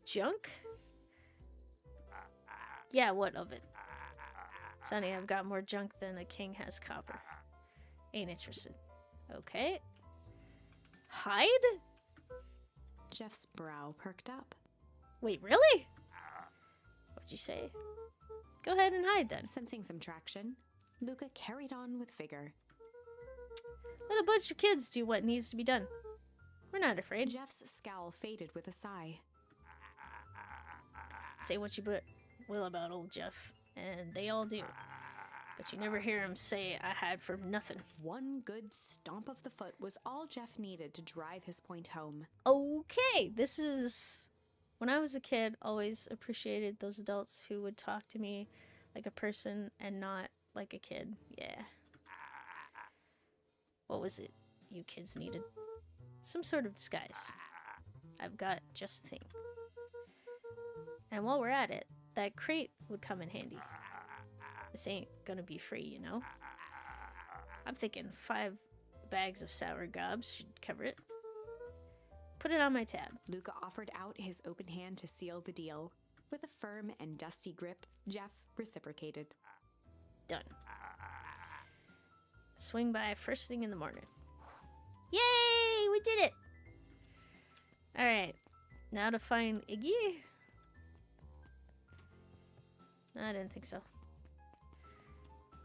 Junk? Yeah, what of it? Sonny, I've got more junk than a king has copper. Ain't interested. Okay. Hide? Jeff's brow perked up. Wait, really? What'd you say? Go ahead and hide then. Sensing some traction, Luca carried on with vigor. Let a bunch of kids do what needs to be done. We're not afraid. Jeff's scowl faded with a sigh. Say what you will about old Jeff, and they all do. But you never hear him say, I hide from nothing. One good stomp of the foot was all Jeff needed to drive his point home. Okay, this is... When I was a kid, always appreciated those adults who would talk to me like a person and not like a kid. Yeah. What was it you kids needed? Some sort of disguise. I've got just the thing. And while we're at it, that crate would come in handy. This ain't gonna be free, you know? I'm thinking 5 bags of sour gobs should cover it. Put it on my tab. Luca offered out his open hand to seal the deal. With a firm and dusty grip, Jeff reciprocated. Done. Swing by first thing in the morning. Yay! We did it! Alright. Now to find Iggy? No, I didn't think so.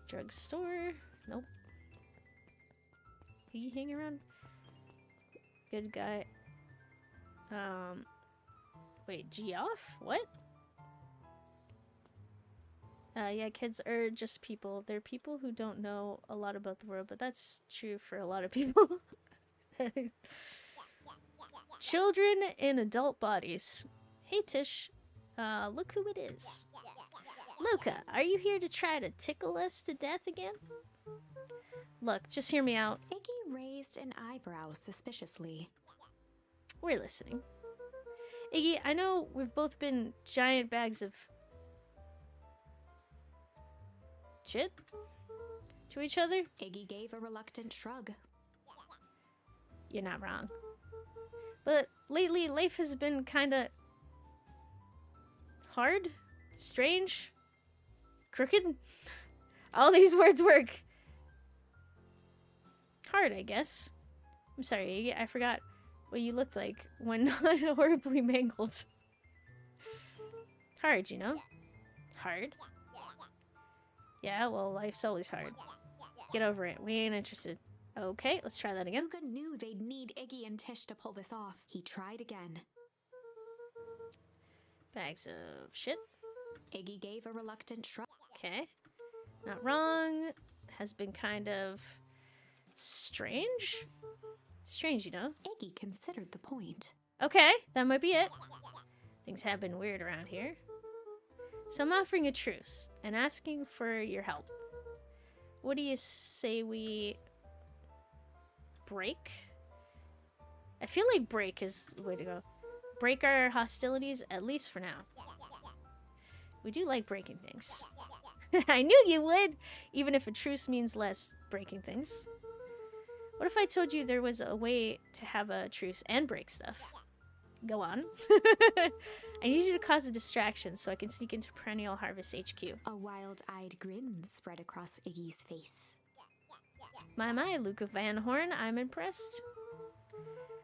Drugstore? Nope. Iggy hanging around? Good guy. Wait, Geoff? What? Yeah, kids are just people. They're people who don't know a lot about the world, but that's true for a lot of people. Children in adult bodies. Hey, Tish. Look who it is. Luca, are you here to try to tickle us to death again? Look, just hear me out. Iggy raised an eyebrow suspiciously. We're listening. Iggy, I know we've both been giant bags of shit to each other. Iggy gave a reluctant shrug. You're not wrong. But lately, life has been kinda hard, strange, crooked. All these words work. Hard, I guess. I'm sorry, Iggy, I forgot what you looked like when not horribly mangled. Hard, you know? Hard. Yeah, well, life's always hard. Get over it. We ain't interested. Okay, let's try that again. Luca knew they'd need Iggy and Tish to pull this off. He tried again. Bags of shit. Iggy gave a reluctant shrug. Okay. Not wrong. Has been kind of strange. Strange, you know? Iggy considered the point. Okay, that might be it. Things have been weird around here. So I'm offering a truce and asking for your help. What do you say we break? I feel like break is the way to go. Break our hostilities, at least for now. We do like breaking things. I knew you would, even if a truce means less breaking things. What if I told you there was a way to have a truce and break stuff? Go on. I need you to cause a distraction so I can sneak into Perennial Harvest HQ. A wild-eyed grin spread across Iggy's face. My, Luca Van Horn, I'm impressed.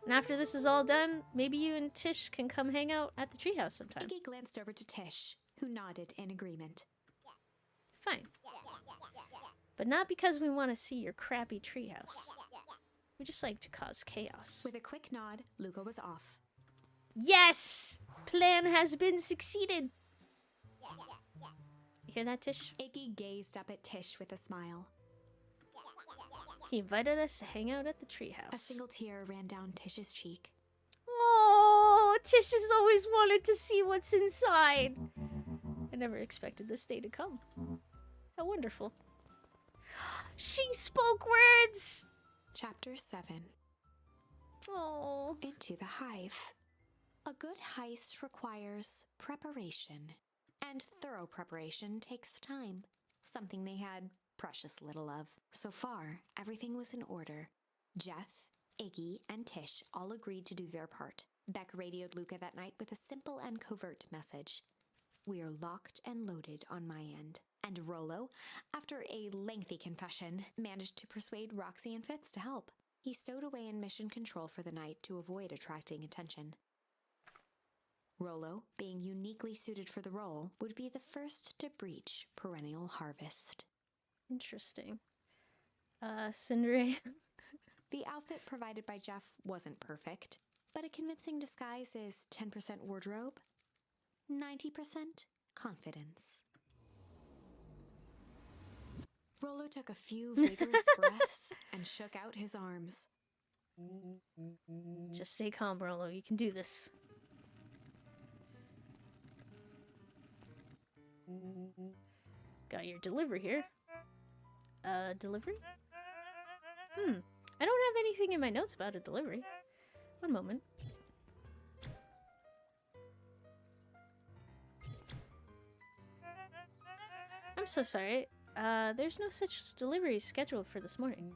And after this is all done, maybe you and Tish can come hang out at the treehouse sometime. Iggy glanced over to Tish, who nodded in agreement. Fine. But not because we want to see your crappy treehouse. We just like to cause chaos. With a quick nod, Luca was off. Yes! Plan has been succeeded. You hear that, Tish? Iggy gazed up at Tish with a smile. He invited us to hang out at the treehouse. A single tear ran down Tish's cheek. Oh, Tish has always wanted to see what's inside. I never expected this day to come. How wonderful. She spoke words! Chapter 7. Oh. Into the Hive. A good heist requires preparation, and thorough preparation takes time, something they had precious little of. So far, everything was in order. Jeff, Iggy, and Tish all agreed to do their part. Beck radioed Luca that night with a simple and covert message. "We're locked and loaded on my end. And Rollo, after a lengthy confession, managed to persuade Roxy and Fitz to help. He stowed away in mission control for the night to avoid attracting attention. Rollo, being uniquely suited for the role, would be the first to breach Perennial Harvest. Interesting. Cinderace. The outfit provided by Jeff wasn't perfect, but a convincing disguise is 10% wardrobe, 90% confidence. Rollo took a few vigorous breaths and shook out his arms. Just stay calm, Rollo. You can do this. Got your delivery here. Delivery? I don't have anything in my notes about a delivery. One moment. I'm so sorry. There's no such delivery scheduled for this morning.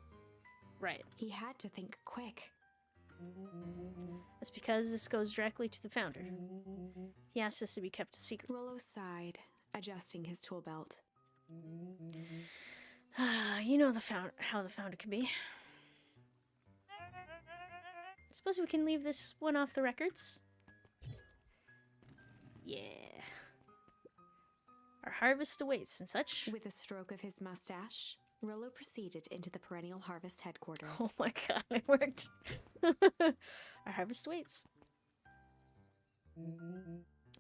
Right. He had to think quick. That's because this goes directly to the founder. He asked us to be kept a secret. Rollo sighed, adjusting his tool belt. You know how the founder can be. Suppose we can leave this one off the records? Yeah. Our harvest awaits and such. With a stroke of his mustache, Rollo proceeded into the Perennial Harvest headquarters. Oh my god, it worked. Our harvest awaits.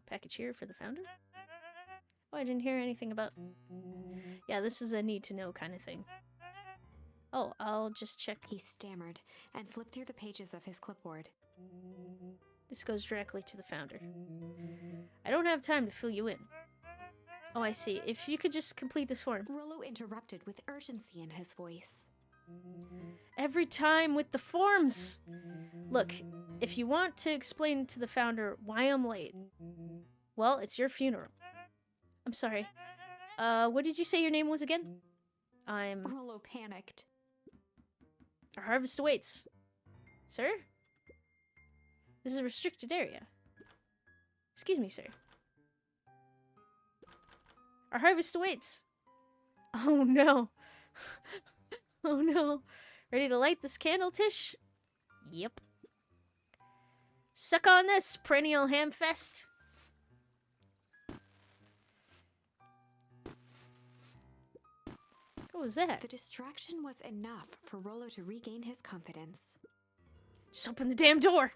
Package here for the founder? Oh, I didn't hear anything about... Yeah, this is a need-to-know kind of thing. Oh, I'll just check. He stammered and flipped through the pages of his clipboard. This goes directly to the founder. I don't have time to fill you in. Oh, I see. If you could just complete this form. Rollo interrupted with urgency in his voice. Every time with the forms! Look, if you want to explain to the founder why I'm late, well, it's your funeral. I'm sorry. What did you say your name was again? I'm... Rollo panicked. Our harvest awaits. Sir? This is a restricted area. Excuse me, sir. Our harvest awaits. Oh no. Oh no. Ready to light this candle, Tish? Yep. Suck on this, Perennial Hamfest. What was that? The distraction was enough for Rollo to regain his confidence. Just open the damn door.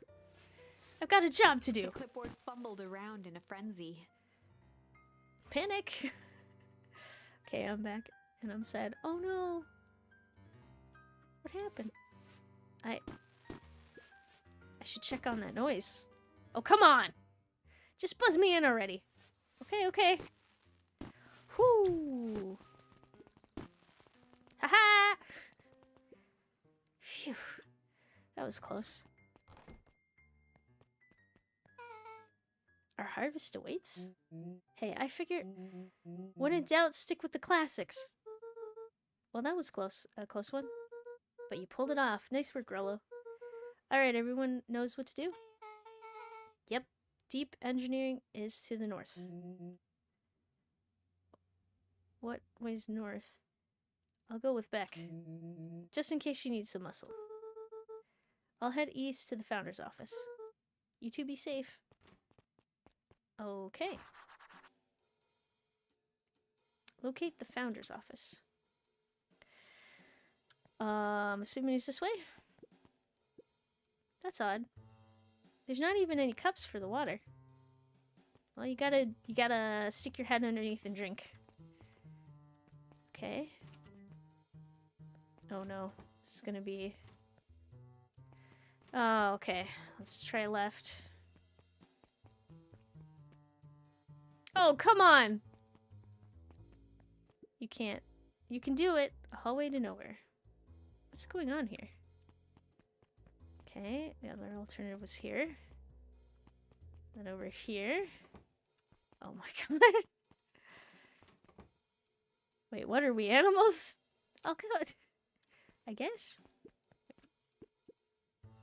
I've got a job to The do. clipboard fumbled around in a frenzy. Panic. Okay, I'm back and I'm sad. Oh no. What happened? I should check on that noise. Oh, come on. Just buzz me in already. Okay, okay. Whoo. Haha. Phew. That was close. Our harvest awaits? Hey, I figure when in doubt, stick with the classics. Well, that was close. A close one. But you pulled it off. Nice work, Rollo. Alright, everyone knows what to do? Yep. Deep engineering is to the north. What way's north? I'll go with Beck. Just in case she needs some muscle. I'll head east to the founder's office. You two be safe. Okay. Locate the founder's office. I'm assuming it's this way? That's odd. There's not even any cups for the water. Well, you gotta stick your head underneath and drink. Okay. Oh no, this is gonna be... Oh, okay. Let's try left. Oh, come on! You can't. You can do it. A hallway to nowhere. What's going on here? Okay, the other alternative was here. Then over here. Oh my god. Wait, what are we, animals? Oh god. I guess.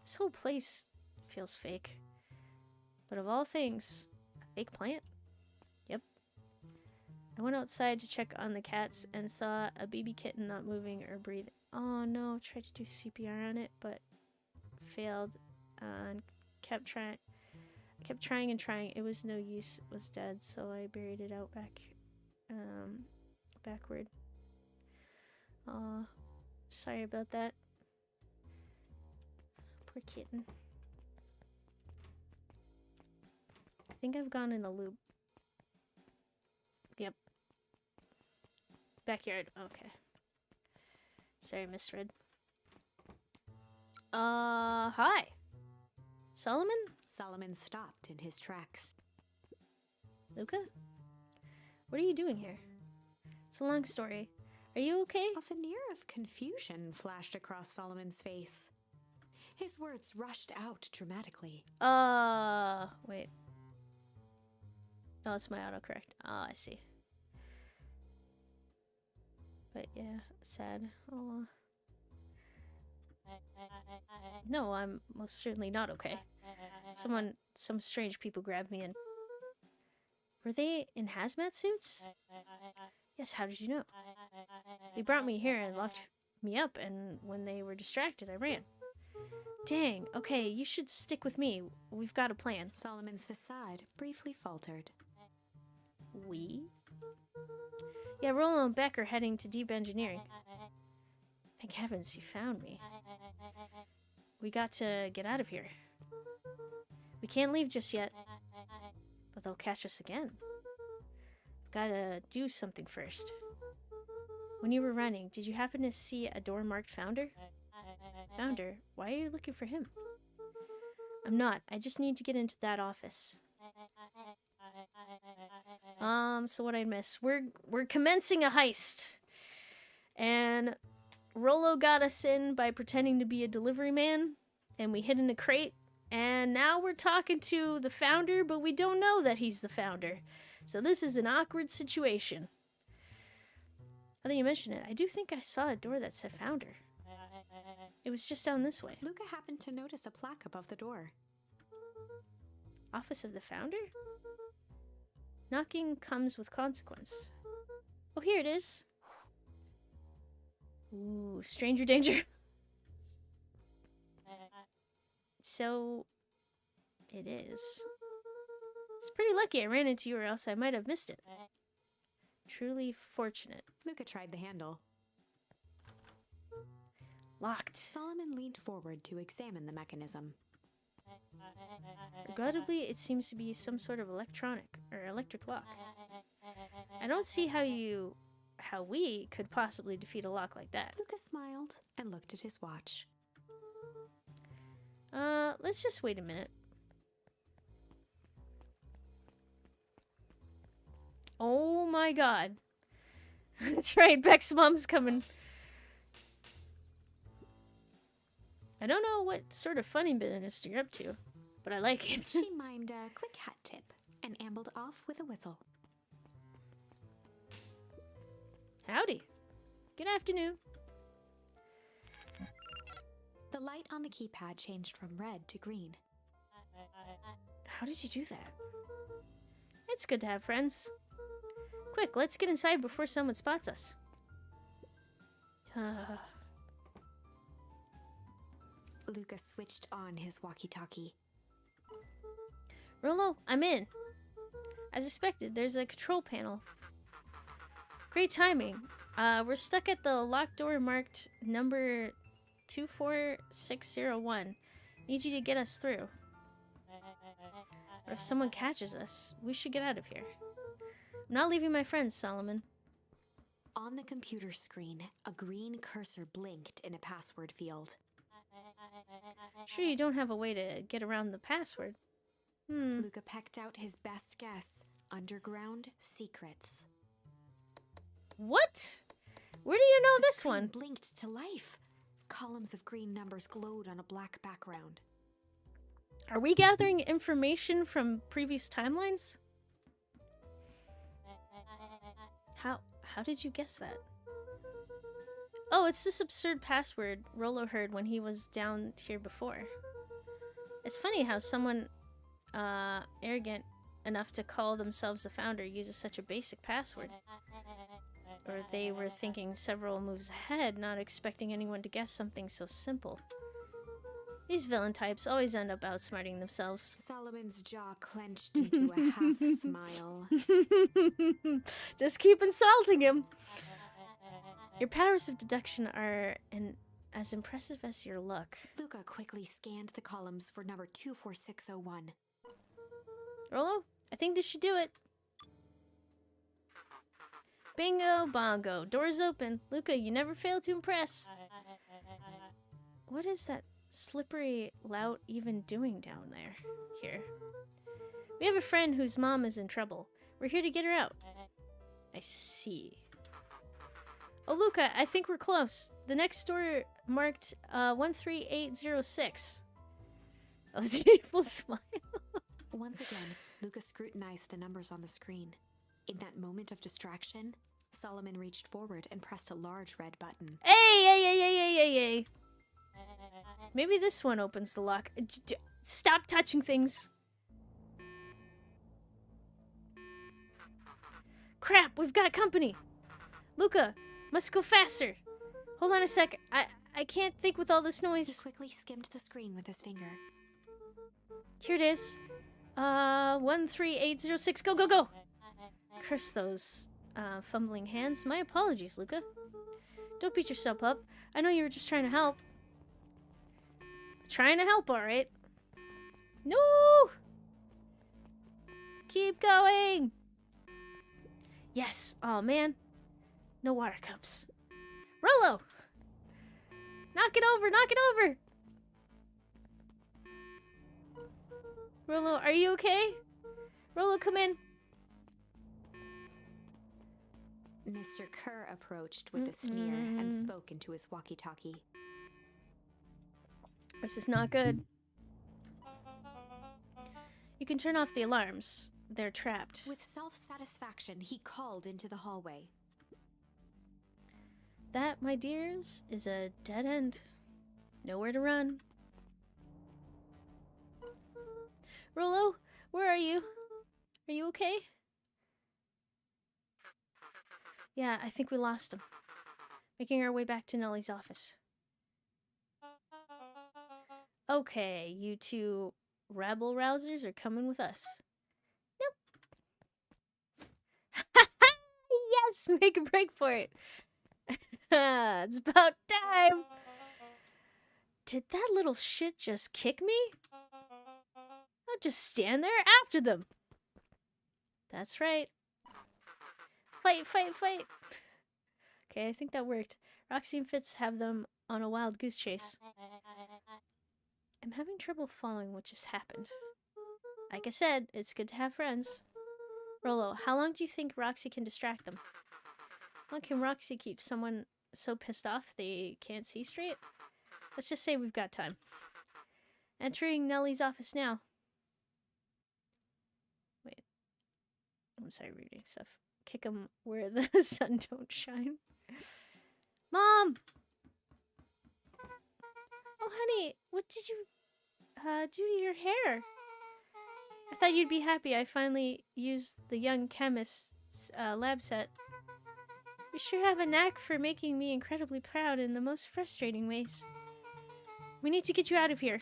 This whole place feels fake. But of all things, a fake plant? Yep. I went outside to check on the cats and saw a baby kitten not moving or breathing. Oh no, tried to do CPR on it, but failed and kept trying. I kept trying and trying. It was no use. It was dead, so I buried it out backward. Aw, sorry about that. Poor kitten. I think I've gone in a loop. Yep. Backyard. Okay. Sorry, misread. Hi. Solomon? Solomon stopped in his tracks. Luca? What are you doing here? It's a long story. Are you okay? A veneer of confusion flashed across Solomon's face. His words rushed out dramatically. Wait. Oh, it's my autocorrect. Ah, I see. But yeah, sad. Oh. No, I'm most certainly not okay. Some strange people grabbed me and... Were they in hazmat suits? Yes, how did you know? They brought me here and locked me up, and when they were distracted, I ran. Dang, okay, you should stick with me. We've got a plan. Solomon's facade briefly faltered. We? Yeah, Rollo and Beck are heading to Deep Engineering. Thank heavens you found me. We got to get out of here. We can't leave just yet, but they'll catch us again. We've gotta do something first. When you were running, did you happen to see a door marked Founder? Founder? Why are you looking for him? I'm not. I just need to get into that office. So what I miss? We're commencing a heist. And Rollo got us in by pretending to be a delivery man, and we hid in a crate, and now we're talking to the Founder, but we don't know that he's the Founder. So this is an awkward situation. I think you mentioned it. I do think I saw a door that said Founder. It was just down this way. Luca happened to notice a plaque above the door. Office of the Founder? Knocking comes with consequence. Oh, here it is. Ooh, stranger danger. So, it is. It's pretty lucky I ran into you or else I might have missed it. Truly fortunate. Luca tried the handle. Locked. Solomon leaned forward to examine the mechanism. Regrettably, it seems to be some sort of electric lock. I don't see how we could possibly defeat a lock like that. Luca smiled and looked at his watch. Let's just wait a minute. Oh my god. That's right, Beck's mom's coming. I don't know what sort of funny business you're up to, but I like it. She mimed a quick hat tip and ambled off with a whistle. Howdy. Good afternoon. The light on the keypad changed from red to green. How did you do that? It's good to have friends. Quick, let's get inside before someone spots us. Luca switched on his walkie-talkie. Rollo, I'm in. As expected, there's a control panel. Great timing. We're stuck at the locked door marked number 24601. Need you to get us through. Or if someone catches us, we should get out of here. I'm not leaving my friends, Solomon. On the computer screen, a green cursor blinked in a password field. Sure you don't have a way to get around the password? Luca pecked out his best guess. Underground secrets. What? Where do you know The this screen one? blinked to life. Columns of green numbers glowed on a black background. Are we gathering information from previous timelines? How did you guess that? Oh, it's this absurd password Rollo heard when he was down here before. It's funny how someone arrogant enough to call themselves the founder uses such a basic password. Or they were thinking several moves ahead, not expecting anyone to guess something so simple. These villain types always end up outsmarting themselves. Solomon's jaw clenched into a half smile. Just keep insulting him. Your powers of deduction are as impressive as your luck. Luca quickly scanned the columns for number 24601. Rolo, I think this should do it. Bingo bongo. Doors open. Luca, you never fail to impress. What is that slippery lout even doing down there? Here. We have a friend whose mom is in trouble. We're here to get her out. I see. Oh, Luca, I think we're close. The next door marked 13806. Oh, the evil smile. Once again, Luca scrutinized the numbers on the screen. In that moment of distraction, Solomon reached forward and pressed a large red button. Hey. Maybe this one opens the lock. Stop touching things. Crap, we've got company. Luca, must go faster. Hold on a sec. I can't think with all this He noise. quickly skimmed the screen with his finger. Here it is. 13806. Go. Curse those fumbling hands. My apologies, Luca. Don't beat yourself up. I know you were just trying to help. Trying to help, alright. No! Keep going! Yes. Oh, man. No water cups. Rolo! Knock it over! Rolo, are you okay? Rolo, come in. Mr. Kerr approached with a sneer and spoke into his walkie-talkie. This is not good. You can turn off the alarms. They're trapped. With self-satisfaction, he called into the hallway. That, my dears, is a dead end. Nowhere to run. Rolo, where are you? Are you okay? Yeah, I think we lost him. Making our way back to Nellie's office. Okay, you two rabble-rousers are coming with us. Nope. Yes, make a break for it. It's about time. Did that little shit just kick me? I'll just stand there after them. That's right. Fight. Okay, I think that worked. Roxy and Fitz have them on a wild goose chase. I'm having trouble following what just happened. Like I said, it's good to have friends. Rolo, how long do you think Roxy can distract them? How long can Roxy keep someone so pissed off they can't see straight? Let's just say we've got time. Entering Nellie's office now. Wait. I'm sorry, reading stuff. Kick 'em where the sun don't shine. Mom! Oh, honey, what did you do to your hair? I thought you'd be happy I finally used the young chemist's lab set. You sure have a knack for making me incredibly proud in the most frustrating ways. We need to get you out of here.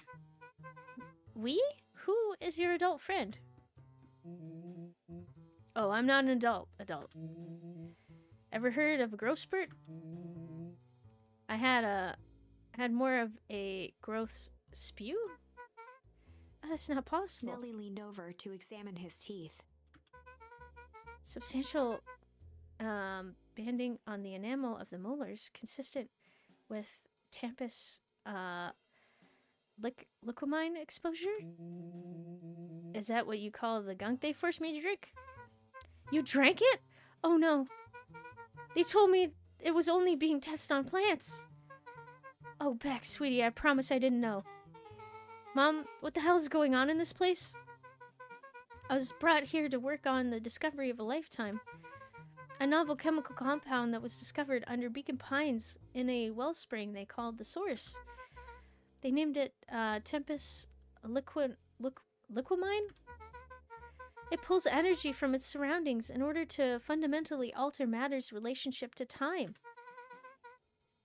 We? Who is your adult friend? Oh, I'm not an adult. Ever heard of a growth spurt? I had more of a growth spew? That's not possible. Nellie leaned over to examine his teeth. Substantial banding on the enamel of the molars, consistent with Tempus liquamine exposure? Is that what you call the gunk they forced me to drink? You drank it? Oh no. They told me it was only being tested on plants. Oh, Beck, sweetie, I promise I didn't know. Mom, what the hell is going on in this place? I was brought here to work on the discovery of a lifetime. A novel chemical compound that was discovered under Beacon Pines in a wellspring they called the Source. They named it Tempus liquamine? It pulls energy from its surroundings in order to fundamentally alter matter's relationship to time.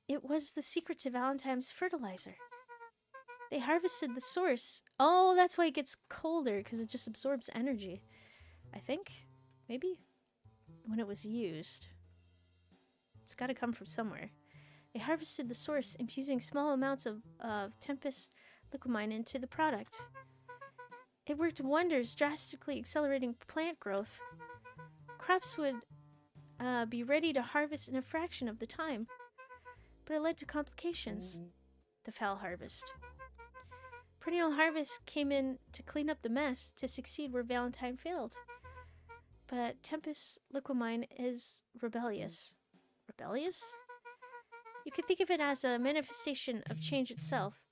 It was the secret to Valentine's fertilizer. They harvested the source. Oh, that's why it gets colder, because it just absorbs energy. I think? Maybe? When it was used. It's gotta come from somewhere. They harvested the source, infusing small amounts of Tempest liquamine into the product. It worked wonders, drastically accelerating plant growth. Crops would be ready to harvest in a fraction of the time. But it led to complications. The foul harvest. Perennial harvest came in to clean up the mess, to succeed where Valentine failed. But Tempest liquamine is rebellious. Rebellious? You could think of it as a manifestation of change itself.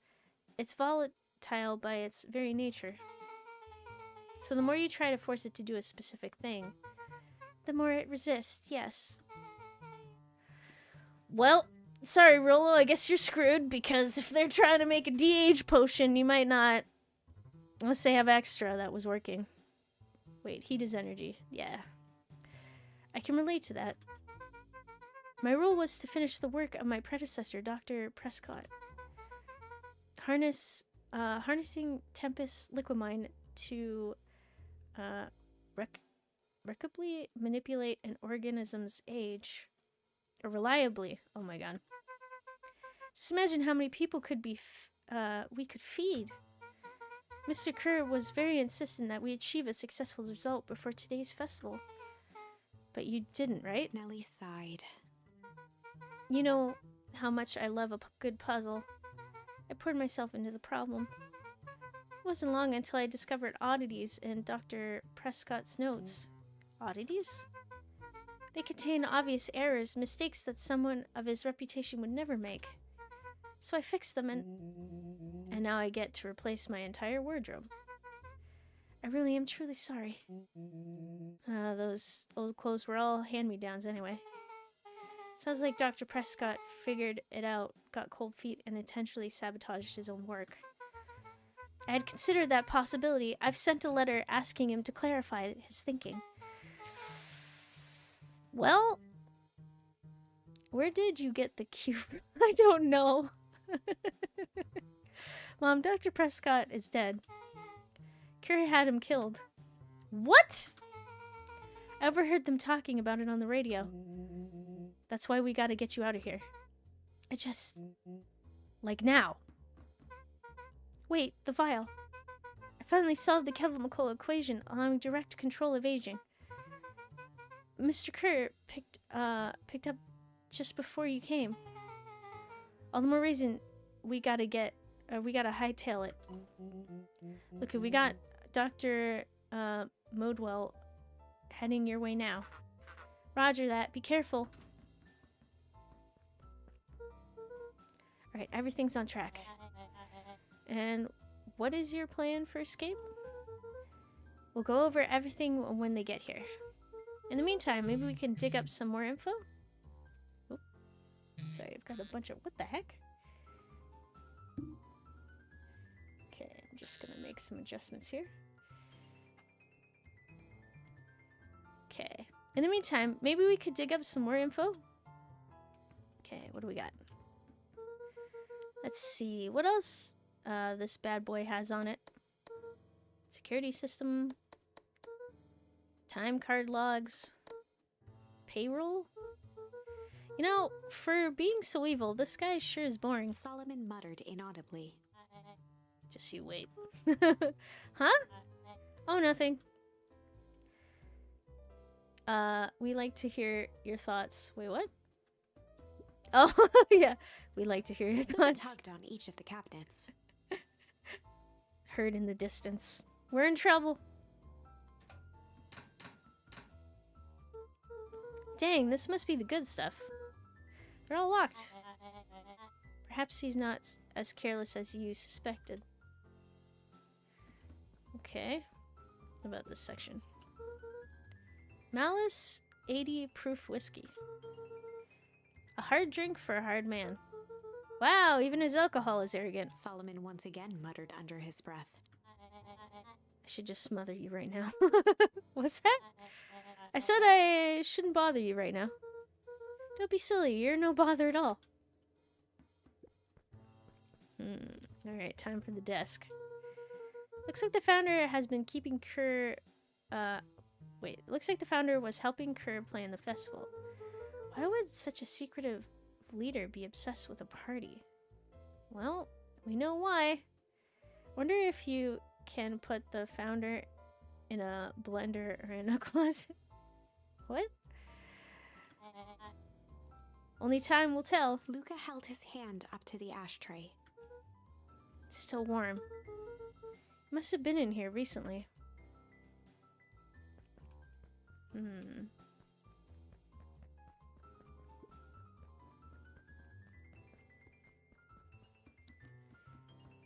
It's volatile by its very nature. So the more you try to force it to do a specific thing, the more it resists, yes. Well, sorry, Rolo, I guess you're screwed, because if they're trying to make a de-age potion, you might not, unless they have extra that was working. Wait, heat is energy. Yeah. I can relate to that. My role was to finish the work of my predecessor, Dr. Prescott. Harnessing Tempest liquamine to reliably manipulate an organism's age. Or reliably. Oh my god. Just imagine how many people we could feed. Mr. Kerr was very insistent that we achieve a successful result before today's festival. But you didn't, right? Nellie sighed. You know how much I love a good puzzle. I poured myself into the problem. It wasn't long until I discovered oddities in Dr. Prescott's notes. Oddities? They contain obvious errors, mistakes that someone of his reputation would never make. So I fixed them, and now I get to replace my entire wardrobe. I really am truly sorry. Those old clothes were all hand-me-downs anyway. Sounds like Dr. Prescott figured it out, got cold feet, and intentionally sabotaged his own work. I had considered that possibility. I've sent a letter asking him to clarify his thinking. Well, where did you get the cue from? I don't know. Mom, Dr. Prescott is dead. Kerr had him killed. What? I overheard them talking about it on the radio. That's why we gotta get you out of here. Like now. Wait, the vial. I finally solved the chemical equation, allowing direct control of aging. Mr. Kerr picked up just before you came. All the more reason we gotta hightail it. Look, we got Dr. Modwell heading your way now. Roger that. Be careful. Alright, everything's on track. And what is your plan for escape? We'll go over everything when they get here. In the meantime, maybe we can dig up some more info? Oh, sorry, I've got a bunch of... What the heck? Okay, I'm just gonna make some adjustments here. Okay. In the meantime, maybe we could dig up some more info? Okay, what do we got? Let's see. What else this bad boy has on it? Security system. Time card logs. Payroll? You know, for being so evil, this guy sure is boring. Solomon muttered inaudibly. Just you wait. Huh? Oh, nothing. We like to hear your thoughts. Wait, what? Oh, yeah. We like to hear your thoughts. Tugged on each of the cabinets. Heard in the distance. We're in trouble. Dang, this must be the good stuff. They're all locked. Perhaps he's not as careless as you suspected. Okay. What about this section? Malice 80 proof whiskey. A hard drink for a hard man. Wow, even his alcohol is arrogant. Solomon once again muttered under his breath. I should just smother you right now. What's that? I said I shouldn't bother you right now. Don't be silly. You're no bother at all. Alright, time for the desk. Looks like the founder has been keeping Kerr... looks like the founder was helping Kerr plan the festival. Why would such a secretive leader be obsessed with a party? Well, we know why. Wonder if you can put the founder in a blender or in a closet. What? Only time will tell. Luca held his hand up to the ashtray. Still warm. Must have been in here recently.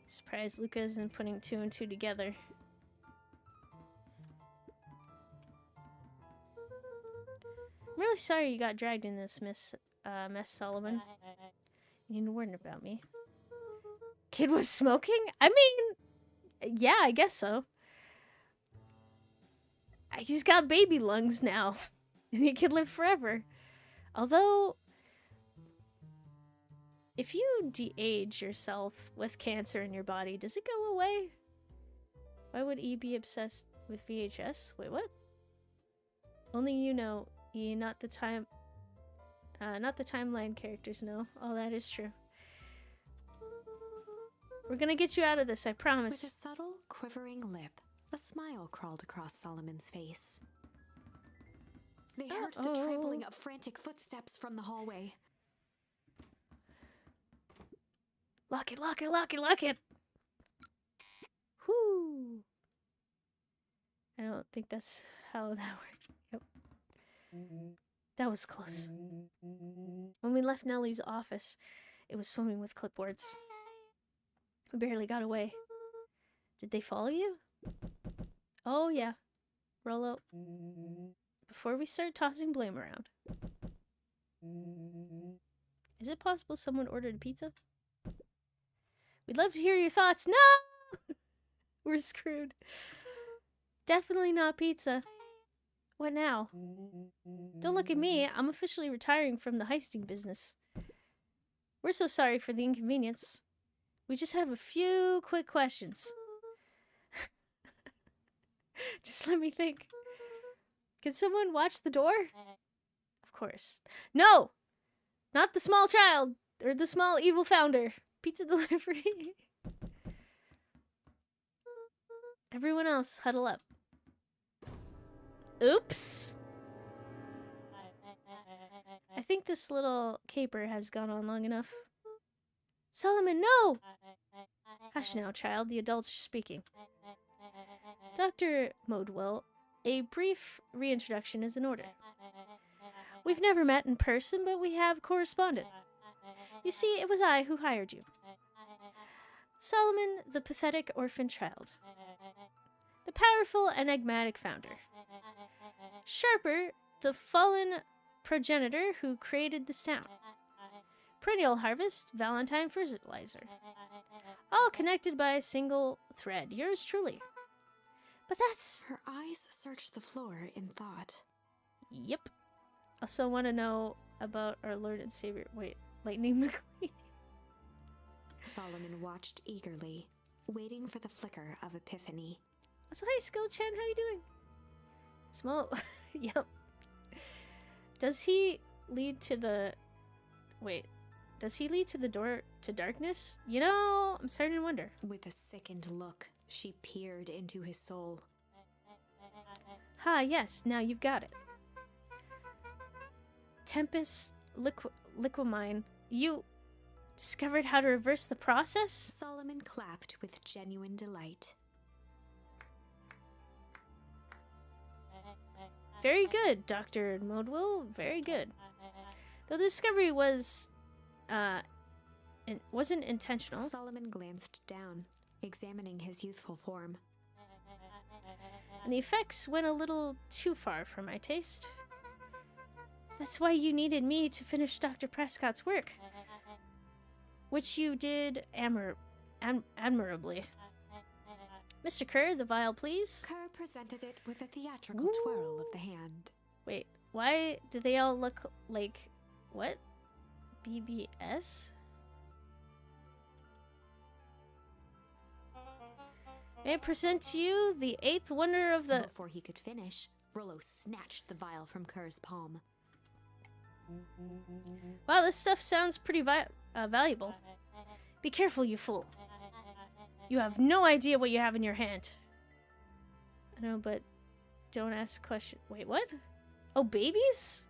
Surprised Luca isn't putting 2 and 2 together. I'm really sorry you got dragged in this mess, Solomon. You didn't warn about me. Kid was smoking? I mean, yeah, I guess so. He's got baby lungs now, and he can live forever. Although, if you de-age yourself with cancer in your body, does it go away? Why would E be obsessed with VHS? Wait, what? Only you know, E, not the timeline characters know. Oh, that is true. We're gonna get you out of this, I promise. With a subtle, quivering lip, a smile crawled across Solomon's face. They heard the trampling of frantic footsteps from the hallway. Lock it, lock it, lock it, lock it! Whoo! I don't think that's how that worked. Yep. That was close. When we left Nellie's office, it was swimming with clipboards. We barely got away. Did they follow you? Oh, yeah. Rollo. Before we start tossing blame around. Is it possible someone ordered pizza? We'd love to hear your thoughts. No! We're screwed. Definitely not pizza. What now? Don't look at me. I'm officially retiring from the heisting business. We're so sorry for the inconvenience. We just have a few quick questions. Just let me think. Can someone watch the door? Of course. No! Not the small child! Or the small evil founder. Pizza delivery. Everyone else, huddle up. Oops! I think this little caper has gone on long enough. Solomon, no! Hush now, child. The adults are speaking. Dr. Modwell, a brief reintroduction is in order. We've never met in person, but we have corresponded. You see, it was I who hired you. Solomon, the pathetic orphan child. The powerful, enigmatic founder. Sharper, the fallen progenitor who created this town. Perennial harvest, Valentine fertilizer. All connected by a single thread. Yours truly. But that's... Her eyes searched the floor in thought. Yep. Also want to know about our Lord and Savior. Wait, Lightning McQueen. Solomon watched eagerly, waiting for the flicker of epiphany. So hi, Skill Chen, how you doing? Small... Yep. Does he lead to the... Wait. Does he lead to the door to darkness? You know, I'm starting to wonder. With a sickened look, she peered into his soul. Ha, yes, now you've got it. Tempest Liquimine, you discovered how to reverse the process? Solomon clapped with genuine delight. Very good, Dr. Modwell. Very good. Though the discovery was... wasn't intentional. Solomon glanced down, examining his youthful form. And the effects went a little too far for my taste. That's why you needed me to finish Dr. Prescott's work. Which you did admirably. Mr. Kerr, the vial, please. Kerr presented it with a theatrical twirl of the hand. Wait, why do they all look like... what? BBS? May I present to you the eighth wonder of the... Before he could finish, Rollo snatched the vial from Kerr's palm. Wow, this stuff sounds pretty valuable. Be careful, you fool. You have no idea what you have in your hand. I know, but don't ask questions. Wait, what? Oh, babies?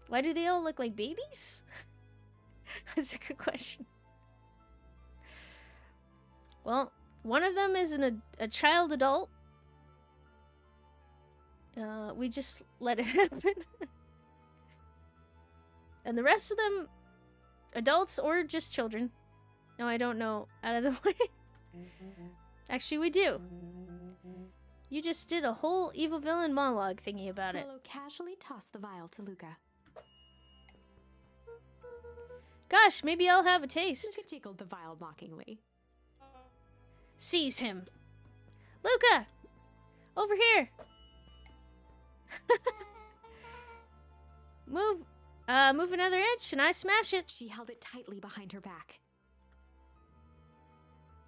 Why do they all look like babies? That's a good question. Well, one of them is a child adult. We just let it happen. And the rest of them, adults or just children. No, I don't know. Out of the way. Actually, we do. You just did a whole evil villain monologue thingy about it. Rollo casually tossed the vial to Luca. Gosh, maybe I'll have a taste. Luca jiggled the vial mockingly. Seize him. Luca! Over here! Move another inch and I smash it. She held it tightly behind her back.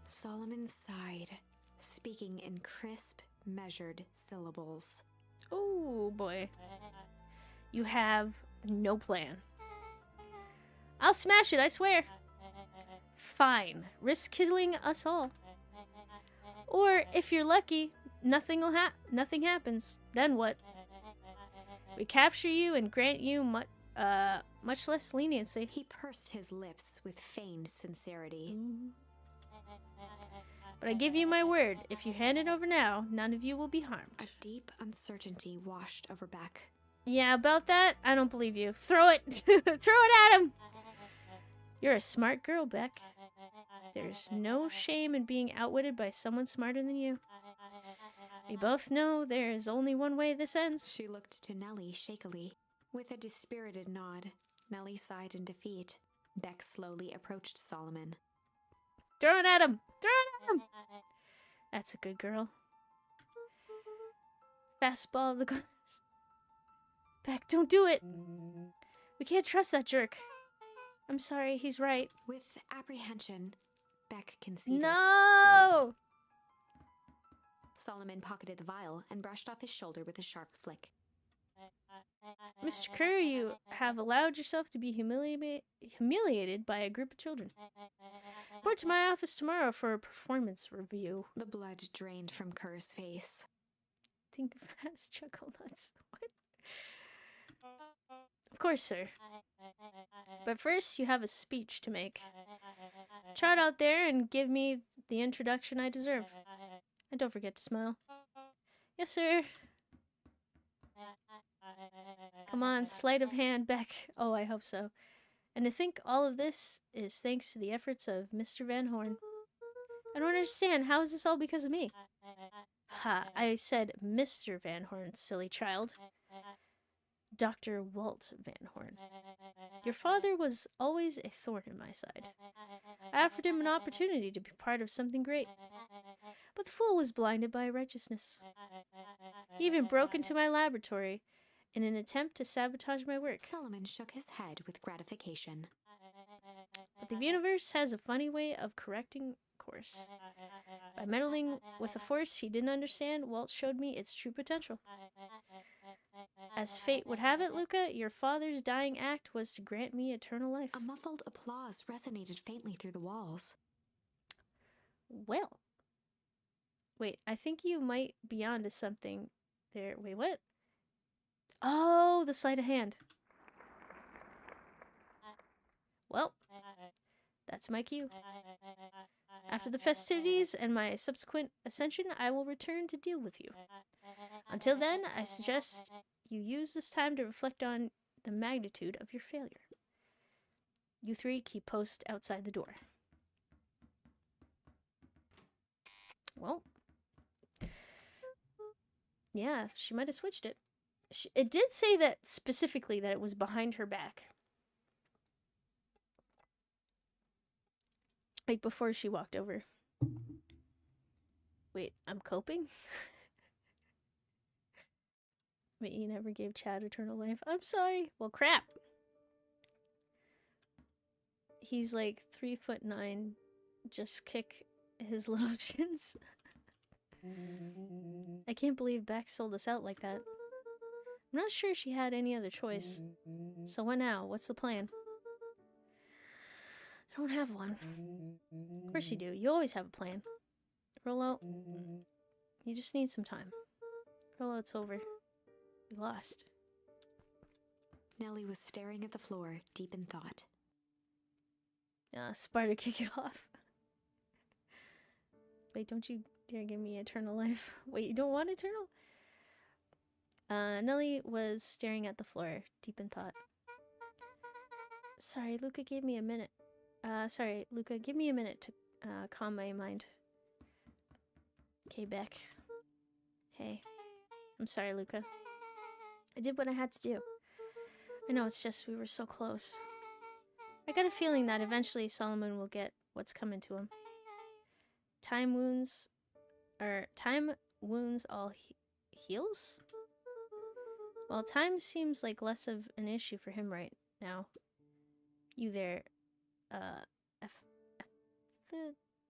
Solomon sighed, speaking in crisp, measured syllables. Oh boy. You have no plan. I'll smash it, I swear. Fine. Risk killing us all. Or, if you're lucky, nothing happens. Then what? We capture you and grant you much less leniency. He pursed his lips with feigned sincerity. But I give you my word, if you hand it over now, none of you will be harmed. A deep uncertainty washed over Beck. Yeah, about that, I don't believe you. Throw it! Throw it at him! You're a smart girl, Beck. There's no shame in being outwitted by someone smarter than you. We both know there is only one way this ends. She looked to Nellie shakily. With a dispirited nod, Nellie sighed in defeat. Beck slowly approached Solomon. Throw it at him! Throw it at him! That's a good girl. Fastball of the glass. Beck, don't do it! We can't trust that jerk. I'm sorry, he's right. With apprehension, Beck conceded. No! Solomon pocketed the vial and brushed off his shoulder with a sharp flick. Mr. Kerr, you have allowed yourself to be humiliated by a group of children. Report to my office tomorrow for a performance review. The blood drained from Kerr's face. Think fast, chuckle nuts. What? Of course, sir. But first, you have a speech to make. Trot out there and give me the introduction I deserve. And don't forget to smile. Yes, sir. Come on, sleight of hand, Beck. Oh, I hope so. And to think all of this is thanks to the efforts of Mr. Van Horn. I don't understand. How is this all because of me? Ha, I said Mr. Van Horn, silly child. Dr. Walt Van Horn. Your father was always a thorn in my side. I offered him an opportunity to be part of something great. But the fool was blinded by righteousness. He even broke into my laboratory in an attempt to sabotage my work. Solomon shook his head with gratification. But the universe has a funny way of correcting course. By meddling with a force he didn't understand, Walt showed me its true potential. As fate would have it, Luca, your father's dying act was to grant me eternal life. A muffled applause resonated faintly through the walls. Well. Wait, I think you might be onto something there. Wait, what? Oh, the sleight of hand. Well, that's my cue. After the festivities and my subsequent ascension, I will return to deal with you. Until then, I suggest you use this time to reflect on the magnitude of your failure. You three keep post outside the door. Well, yeah, she might have switched it. It did say that specifically that it was behind her back. Like before she walked over. Wait, I'm coping? Wait, you never gave Chad eternal life. I'm sorry. Well, crap. He's like 3'9". Just kick his little chins. I can't believe Beck sold us out like that. I'm not sure she had any other choice. So what now? What's the plan? I don't have one. Of course you do. You always have a plan. Rolo, you just need some time. Rolo, it's over. You lost. Nellie was staring at the floor, deep in thought. Sparta, kick it off. Wait, don't you dare give me eternal life. Wait, you don't want eternal? Nellie was staring at the floor, deep in thought. Sorry, Luca gave me a minute. Sorry, Luca, give me a minute to calm my mind. Okay, Beck. Hey. I'm sorry, Luca. I did what I had to do. I know, it's just we were so close. I got a feeling that eventually Solomon will get what's coming to him. Time wounds all heals? Well, time seems like less of an issue for him right now. You there, the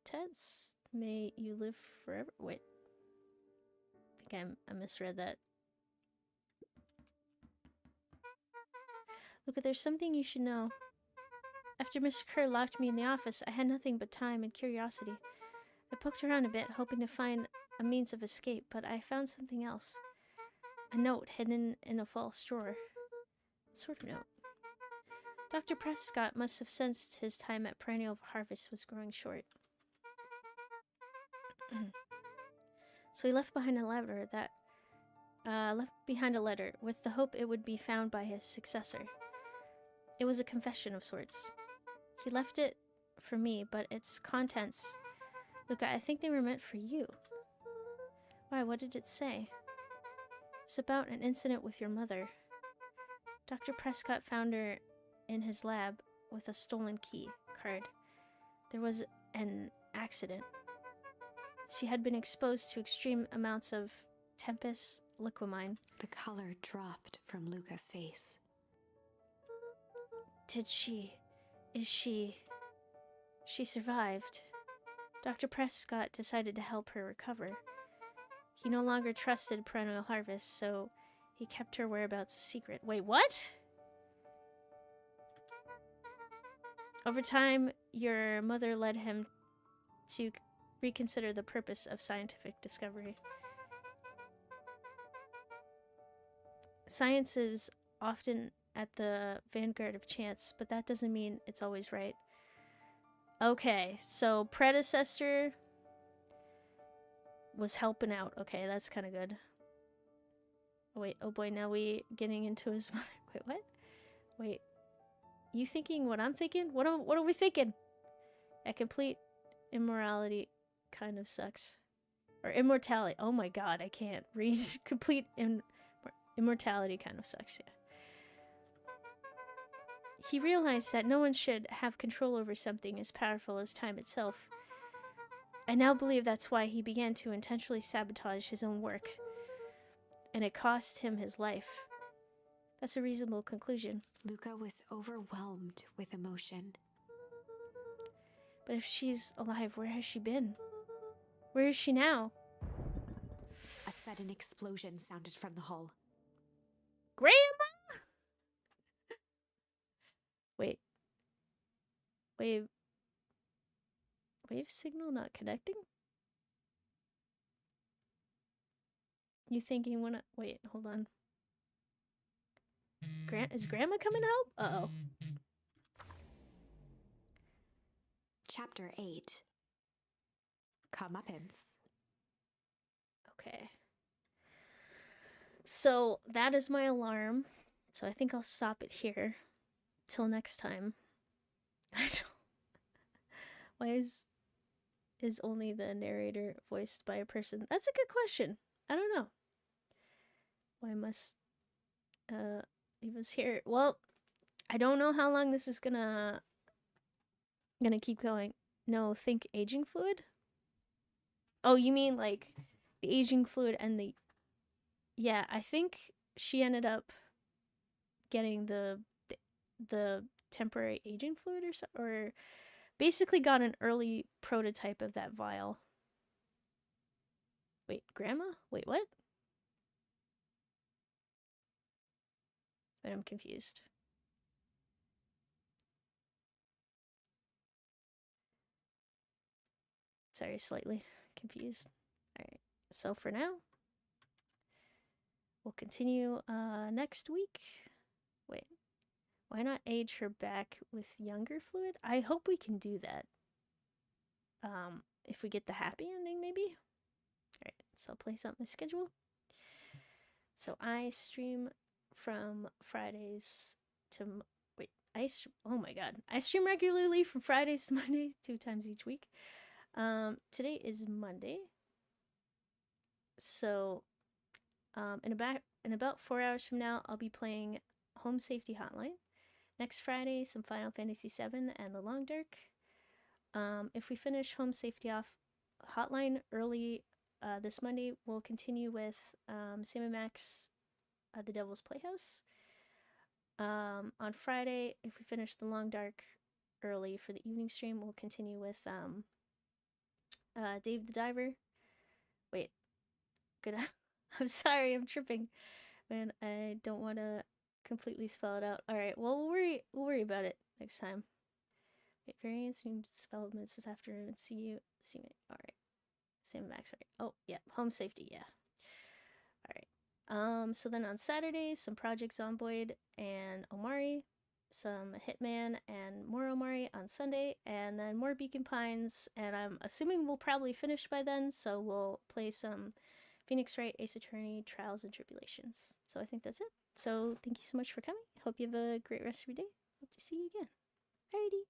Teds, may you live forever. Wait. I think I misread that. Look, there's something you should know. After Mr. Kerr locked me in the office, I had nothing but time and curiosity. I poked around a bit, hoping to find a means of escape, but I found something else. A note hidden in a false drawer. What sort of note? Dr. Prescott must have sensed his time at Perennial Harvest was growing short. So he left behind a letter with the hope it would be found by his successor. It was a confession of sorts. He left it for me, but its contents... Look, I think they were meant for you. Why, what did it say? It's about an incident with your mother. Dr. Prescott found her in his lab with a stolen key card. There was an accident. She had been exposed to extreme amounts of Tempus liquamine. The color dropped from Luca's face. She survived. Dr. Prescott decided to help her recover. He no longer trusted Perennial Harvest, so he kept her whereabouts a secret. Wait, what? Over time, your mother led him to reconsider the purpose of scientific discovery. Science is often at the vanguard of chance, but that doesn't mean it's always right. Okay, so predecessor was helping out. Okay, that's kind of good. Oh wait, oh boy, now we getting into his mother. Wait, what? Wait, you thinking what I'm thinking? What are we thinking? A complete immorality kind of sucks. Or immortality. Oh my god, I can't read. Complete immortality kind of sucks, yeah. He realized that no one should have control over something as powerful as time itself. I now believe that's why he began to intentionally sabotage his own work. And it cost him his life. That's a reasonable conclusion. Luca was overwhelmed with emotion. But if she's alive, where has she been? Where is she now? A sudden explosion sounded from the hull. Grandma! Wait. Wave signal not connecting? You thinking when wait, hold on. Is Grandma coming to help? Uh-oh. Chapter 8. Comeuppance. Okay. So that is my alarm. So I think I'll stop it here. Till next time. I don't... Why is only the narrator voiced by a person? That's a good question. I don't know. Why must leave us here? Well, I don't know how long this is gonna keep going. No, think aging fluid? Oh, you mean like the aging fluid and the... Yeah, I think she ended up getting the temporary aging fluid or so, or basically got an early prototype of that vial. Wait, grandma? Wait, what? But I'm confused. Sorry, slightly confused. Alright, so for now, we'll continue next week. Wait, why not age her back with younger fluid? I hope we can do that. If we get the happy ending, maybe? Alright, so I'll place out my schedule. So I stream from Fridays to... Wait, oh my god. I stream regularly from Fridays to Mondays, 2 times each week. Today is Monday. So, in about 4 hours from now, I'll be playing Home Safety Hotline. Next Friday, some Final Fantasy VII and The Long Dark. If we finish Home Safety Hotline early this Monday, we'll continue with Sam and Max, The Devil's Playhouse. On Friday, if we finish The Long Dark early for the evening stream, we'll continue with Dave the Diver. Wait, good. I'm sorry, I'm tripping. Man, I don't want to completely spell it out. All right, well, we'll worry about it next time. Wait, variants, new developments this afternoon. See me. All right, Sam Max. Right. Oh, yeah, home safety. Yeah. All right. So then on Saturday, some Project Zomboid and Omari, some Hitman and more Omari on Sunday, and then more Beacon Pines. And I'm assuming we'll probably finish by then, so we'll play some Phoenix Wright, Ace Attorney, Trials and Tribulations. So I think that's it. So thank you so much for coming. Hope you have a great rest of your day. Hope to see you again. Alrighty.